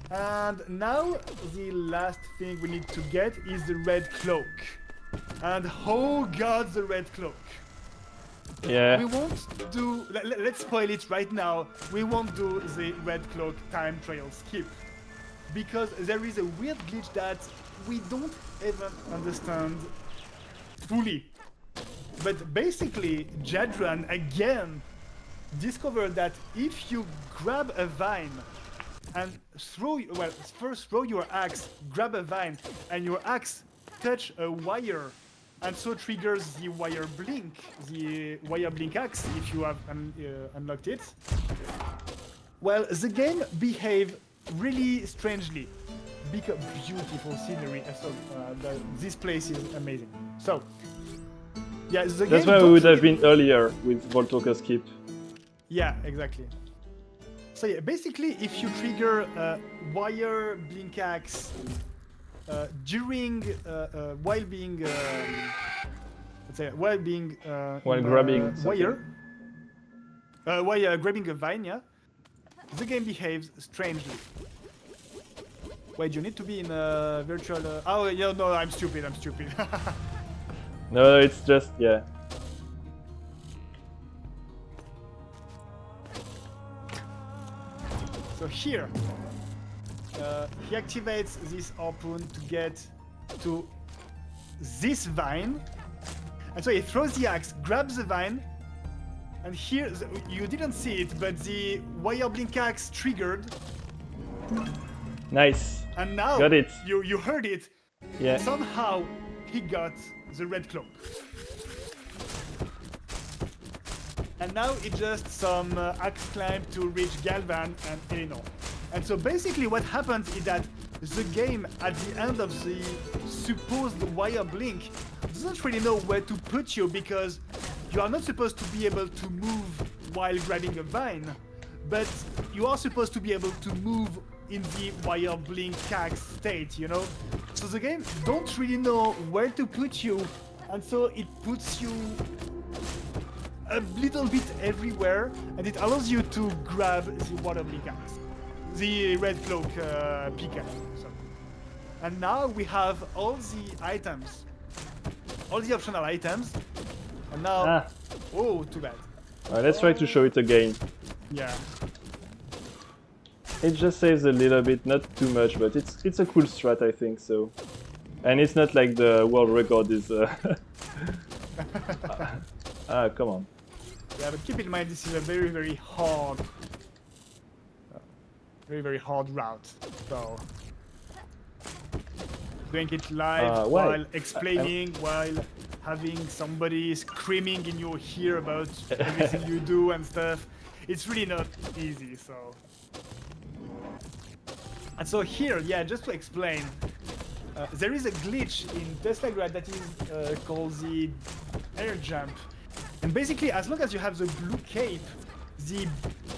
And now the last thing we need to get is the red cloak. And oh god, the red cloak.
Yeah.
We won't do... Let's spoil it right now. We won't do the red cloak time trial skip. Because there is a weird glitch that we don't even understand fully. But basically, Jadron again discovered that if you grab a vine and first throw your axe, grab a vine, and your axe touch a wire, and so triggers the wire blink axe if you have unlocked it. Well, the game behaves really strangely. Beautiful scenery. So this place is amazing. So. Yeah,
that's why we would have been earlier with Voltalker skip.
Yeah, exactly. So yeah, basically, if you trigger wire blink axe during while grabbing wire, while grabbing a vine, yeah, the game behaves strangely. Wait, you need to be in a virtual. Oh yeah, no, I'm stupid.
No, it's just, yeah.
So here, he activates this harpoon to get to this vine. And so he throws the axe, grabs the vine, and here, you didn't see it, but the wire blink axe triggered.
Nice.
And now,
got it.
You heard it.
Yeah.
Somehow, he got the red cloak. And now it's just some axe climb to reach Galvan and Eleanor. And so basically what happens is that the game at the end of the supposed wire blink doesn't really know where to put you, because you are not supposed to be able to move while grabbing a vine, but you are supposed to be able to move in the wire blink axe state, you know? So the game don't really know where to put you, and so it puts you a little bit everywhere, and it allows you to grab the water blink axe, the red cloak pickaxe. And now we have all the items, all the optional items, and now, oh, too bad.
Let's try to show it again.
Yeah.
It just saves a little bit, not too much, but it's a cool strat, I think. So, and it's not like the world record is. Come on.
Yeah, but keep in mind this is a very, very hard route. So doing it live while explaining, while having somebody screaming in your ear about everything you do and stuff, it's really not easy. So, and so here, yeah, just to explain, there is a glitch in Teslagrad that is called the air jump. And basically, as long as you have the blue cape, the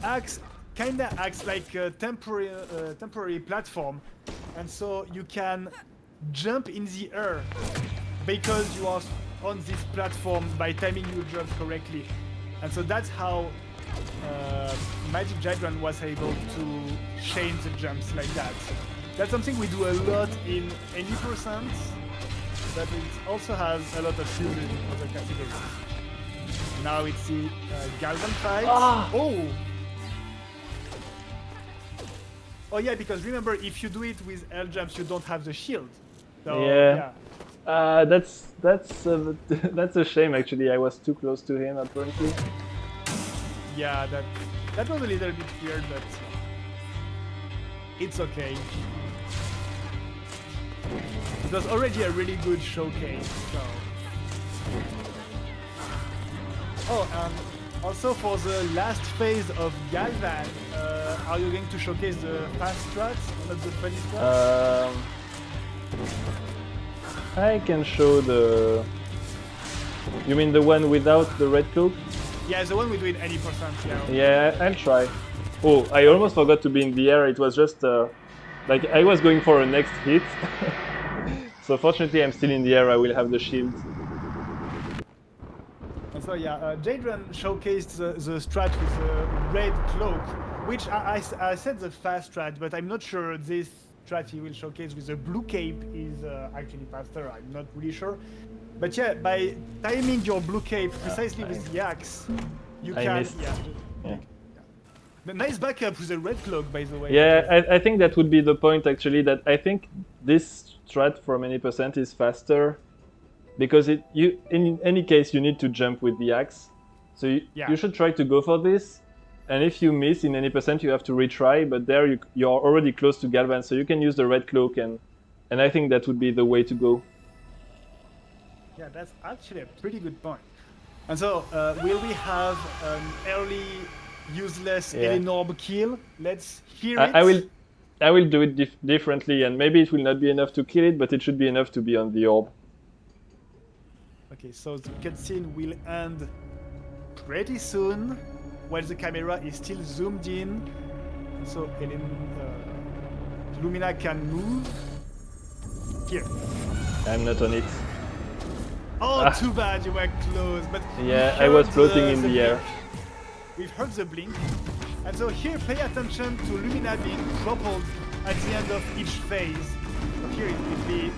axe kinda acts like a temporary platform, and so you can jump in the air because you are on this platform by timing your jump correctly. And so that's how Magic Dragon was able to change the jumps like that. That's something we do a lot in any %, but it also has a lot of uses in other categories. Now it's the Galvan fight. Oh! Oh yeah, because remember, if you do it with air jumps, you don't have the shield. So,
yeah. That's a shame actually. I was too close to him apparently.
Yeah, that was a little bit weird, but it's okay. It was already a really good showcase, so. Oh, and also for the last phase of Galvan, are you going to showcase the fast strats, not the funny strats?
I can show the... You mean the one without the red cloak?
Yeah, the one we do in any %, yeah.
Yeah, I'll try. Oh, I almost forgot to be in the air. It was just like I was going for a next hit. So fortunately I'm still in the air. I will have the shield.
And so yeah, Jadran showcased the strat with the red cloak, which I said the fast strat, but I'm not sure this strat he will showcase with the blue cape is actually faster. I'm not really sure. But yeah, by timing your blue cape precisely with the axe, you can...
Missed. Yeah.
But nice backup with the red cloak, by the way.
Yeah, I think that would be the point actually, that I think this strat from any % is faster, because in any case you need to jump with the axe. So you should try to go for this, and if you miss in any % you have to retry, but there you're already close to Galvan, so you can use the red cloak, and I think that would be the way to go.
Yeah, that's actually a pretty good point. And so, will we have an early useless Eleanor kill? Let's hear it.
I will do it differently, and maybe it will not be enough to kill it, but it should be enough to be on the orb.
Okay, so the cutscene will end pretty soon, while the camera is still zoomed in. And so Lumina can move. Here.
I'm not on it.
Oh, too bad, you were close. But
yeah, I was floating in the air.
We've heard the blink. And so here, pay attention to Lumina being toppled at the end of each phase. So here it will be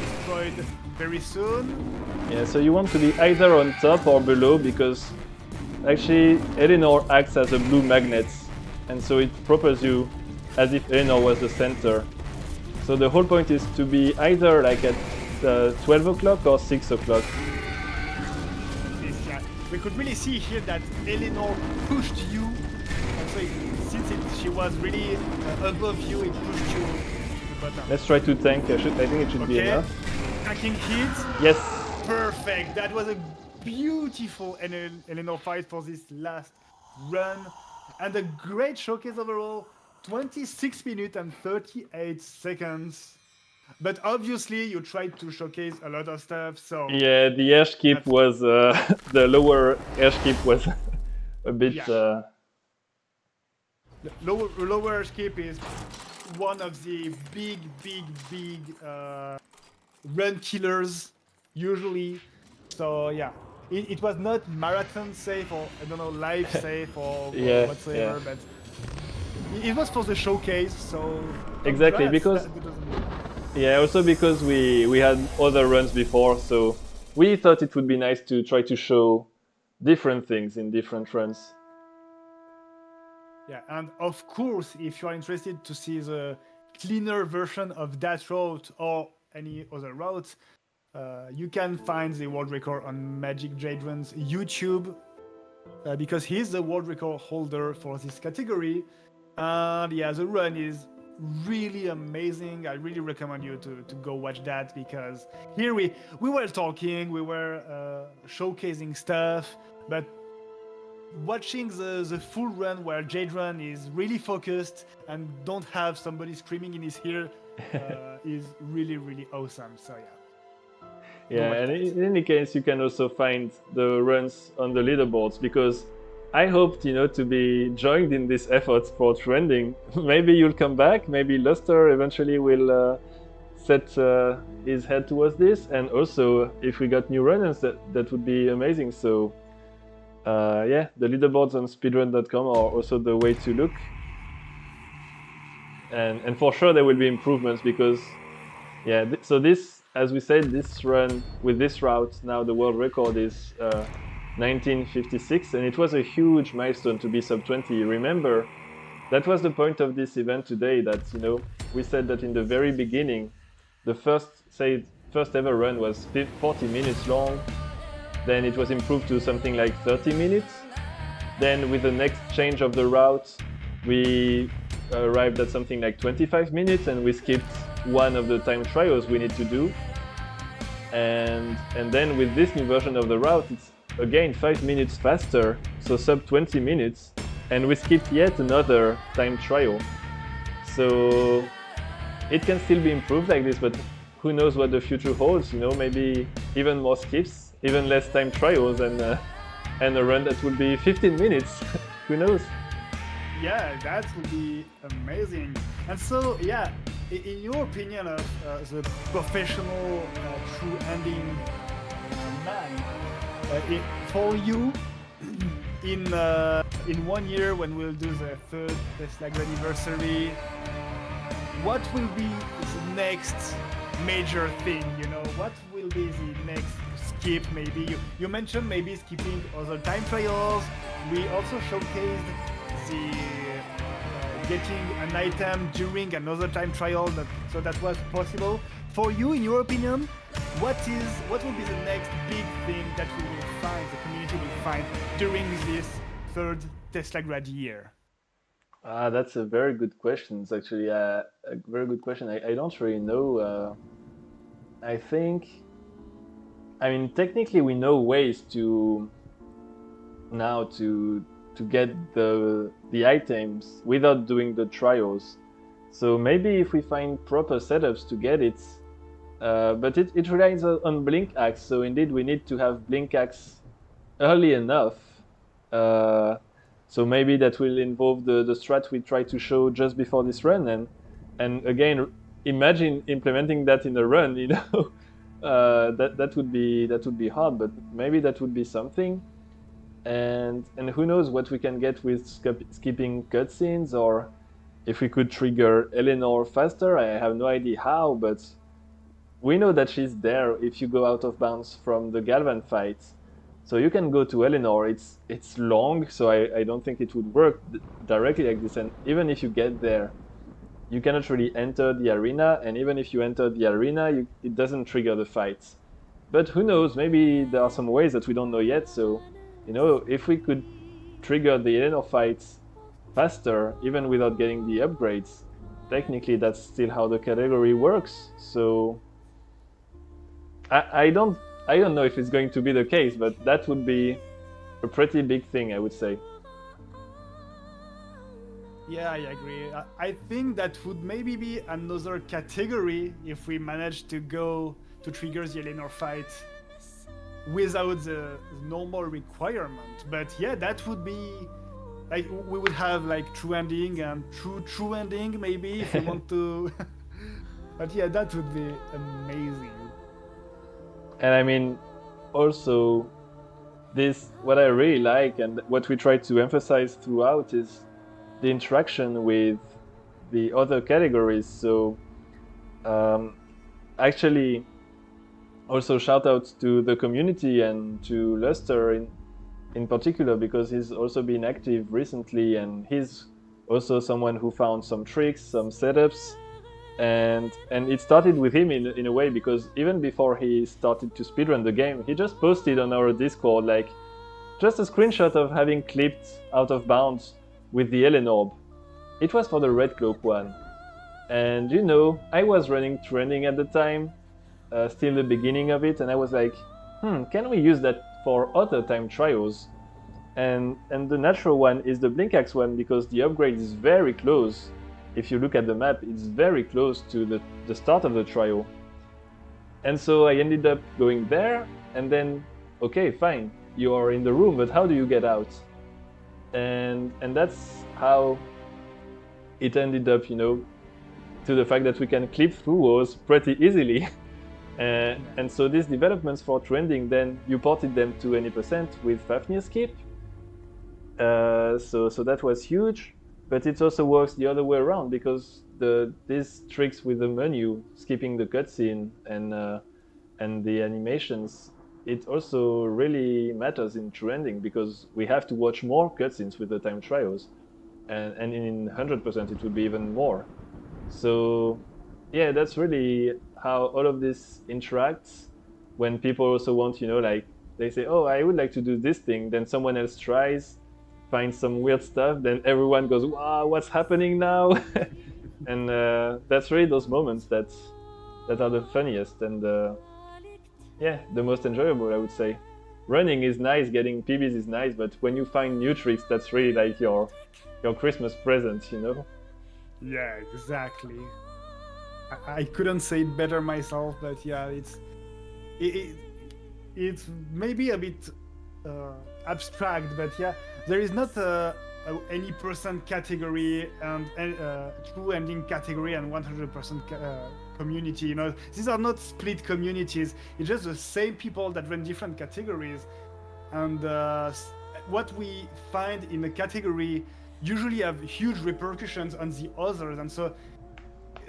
destroyed very soon.
Yeah, so you want to be either on top or below, because actually Eleanor acts as a blue magnet. and so it propels you as if Eleanor was the center. So the whole point is to be either like at 12 o'clock or 6 o'clock.
We could really see here that Eleanor pushed you, and so she was really above you, it pushed you to the bottom.
Let's try to tank. I think it should be enough.
Tanking hit.
Yes.
Perfect. That was a beautiful Eleanor fight for this last run, and a great showcase overall. 26 minutes and 38 seconds. But obviously, you tried to showcase a lot of stuff, so...
Yeah, the air skip was... the lower air skip was a bit...
Yeah. The lower air skip is one of the big run killers, usually. So, yeah. It was not marathon safe or, I don't know, life safe or whatsoever, but... It was for the showcase, so...
Exactly, because... Yeah, also because we had other runs before, so we thought it would be nice to try to show different things in different runs.
Yeah, and of course, if you are interested to see the cleaner version of that route or any other route, you can find the world record on Magic Jade Run's YouTube, because he's the world record holder for this category. And yeah, the run is really amazing. I really recommend you to go watch that, because here we were talking, we were showcasing stuff, but watching the full run where Jade Run is really focused and don't have somebody screaming in his ear is really awesome. So
yeah, and in any case, you can also find the runs on the leaderboards, because I hoped, to be joined in this effort for trending. Maybe you'll come back, maybe Luster eventually will set his head towards this, and also if we got new runners, that would be amazing. So yeah, the leaderboards on speedrun.com are also the way to look. And for sure there will be improvements, because yeah, so this, as we said, this run with this route, now the world record is 1956, and it was a huge milestone to be sub 20. Remember, that was the point of this event today, that we said that in the very beginning, the first ever run was 40 minutes long, then it was improved to something like 30 minutes, then with the next change of the route we arrived at something like 25 minutes, and we skipped one of the time trials we need to do, and then with this new version of the route, it's again 5 minutes faster, so sub 20 minutes, and we skipped yet another time trial. So it can still be improved like this, but who knows what the future holds, maybe even more skips, even less time trials, and a run that will be 15 minutes. Who knows?
Yeah, that would be amazing. And so, yeah, in your opinion of the professional true ending man, for you, in 1 year when we'll do the third Teslanniversary, what will be the next major thing? What will be the next skip? Maybe you mentioned maybe skipping other time trials. We also showcased the getting an item during another time trial, so that was possible. For you, in your opinion, what will be the next big thing that we will find, the community will find during this third Teslagrad year?
That's a very good question. It's actually a very good question. I don't really know. I mean, technically we know ways to get the items without doing the trials. So maybe if we find proper setups to get it, but it relies on blink axe. So indeed we need to have blink axe early enough. So maybe that will involve the strat we try to show just before this run, and again, imagine implementing that in a run. That would be hard, but maybe that would be something. And who knows what we can get with skipping cutscenes, or if we could trigger Eleanor faster. I have no idea how, but we know that she's there if you go out of bounds from the Galvan fight. So you can go to Eleanor. It's long, so I don't think it would work directly like this. And even if you get there, you cannot really enter the arena. And even if you enter the arena, it doesn't trigger the fights. But who knows? Maybe there are some ways that we don't know yet. So, if we could trigger the Eleanor fights faster, even without getting the upgrades, technically that's still how the category works. So I don't know if it's going to be the case, but that would be a pretty big thing, I would say.
Yeah, I agree. I think that would maybe be another category if we manage to go to trigger the Eleanor fight without the normal requirement. But yeah, that would be like we would have like true ending and true ending maybe if we want to. But yeah, that would be amazing.
And I mean, also, what I really like and what we try to emphasize throughout is the interaction with the other categories. So actually, also shout out to the community and to Luster in particular, because he's also been active recently, and he's also someone who found some tricks, some setups, and it started with him in a way, because even before he started to speedrun the game, he just posted on our Discord like just a screenshot of having clipped out of bounds with the Eleanor. It was for the red cloak one, and I was running trending at the time, still the beginning of it, and I was like, can we use that for other time trials? And the natural one is the Blinkaxe one, because the upgrade is very close. If you look at the map, it's very close to the start of the trial. And so I ended up going there, and then, okay, fine, you are in the room, but how do you get out? And that's how it ended up, to the fact that we can clip through walls pretty easily. And so these developments for trending, then you ported them to any percent with Fafnir skip. So that was huge, but it also works the other way around, because these tricks with the menu, skipping the cutscene and the animations, it also really matters in trending, because we have to watch more cutscenes with the time trials, and in 100% it would be even more. So yeah, that's really how all of this interacts. When people also want, like they say, oh, I would like to do this thing, then someone else tries, finds some weird stuff, then everyone goes, wow, what's happening now? And that's really those moments that are the funniest and yeah, the most enjoyable, I would say. Running is nice, getting PBs is nice, but when you find new tricks, that's really like your Christmas present,
Yeah, exactly. I couldn't say it better myself, but yeah, it's maybe a bit abstract, but yeah, there is not any percent category and true ending category and 100% community. These are not split communities. It's just the same people that run different categories, and what we find in a category usually have huge repercussions on the others. And so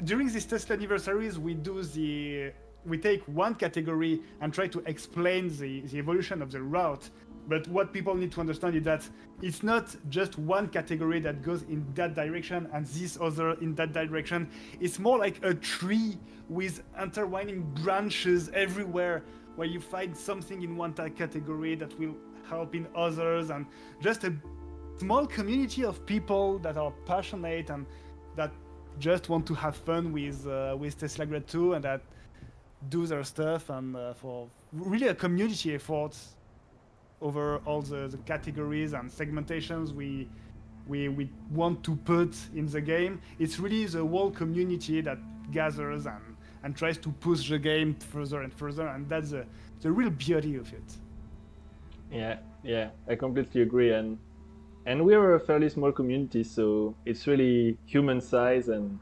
during these Teslanniversaries, we take one category and try to explain the evolution of the route. But what people need to understand is that it's not just one category that goes in that direction and this other in that direction. It's more like a tree with intertwining branches everywhere, where you find something in one category that will help in others, and just a small community of people that are passionate and that just want to have fun with Teslagrad 2, and that do their stuff, and for really a community effort over all the categories and segmentations we want to put in the game. It's really the whole community that gathers and tries to push the game further and further, and that's the real beauty of it.
Yeah, I completely agree. And we are a fairly small community, so it's really human size, and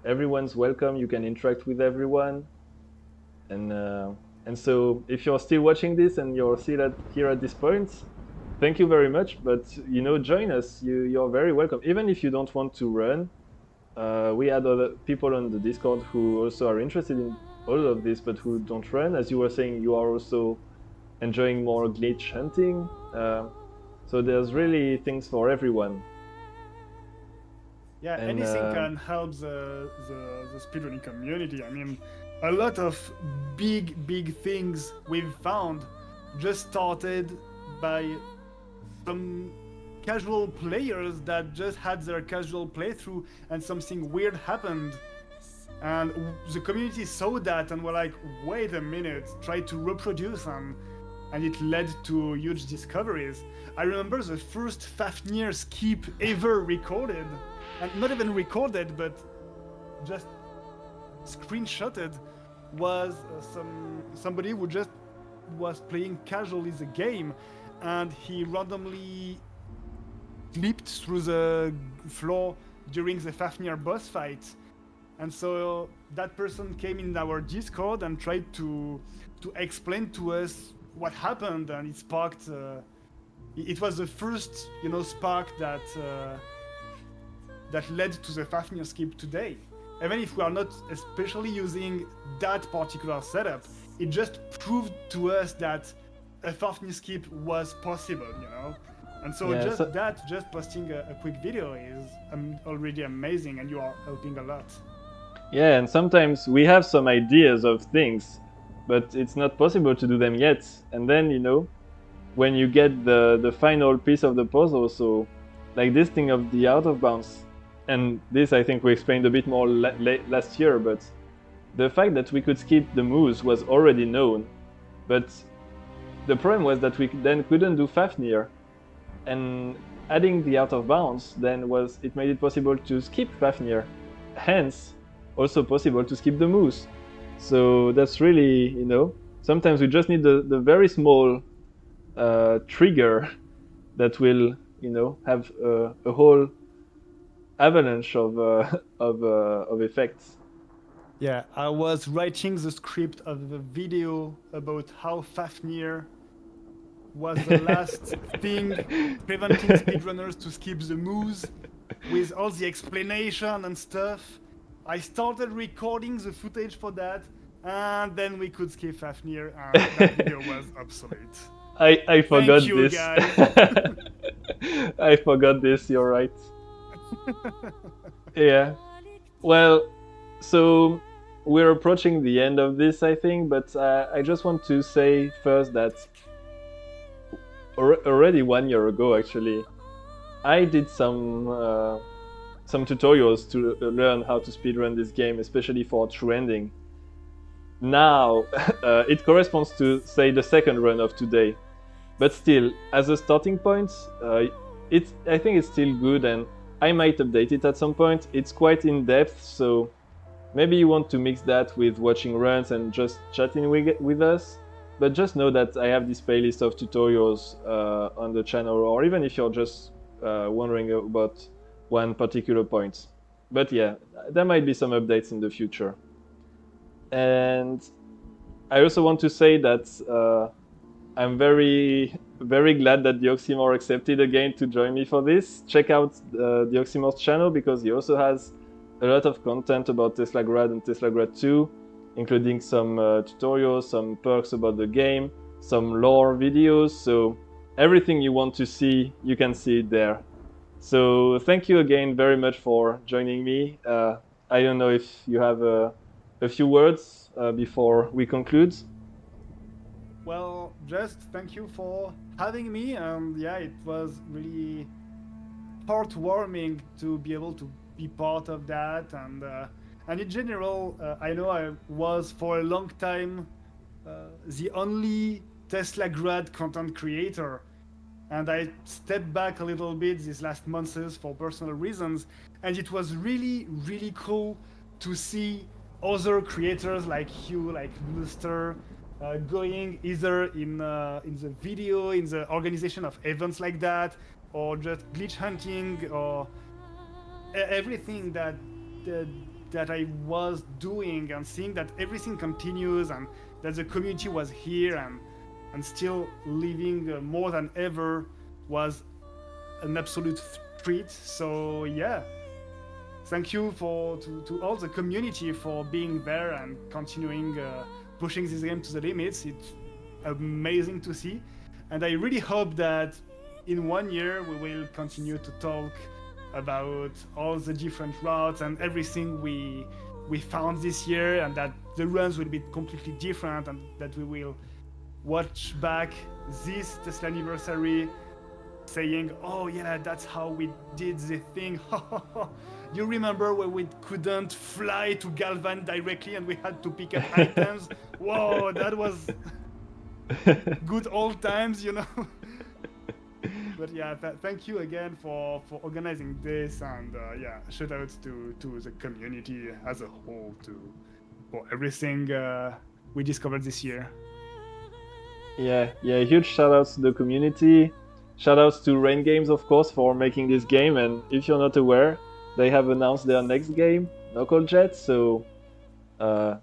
everyone's welcome. You can interact with everyone, and so if you're still watching this and you're still here at this point, thank you very much. But join us. You're very welcome. Even if you don't want to run, we had other people on the Discord who also are interested in all of this, but who don't run. As you were saying, you are also enjoying more glitch hunting. So there's really things for everyone.
Yeah,
And
anything can help the speedrunning community. I mean, a lot of big things we've found just started by some casual players that just had their casual playthrough and something weird happened. And the community saw that and were like, wait a minute, try to reproduce them. And it led to huge discoveries. I remember the first Fafnir skip ever recorded, and not even recorded, but just screenshotted, was somebody who just was playing casually the game, and he randomly slipped through the floor during the Fafnir boss fight. And so that person came in our Discord and tried to explain to us what happened, and it sparked. It was the first, spark that led to the Fafnir skip today. Even if we are not especially using that particular setup, it just proved to us that a Fafnir skip was possible, And so just posting a quick video is already amazing, and you are helping a lot.
Yeah, and sometimes we have some ideas of things, but it's not possible to do them yet. And then, when you get the final piece of the puzzle, so like this thing of the out of bounds, and this I think we explained a bit more last year, but the fact that we could skip the Moose was already known, but the problem was that we then couldn't do Fafnir, and adding the out of bounds then it made it possible to skip Fafnir, hence also possible to skip the Moose. So that's really, sometimes we just need the very small trigger that will, have a whole avalanche of effects.
Yeah, I was writing the script of the video about how Fafnir was the last thing preventing speedrunners to skip the Moose, with all the explanation and stuff. I started recording the footage for that, and then we could skip Fafnir, and that video was obsolete.
I forgot
Thank you,
this.
Guys.
I forgot this, you're right. Yeah. Well, so we're approaching the end of this, I think, but I just want to say first that already 1 year ago, actually, I did some tutorials to learn how to speedrun this game, especially for true ending. Now, it corresponds to, say, the second run of today. But still, as a starting point, I think it's still good, and I might update it at some point. It's quite in-depth, so maybe you want to mix that with watching runs and just chatting with us. But just know that I have this playlist of tutorials on the channel, or even if you're just wondering about one particular point. But yeah, there might be some updates in the future. And I also want to say that I'm very, very glad that Dioxymore accepted again to join me for this. Check out Dioxymore's channel, because he also has a lot of content about Teslagrad and Teslagrad 2, including some tutorials, some perks about the game, some lore videos. So everything you want to see, you can see it there. So thank you again very much for joining me. I don't know if you have a few words before we conclude.
Well, just thank you for having me. Yeah, it was really heartwarming to be able to be part of that. And in general, I know I was for a long time the only Teslagrad content creator. And I stepped back a little bit these last months for personal reasons. And it was really, really cool to see other creators like you, like Huldr, going either in the video, in the organization of events like that, or just glitch hunting, or everything that I was doing, and seeing that everything continues and that the community was here and still living more than ever was an absolute treat. So yeah, thank you to all the community for being there and continuing pushing this game to the limits. amazing to see. And I really hope that in 1 year we will continue to talk about all the different routes and everything we found this year, and that the runs will be completely different, and that we will watch back this Teslanniversary saying, oh yeah, that's how we did the thing. You remember when we couldn't fly to Galvan directly and we had to pick up items? Whoa, that was good old times, you know. But yeah, thank you again for organizing this, and yeah, shout out to the community as a whole for everything we discovered this year.
Yeah, huge shout outs to the community. Shout outs to Rain Games, of course, for making this game. And if you're not aware, they have announced their next game, Knucklejet. So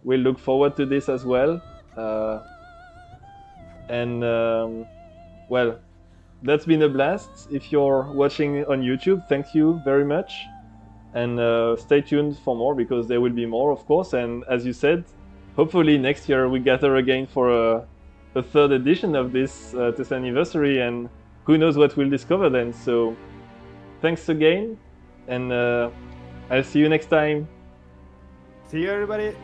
we'll look forward to this as well. Well, that's been a blast. If you're watching on YouTube, thank you very much. And stay tuned for more, because there will be more, of course. And as you said, hopefully next year we gather again for a third edition of this Teslanniversary, and who knows what we'll discover then. So thanks again, and I'll see you next time.
See you, everybody.